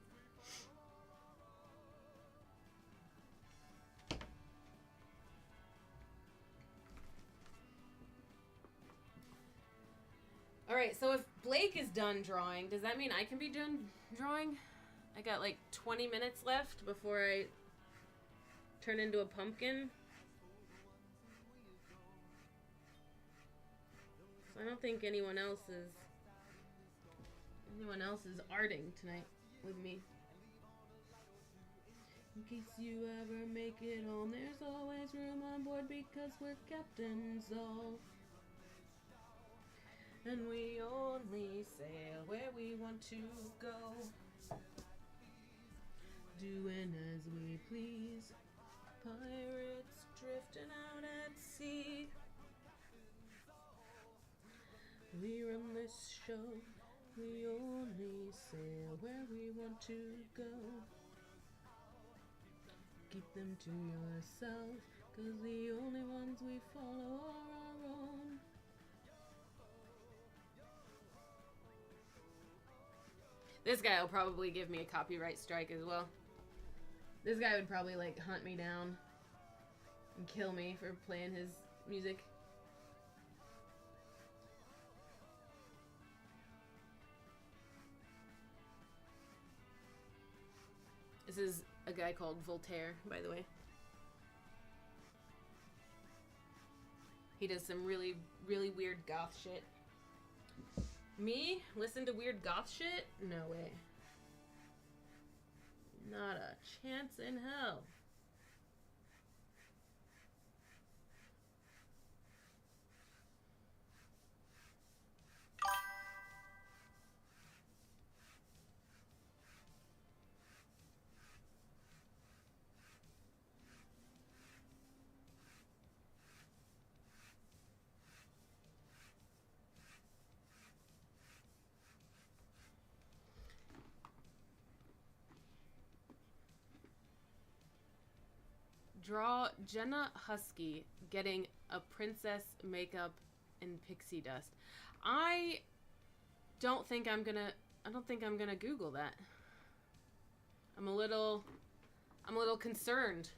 [SPEAKER 1] Alright, so if Blake is done drawing, does that mean I can be done drawing? I got like 20 minutes left before I turn into a pumpkin. So I don't think anyone else is arting tonight with me. In case you ever make it home, there's always room on board because we're captains all. And we only sail where we want to go, doing as we please, pirates drifting out at sea. We run this show, we only sail where we want to go. Keep them to yourself, 'cause the only ones we follow are our own. This guy will probably give me a copyright strike as well. This guy would probably like hunt me down and kill me for playing his music. This is a guy called Voltaire, by the way. He does some really, really weird goth shit. Me? Listen to weird goth shit? No way. Not a chance in hell. Draw Jenna Husky getting a princess makeup in pixie dust. I don't think I'm gonna Google that. I'm a little I'm a little concerned.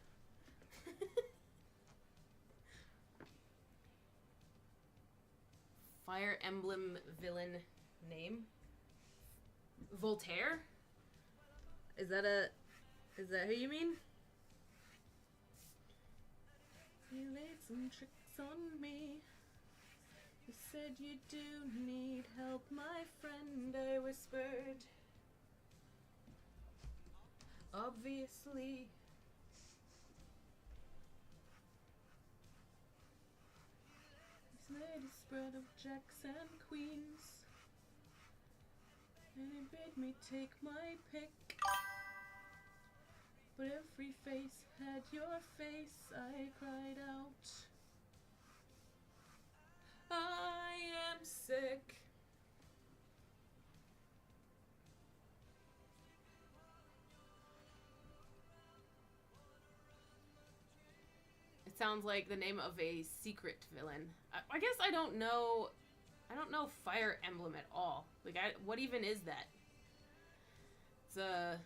[SPEAKER 1] Fire Emblem villain name? Voltaire? Is that who you mean? You laid some tricks on me. You said you do need help, my friend, I whispered. Obviously. He's made a spread of jacks and queens, and he bade me take my pick. But every face had your face, I cried out. I am sick. It sounds like the name of a secret villain. I guess I don't know Fire Emblem at all. Like, what even is that? It's a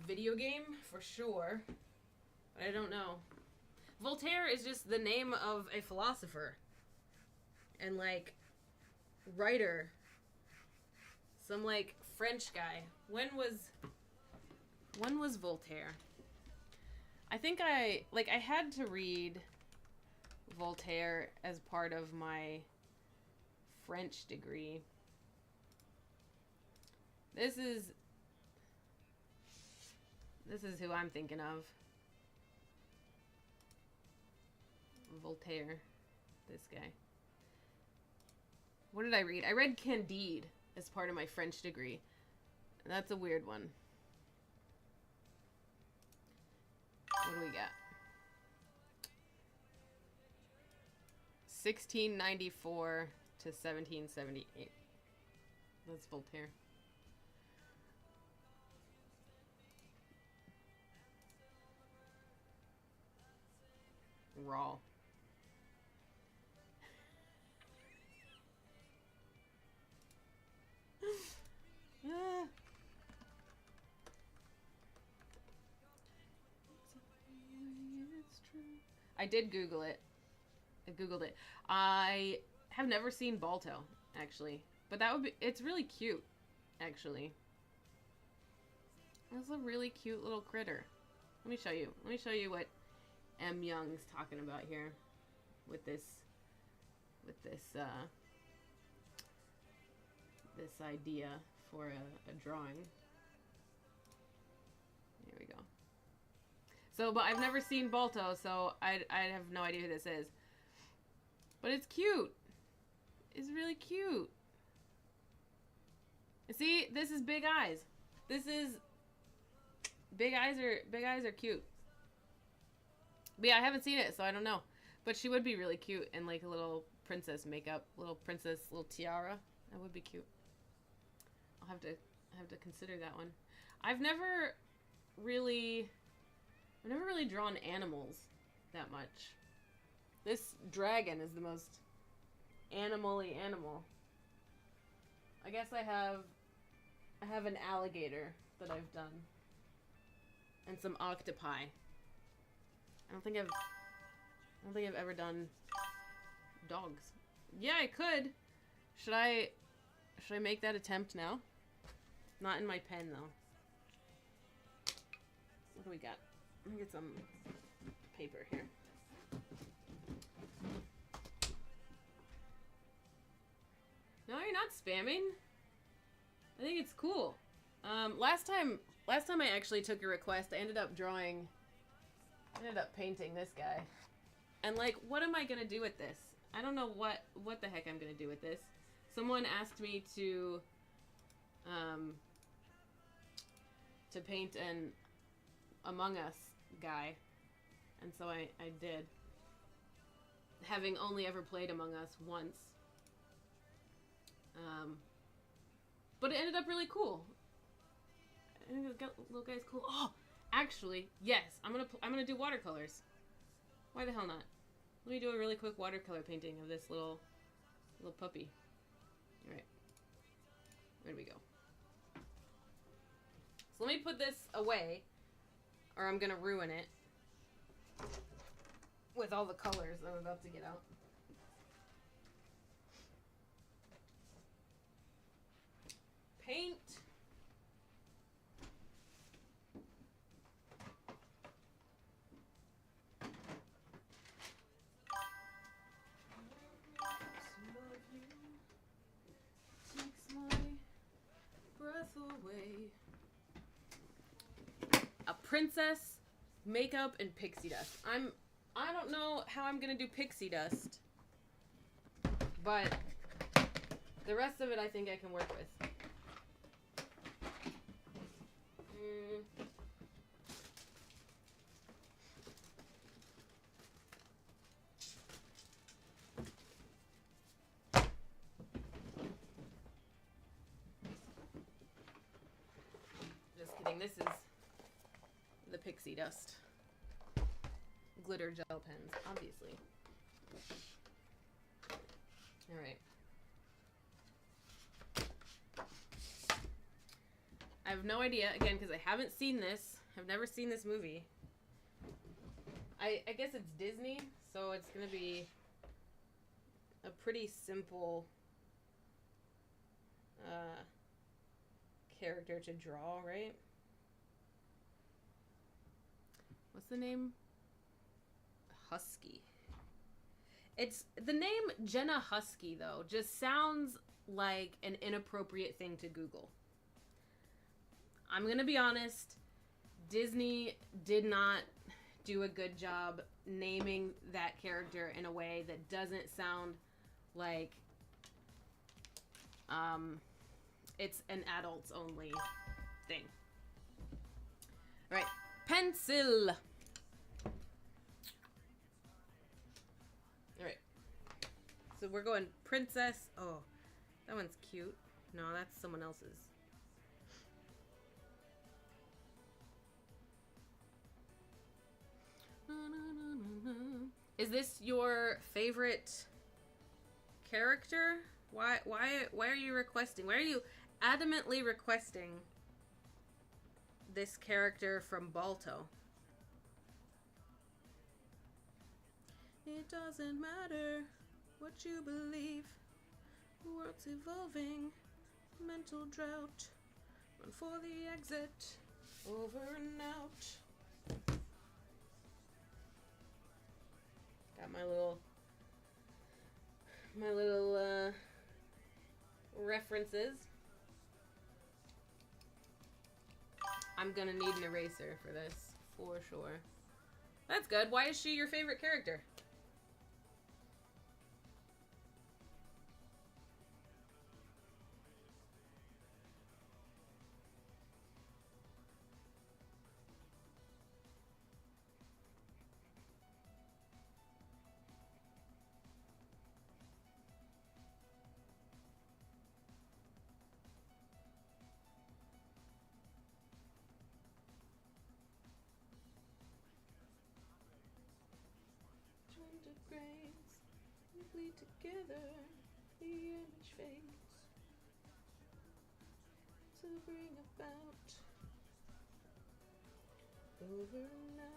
[SPEAKER 1] video game for sure, but I don't know. Voltaire is just the name of a philosopher and like writer, some like French guy. When was Voltaire? I think I had to read Voltaire as part of my French degree. This is who I'm thinking of. Voltaire. This guy. What did I read? I read Candide as part of my French degree. That's a weird one. What do we got? 1694 to 1778. That's Voltaire. Raw. I did Google it. I Googled it. I have never seen Balto, actually. But it's really cute, actually. It's a really cute little critter. Let me show you. Let me show you what M. Young's talking about here with this idea for a drawing. Here we go. So, but I've never seen Balto, so I have no idea who this is. But it's cute. It's really cute. See, this is Big Eyes. This is Big Eyes are cute. But yeah, I haven't seen it, so I don't know. But she would be really cute in like a little princess makeup, little tiara. That would be cute. I have to consider that one. I've never really drawn animals that much. This dragon is the most animal-y animal. I guess I have an alligator that I've done. And some octopi. I don't think I've ever done dogs. Yeah, I could. Should I make that attempt now? Not in my pen though. What do we got? Let me get some paper here. No, you're not spamming. I think it's cool. Last time I actually took your request, I ended up painting this guy. And like, what am I gonna do with this? I don't know what the heck I'm gonna do with this. Someone asked me to paint an Among Us guy, and so I did. Having only ever played Among Us once. But it ended up really cool. I think the little guy's cool. Oh, actually, yes, I'm gonna do watercolors. Why the hell not? Let me do a really quick watercolor painting of this little puppy. All right, where do we go? So let me put this away, or I'm gonna ruin it with all the colors I'm about to get out. Paint. Takes my breath away. A princess, makeup, and pixie dust. I don't know how I'm gonna do pixie dust, but the rest of it I think I can work with. Just kidding, this is the pixie dust. Glitter gel pens, obviously. Alright. I have no idea, again, because I haven't seen this. I've never seen this movie. I guess it's Disney, so it's going to be a pretty simple character to draw, right? What's the name? Husky. It's the name Jenna Husky, though, just sounds like an inappropriate thing to Google. I'm gonna be honest, Disney did not do a good job naming that character in a way that doesn't sound like it's an adults only thing. All right, pencil. All right, so we're going princess. Oh, that one's cute. No, that's someone else's. Is this your favorite character? Why are you requesting? Why are you adamantly requesting this character from Balto? It doesn't matter what you believe. The world's evolving. Mental drought. Run for the exit. Over and out. Got my little references. I'm gonna need an eraser for this, for sure. That's good. Why is she your favorite character? Grains, we bleed together, the image fades to bring about over and out.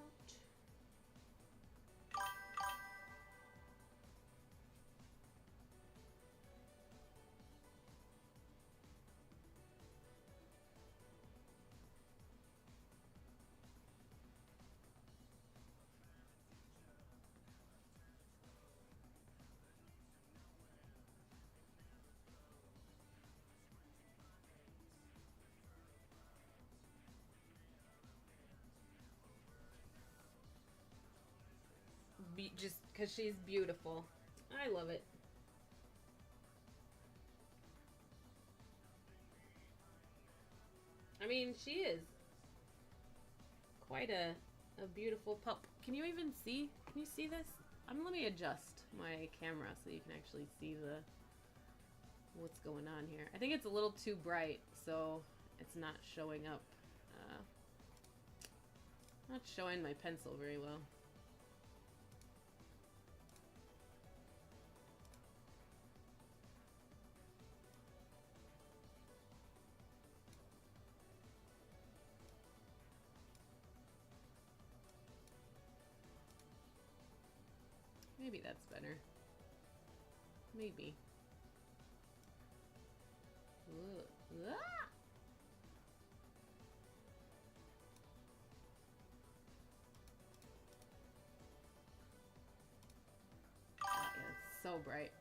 [SPEAKER 1] Just because she's beautiful. I love it. I mean, she is quite a beautiful pup. Can you even see? Can you see this? Let me adjust my camera so you can actually see what's going on here. I think it's a little too bright, so it's not showing up. Not showing my pencil very well. Maybe that's better. Maybe. Ugh. Ah! Oh, yeah, it's so bright.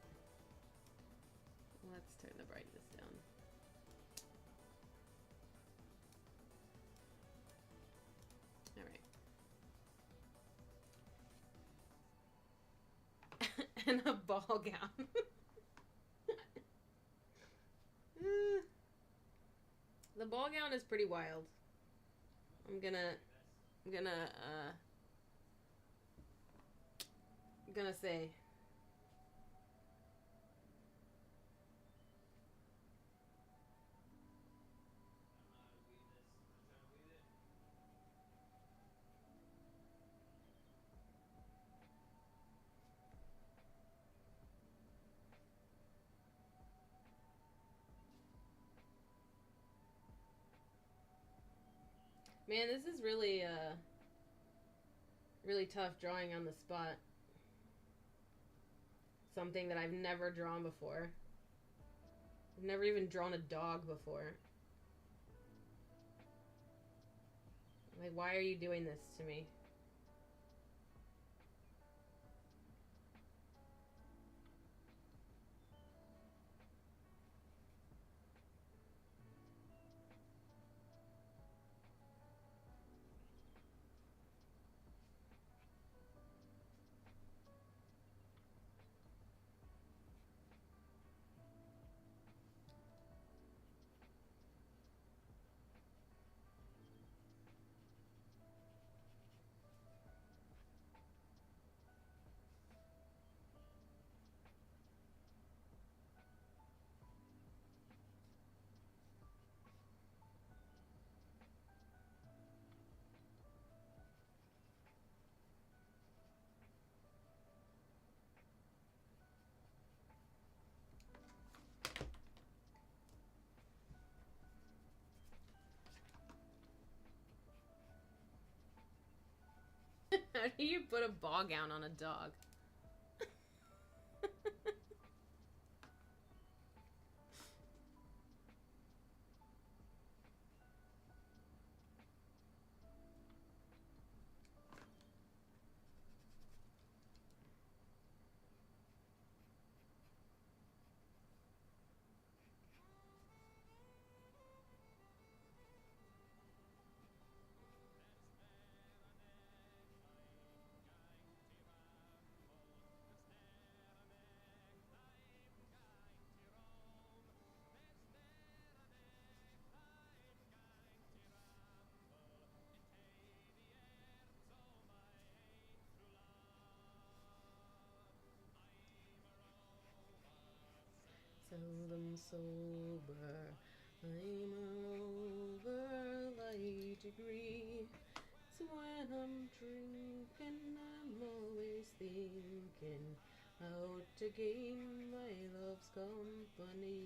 [SPEAKER 1] Let's turn the brightness down. All right. And a ball gown. The ball gown is pretty wild. I'm gonna say. Man, this is really really tough drawing on the spot. Something that I've never drawn before. I've never even drawn a dog before. Like, why are you doing this to me? How do you put a ball gown on a dog? Seldom sober, I'm over light degree. So when I'm drinking, I'm always thinking how to gain my love's company.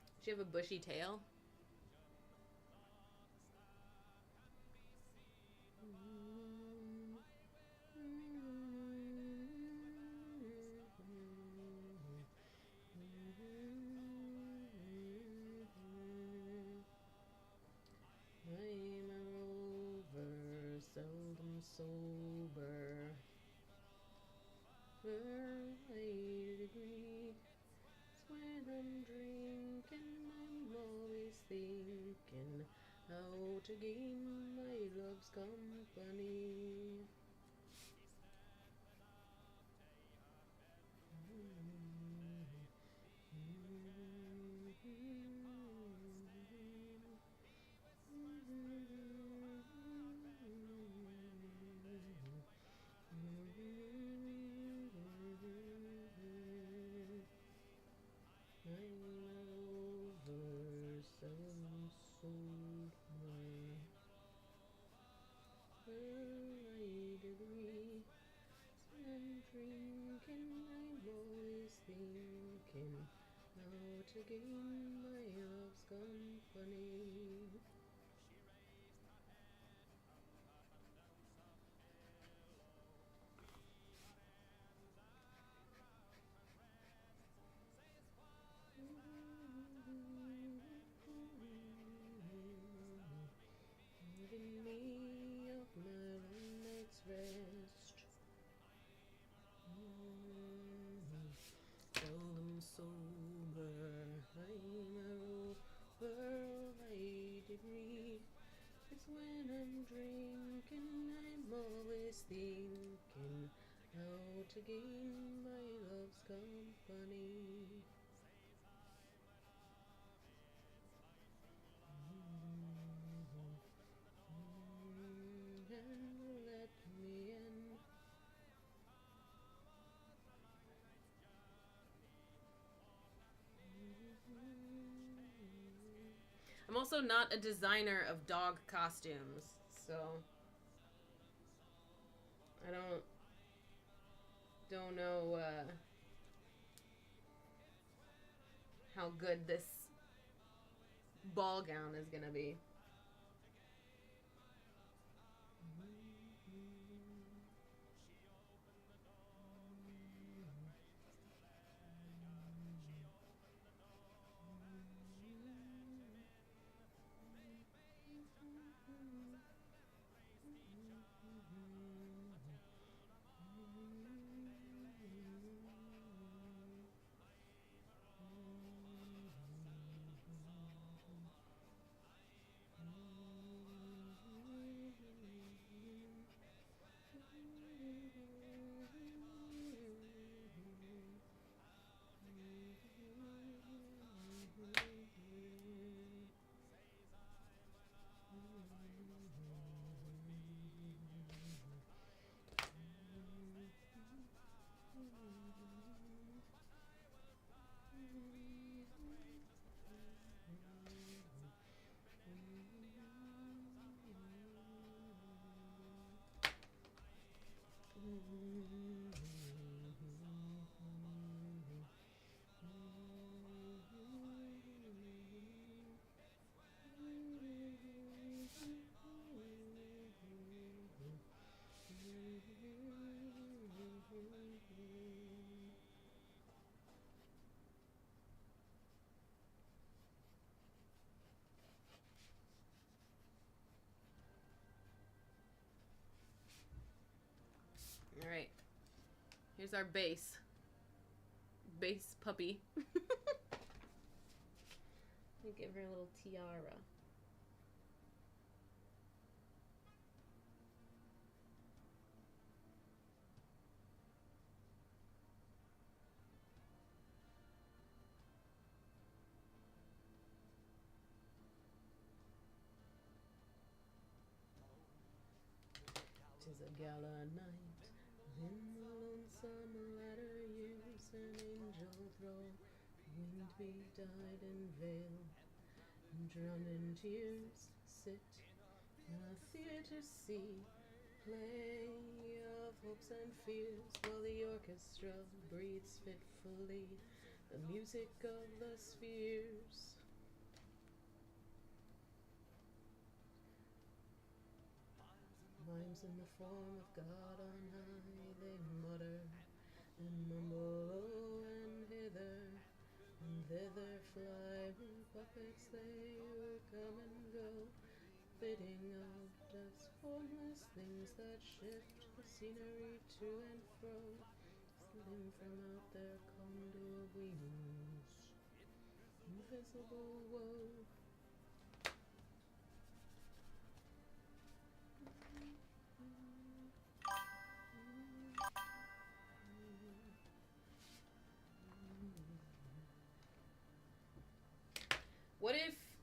[SPEAKER 1] Does she have a bushy tail? I'm over, seldom sober. I agree. When I'm drinking, I'm always thinking how to gain my love's company. Thinking how to gain my love's company. drinking, I'm always thinking how to gain my love's company. And let me in. I'm also not a designer of dog costumes, so I don't know how good this ball gown is gonna be. All right. Here's our base. Base puppy. Let me give her a little tiara. Tis a gala night, in the lonesome ladder use an angel throw, winged be dyed in veil, drowned in tears, sit in a theatre see, play of hopes and fears, while the orchestra breathes fitfully the music of the spheres. Mimes in the form of God on high, they mutter and mumble, oh, and hither and thither fly puppets, they will come and go, fitting out as formless things that shift the scenery to and fro, slim from out their condor wings, invisible woe.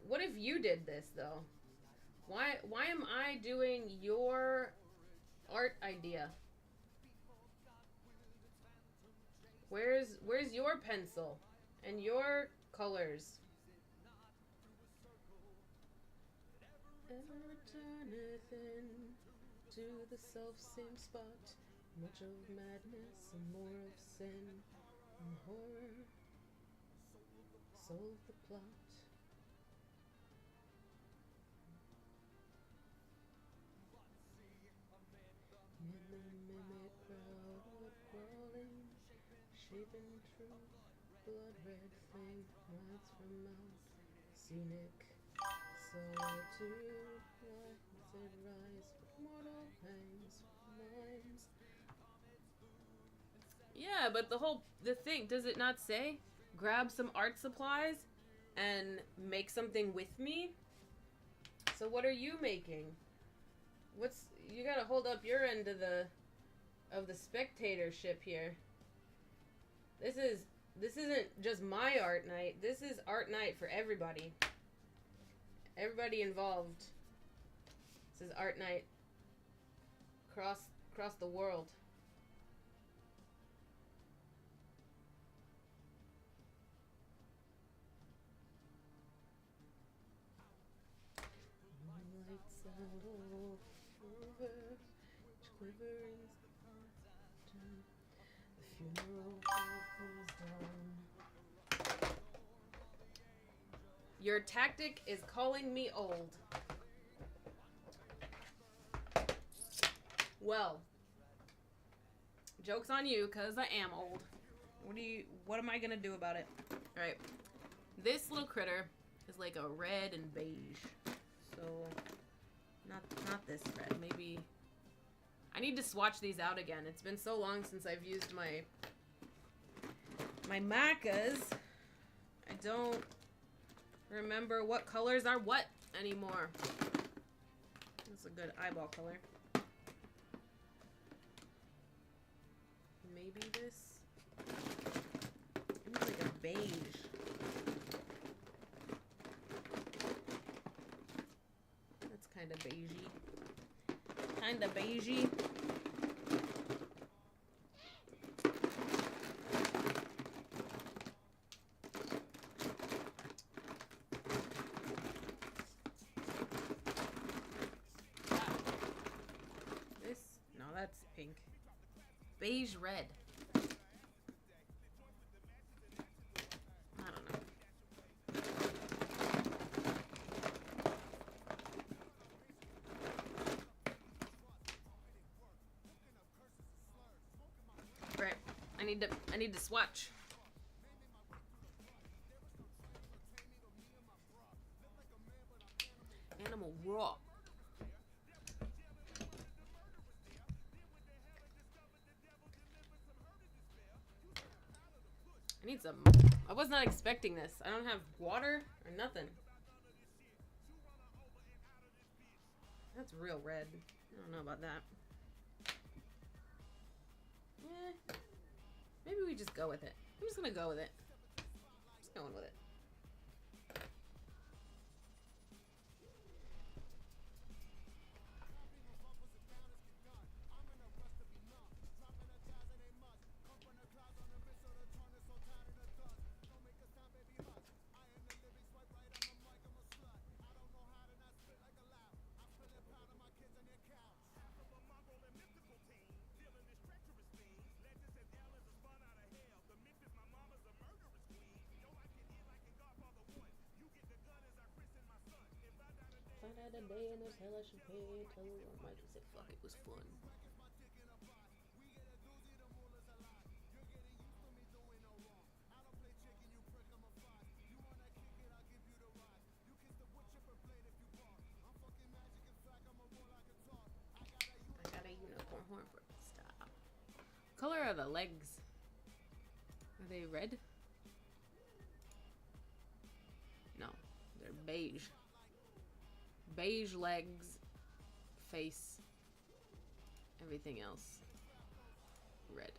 [SPEAKER 1] What if you did this though? Why am I doing your art idea? Where's your pencil and your colors? Ever turneth in to the self same spot, much of madness and more of sin and horror, solve the plot. In the mimic crowd of crawling, shaping truth, blood red flame writes from out scenic solitude. Why does it rise with mortal pangs, minds? Yeah, but the thing, does it not say grab some art supplies and make something with me? So what are you making? What's you gotta hold up your end of the spectatorship here. This isn't just my art night. This is art night for everybody. Everybody involved. This is art night across the world. Your tactic is calling me old. Well, joke's on you, cause I am old. What am I gonna do about it? Alright. This little critter is like a red and beige. So not this red. Maybe I need to swatch these out again. It's been so long since I've used my macas. I don't remember what colors are what anymore. That's a good eyeball color. Maybe this. Maybe like a beige. That's kind of beigey. Kind of beigey. Pink. Beige red. I don't know. Right. I need to swatch. Animal raw. I need some. I was not expecting this. I don't have water or nothing. That's real red. I don't know about that. Maybe we just go with it. I'm just gonna go with it. Just going with it. Had a day in this hell I should pay. Tell her I might just say fuck, it was fun. I got a unicorn horn for it. Stop. Color are the legs? Are they red? No, they're beige. Beige legs, face, everything else red.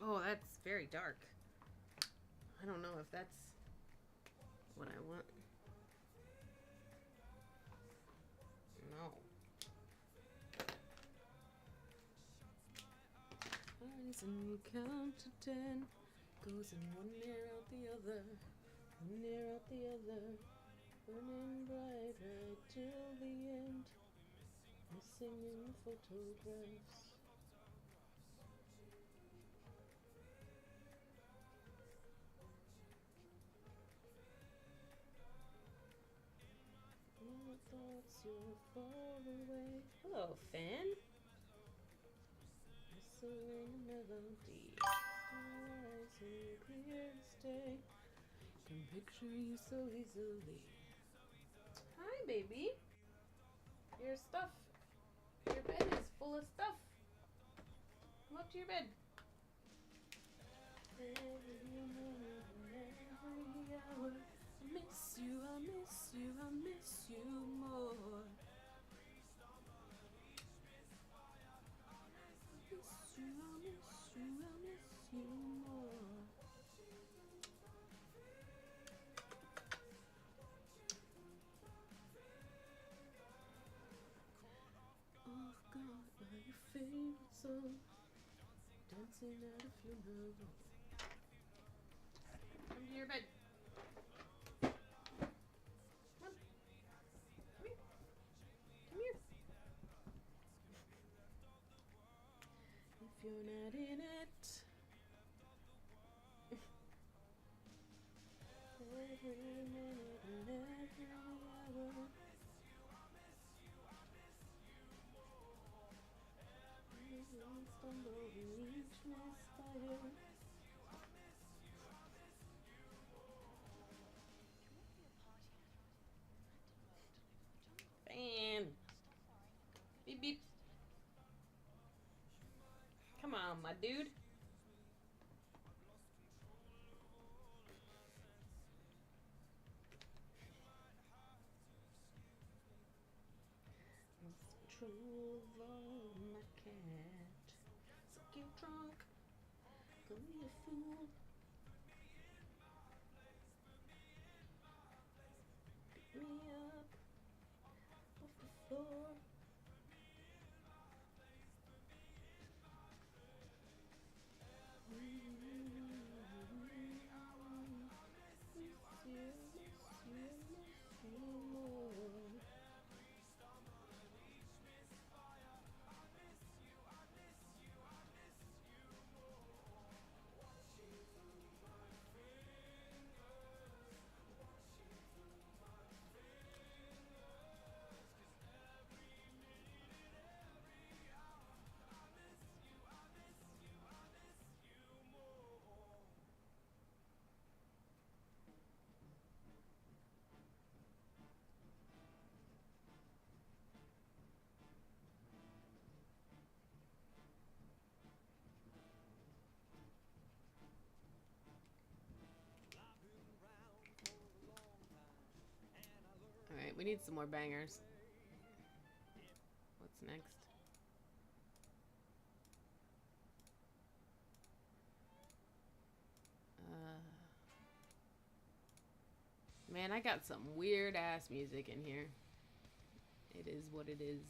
[SPEAKER 1] Oh, that's very dark. I don't know if that's what I want. No. Eyes and you count to 10. Goes in one ear out the other. One ear out the other. Burning bright right till the end. Missing in the photographs. My thoughts, you're far away. Hello, Finn. Whistling a melody. Eyes so clear as day. Can picture you so easily. Hi, baby. Your stuff. Your bed is full of stuff. Come up to your bed. Every minute and every hour. I miss you, I miss you, I miss you more. I miss you, I miss you, I miss you more. Off guard by your favorite song. Dancing at a funeral. Come to your bed. Come on. Come here. Come here. If you're not in it. Every minute and every hour. Stumble each misfire. Fan. Beep beep. Come on, my dude. Lost control of my cat. So get drunk. Go be a fool. Pick me up off the floor. Alright, we need some more bangers. What's next? Man, I got some weird ass music in here. It is what it is.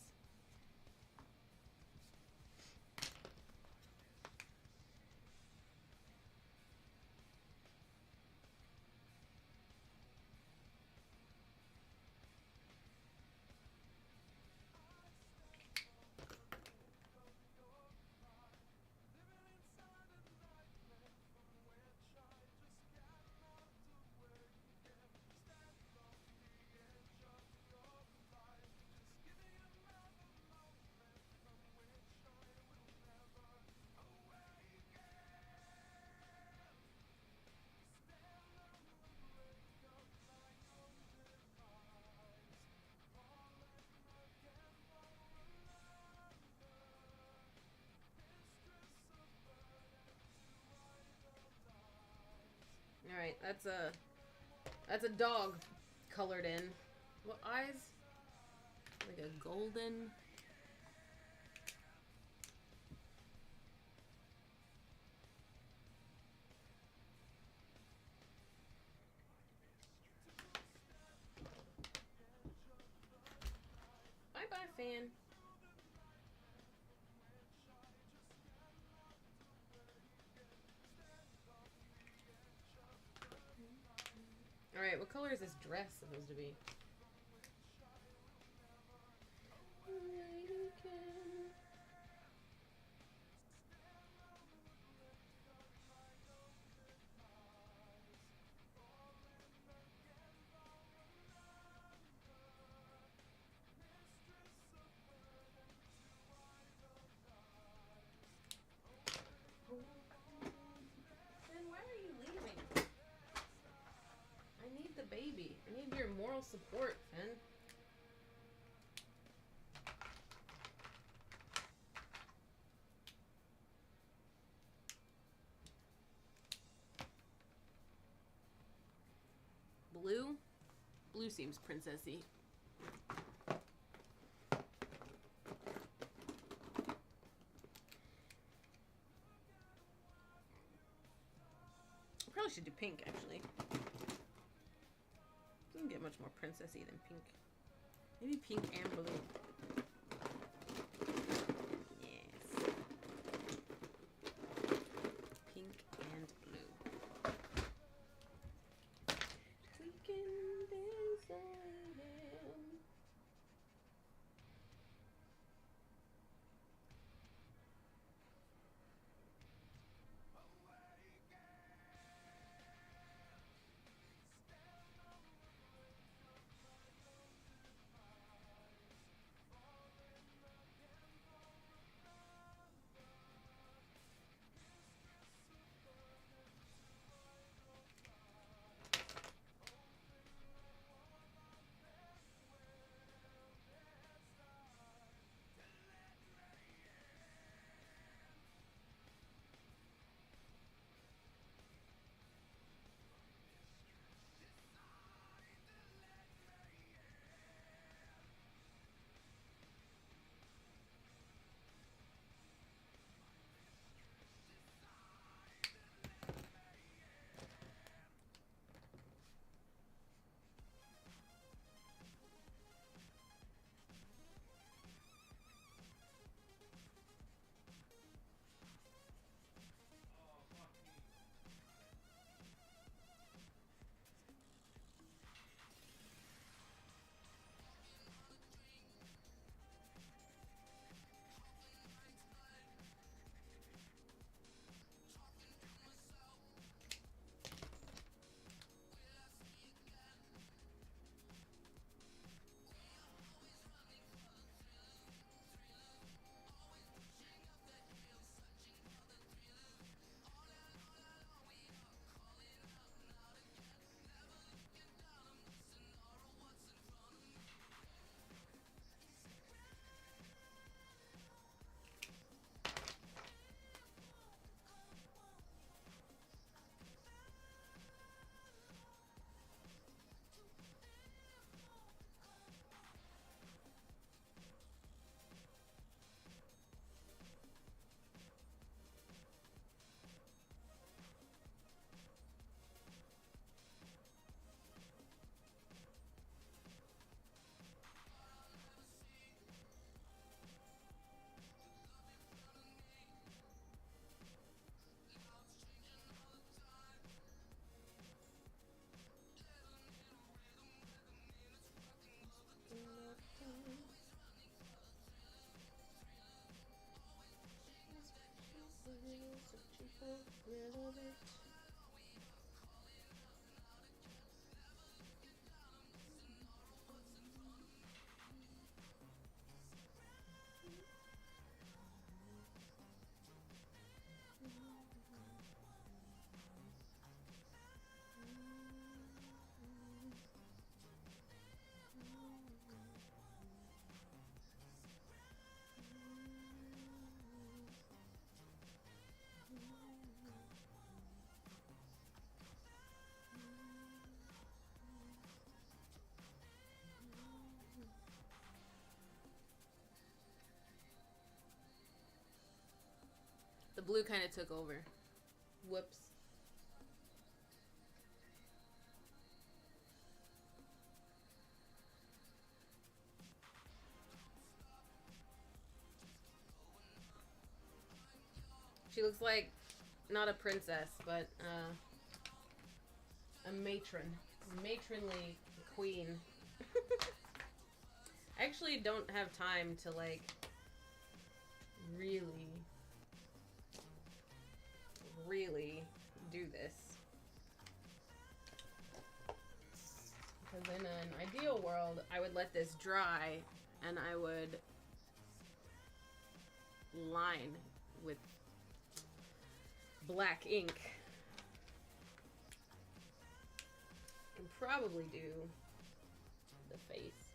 [SPEAKER 1] Alright, that's a dog colored in. What eyes? Like a golden. fan. Alright, what color is this dress supposed to be? Baby, I need your moral support, Finn. Blue? Blue seems princessy. Probably should do pink, actually. Doesn't get much more princessy than pink. Maybe pink and blue. Yes. Pink and blue. Tweaking things I am. The blue kind of took over. Whoops. She looks like, not a princess, but a matron. Matronly queen. I actually don't have time to, like, really do this. Because in an ideal world, I would let this dry and I would line with black ink. I can probably do the face.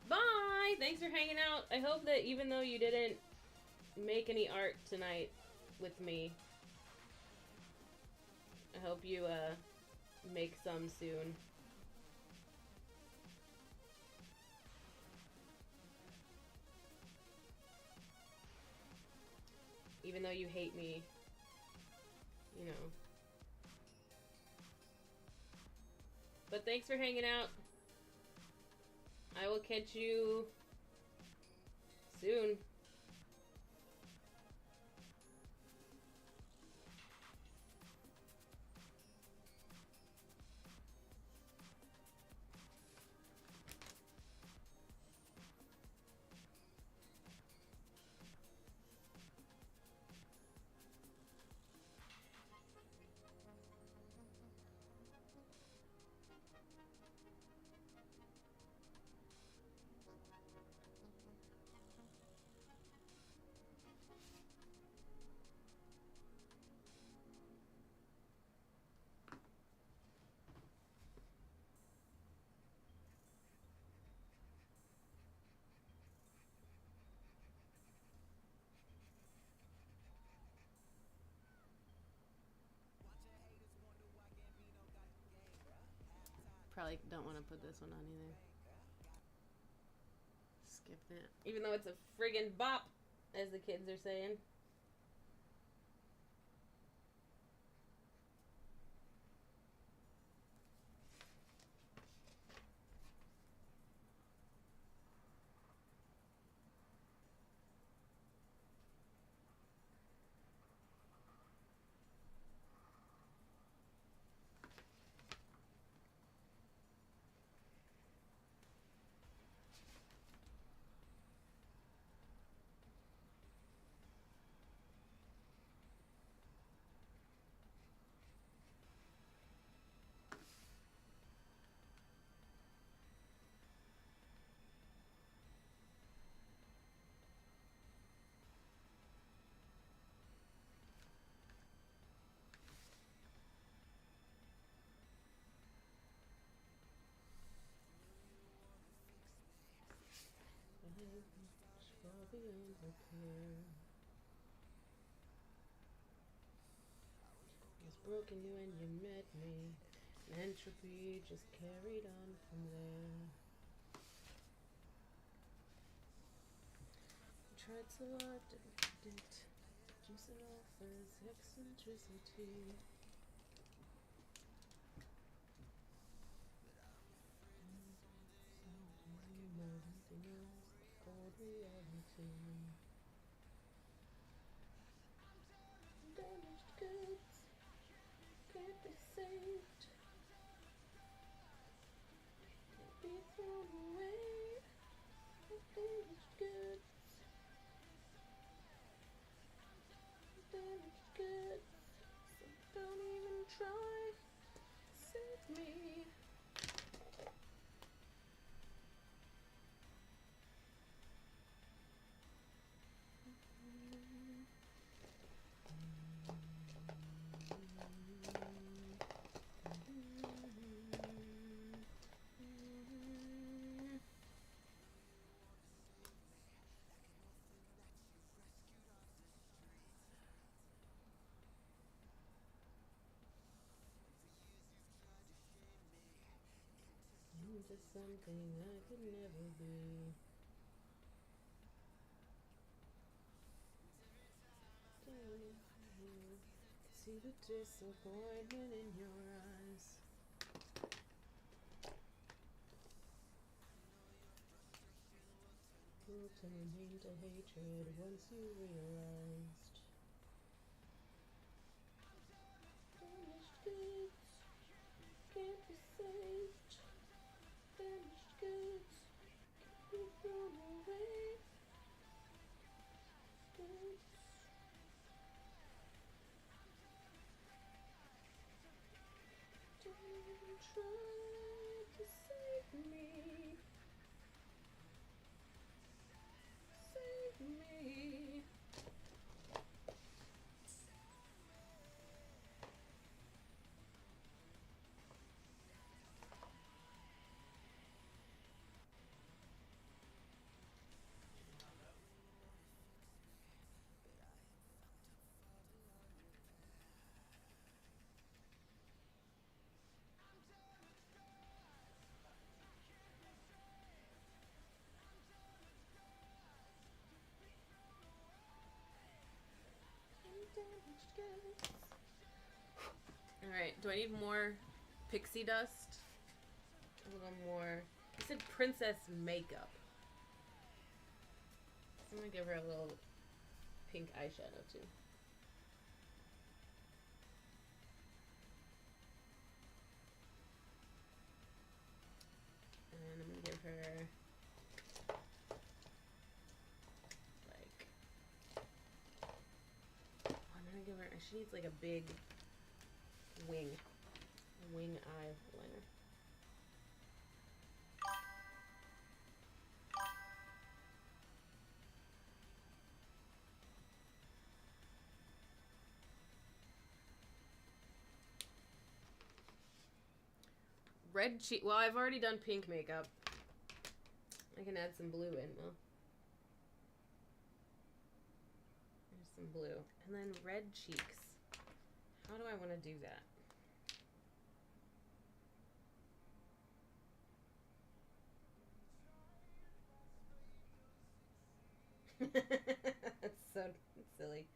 [SPEAKER 1] Bye! Thanks for hanging out. I hope that even though you didn't make any art tonight with me, I hope you make some soon. Even though you hate me, you know. But thanks for hanging out. I will catch you soon. Probably don't want to put this one on either. Skip that. Even though it's a friggin' bop, as the kids are saying. Was broken you when you met me. Entropy just carried on from there. Tried so hard to predict, juicing off his eccentricity. Cold reality. Damaged goods can't be saved, can't be thrown away. Damaged goods, damaged goods. So don't even try, save me. Into something I could never be. See the disappointment in your eyes. turn into hatred once you realized. Damaged goods can't be saved. Damaged goods can't be thrown away. Goods. Don't try to save me. Save me. Damaged goods. Alright, do I need more pixie dust? A little more. You said princess makeup. So I'm gonna give her a little pink eyeshadow too. And I'm gonna give her like, I'm gonna give her, she needs like a big wing eyeliner. Red cheek. Well, I've already done pink makeup. I can add some blue in though. There's some blue. And then red cheeks. How do I want to do that? That's so silly.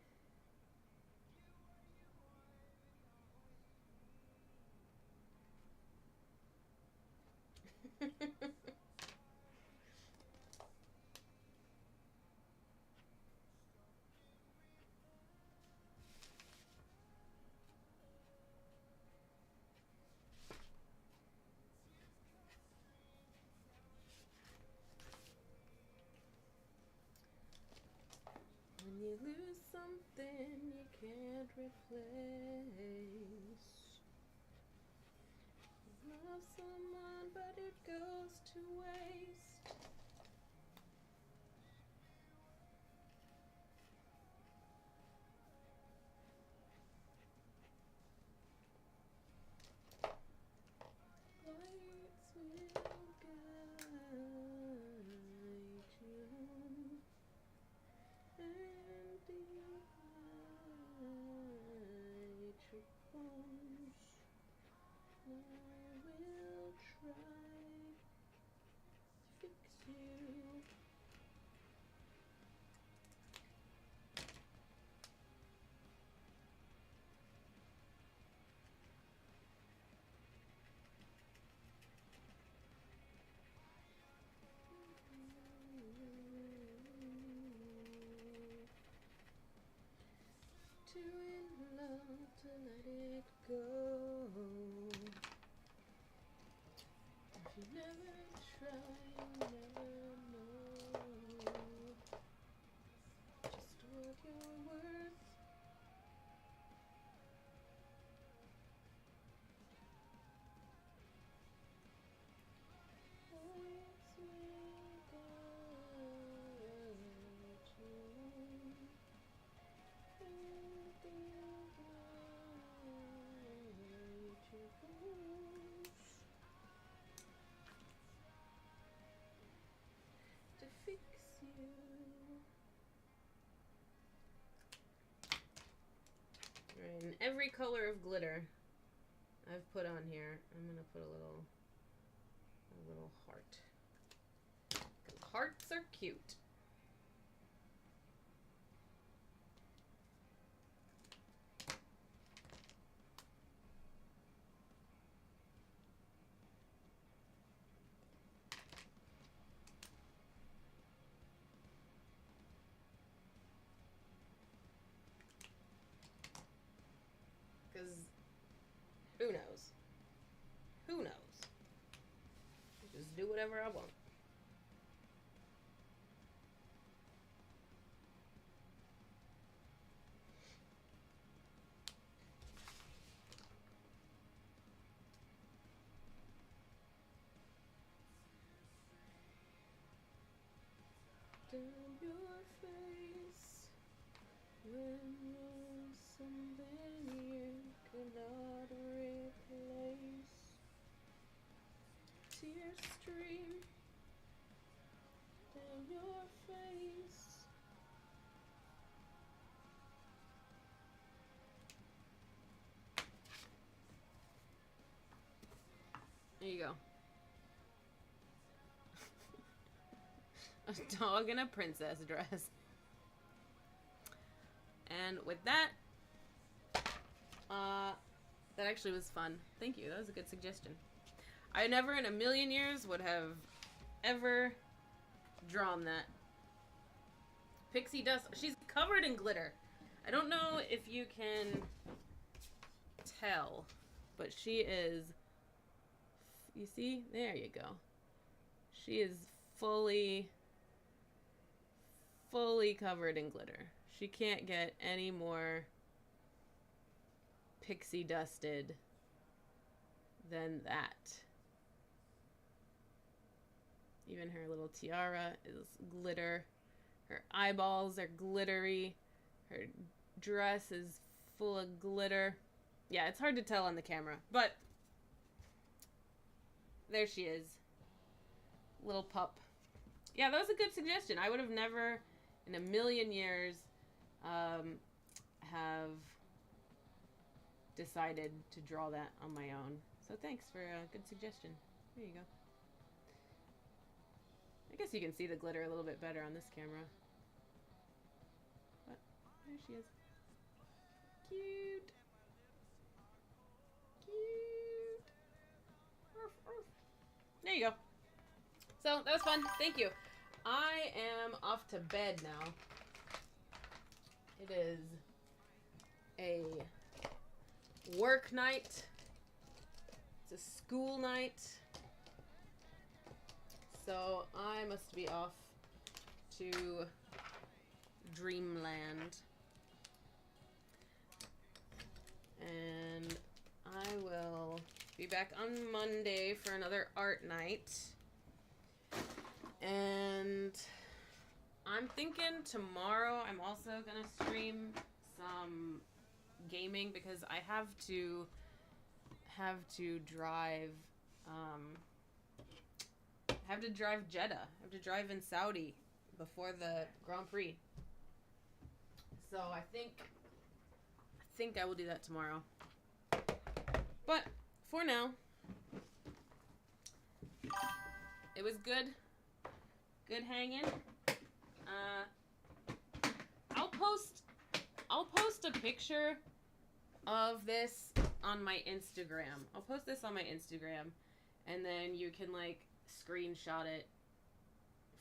[SPEAKER 1] When you lose something you can't replace. Love someone but it goes to waste. Lights will guide you and divide your bones. I will try to fix you. Too in love to let it go. If you never try, you never know just what you're worth. Lights will guide you and divide your bones to fix you. Alright, and every color of glitter I've put on here, I'm gonna put a little heart. 'Cause hearts are cute. Because who knows? Who knows? Just do whatever I want. Down your face when there's something you cannot replace. Tears stream down your face. There you go. A dog in a princess dress. And with that, that actually was fun. Thank you. That was a good suggestion. I never in a million years would have ever drawn that. Pixie dust. She's covered in glitter. I don't know if you can tell, but she is, you see? There you go. She is fully covered in glitter. She can't get any more pixie dusted than that. Even her little tiara is glitter. Her eyeballs are glittery. Her dress is full of glitter. Yeah, it's hard to tell on the camera, but there she is. Little pup. Yeah, that was a good suggestion. I would have never in a million years have decided to draw that on my own. So thanks for a good suggestion. There you go. I guess you can see the glitter a little bit better on this camera. But there she is. Cute. Cute. Arf, arf. There you go. So that was fun. Thank you. I am off to bed now. It is a work night. It's a school night. So I must be off to Dreamland. And I will be back on Monday for another art night. And I'm thinking tomorrow I'm also going to stream some gaming because I have to drive Jeddah. I have to drive in Saudi before the Grand Prix. So I think I will do that tomorrow. But for now, it was good. Good hanging. I'll post a picture of this on my Instagram. I'll post this on my Instagram, and then you can like screenshot it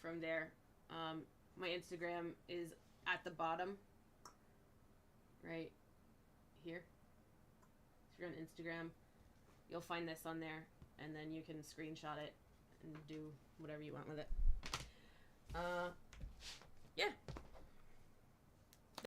[SPEAKER 1] from there. My Instagram is at the bottom, right here. If you're on Instagram, you'll find this on there, and then you can screenshot it and do whatever you want with it. Yeah.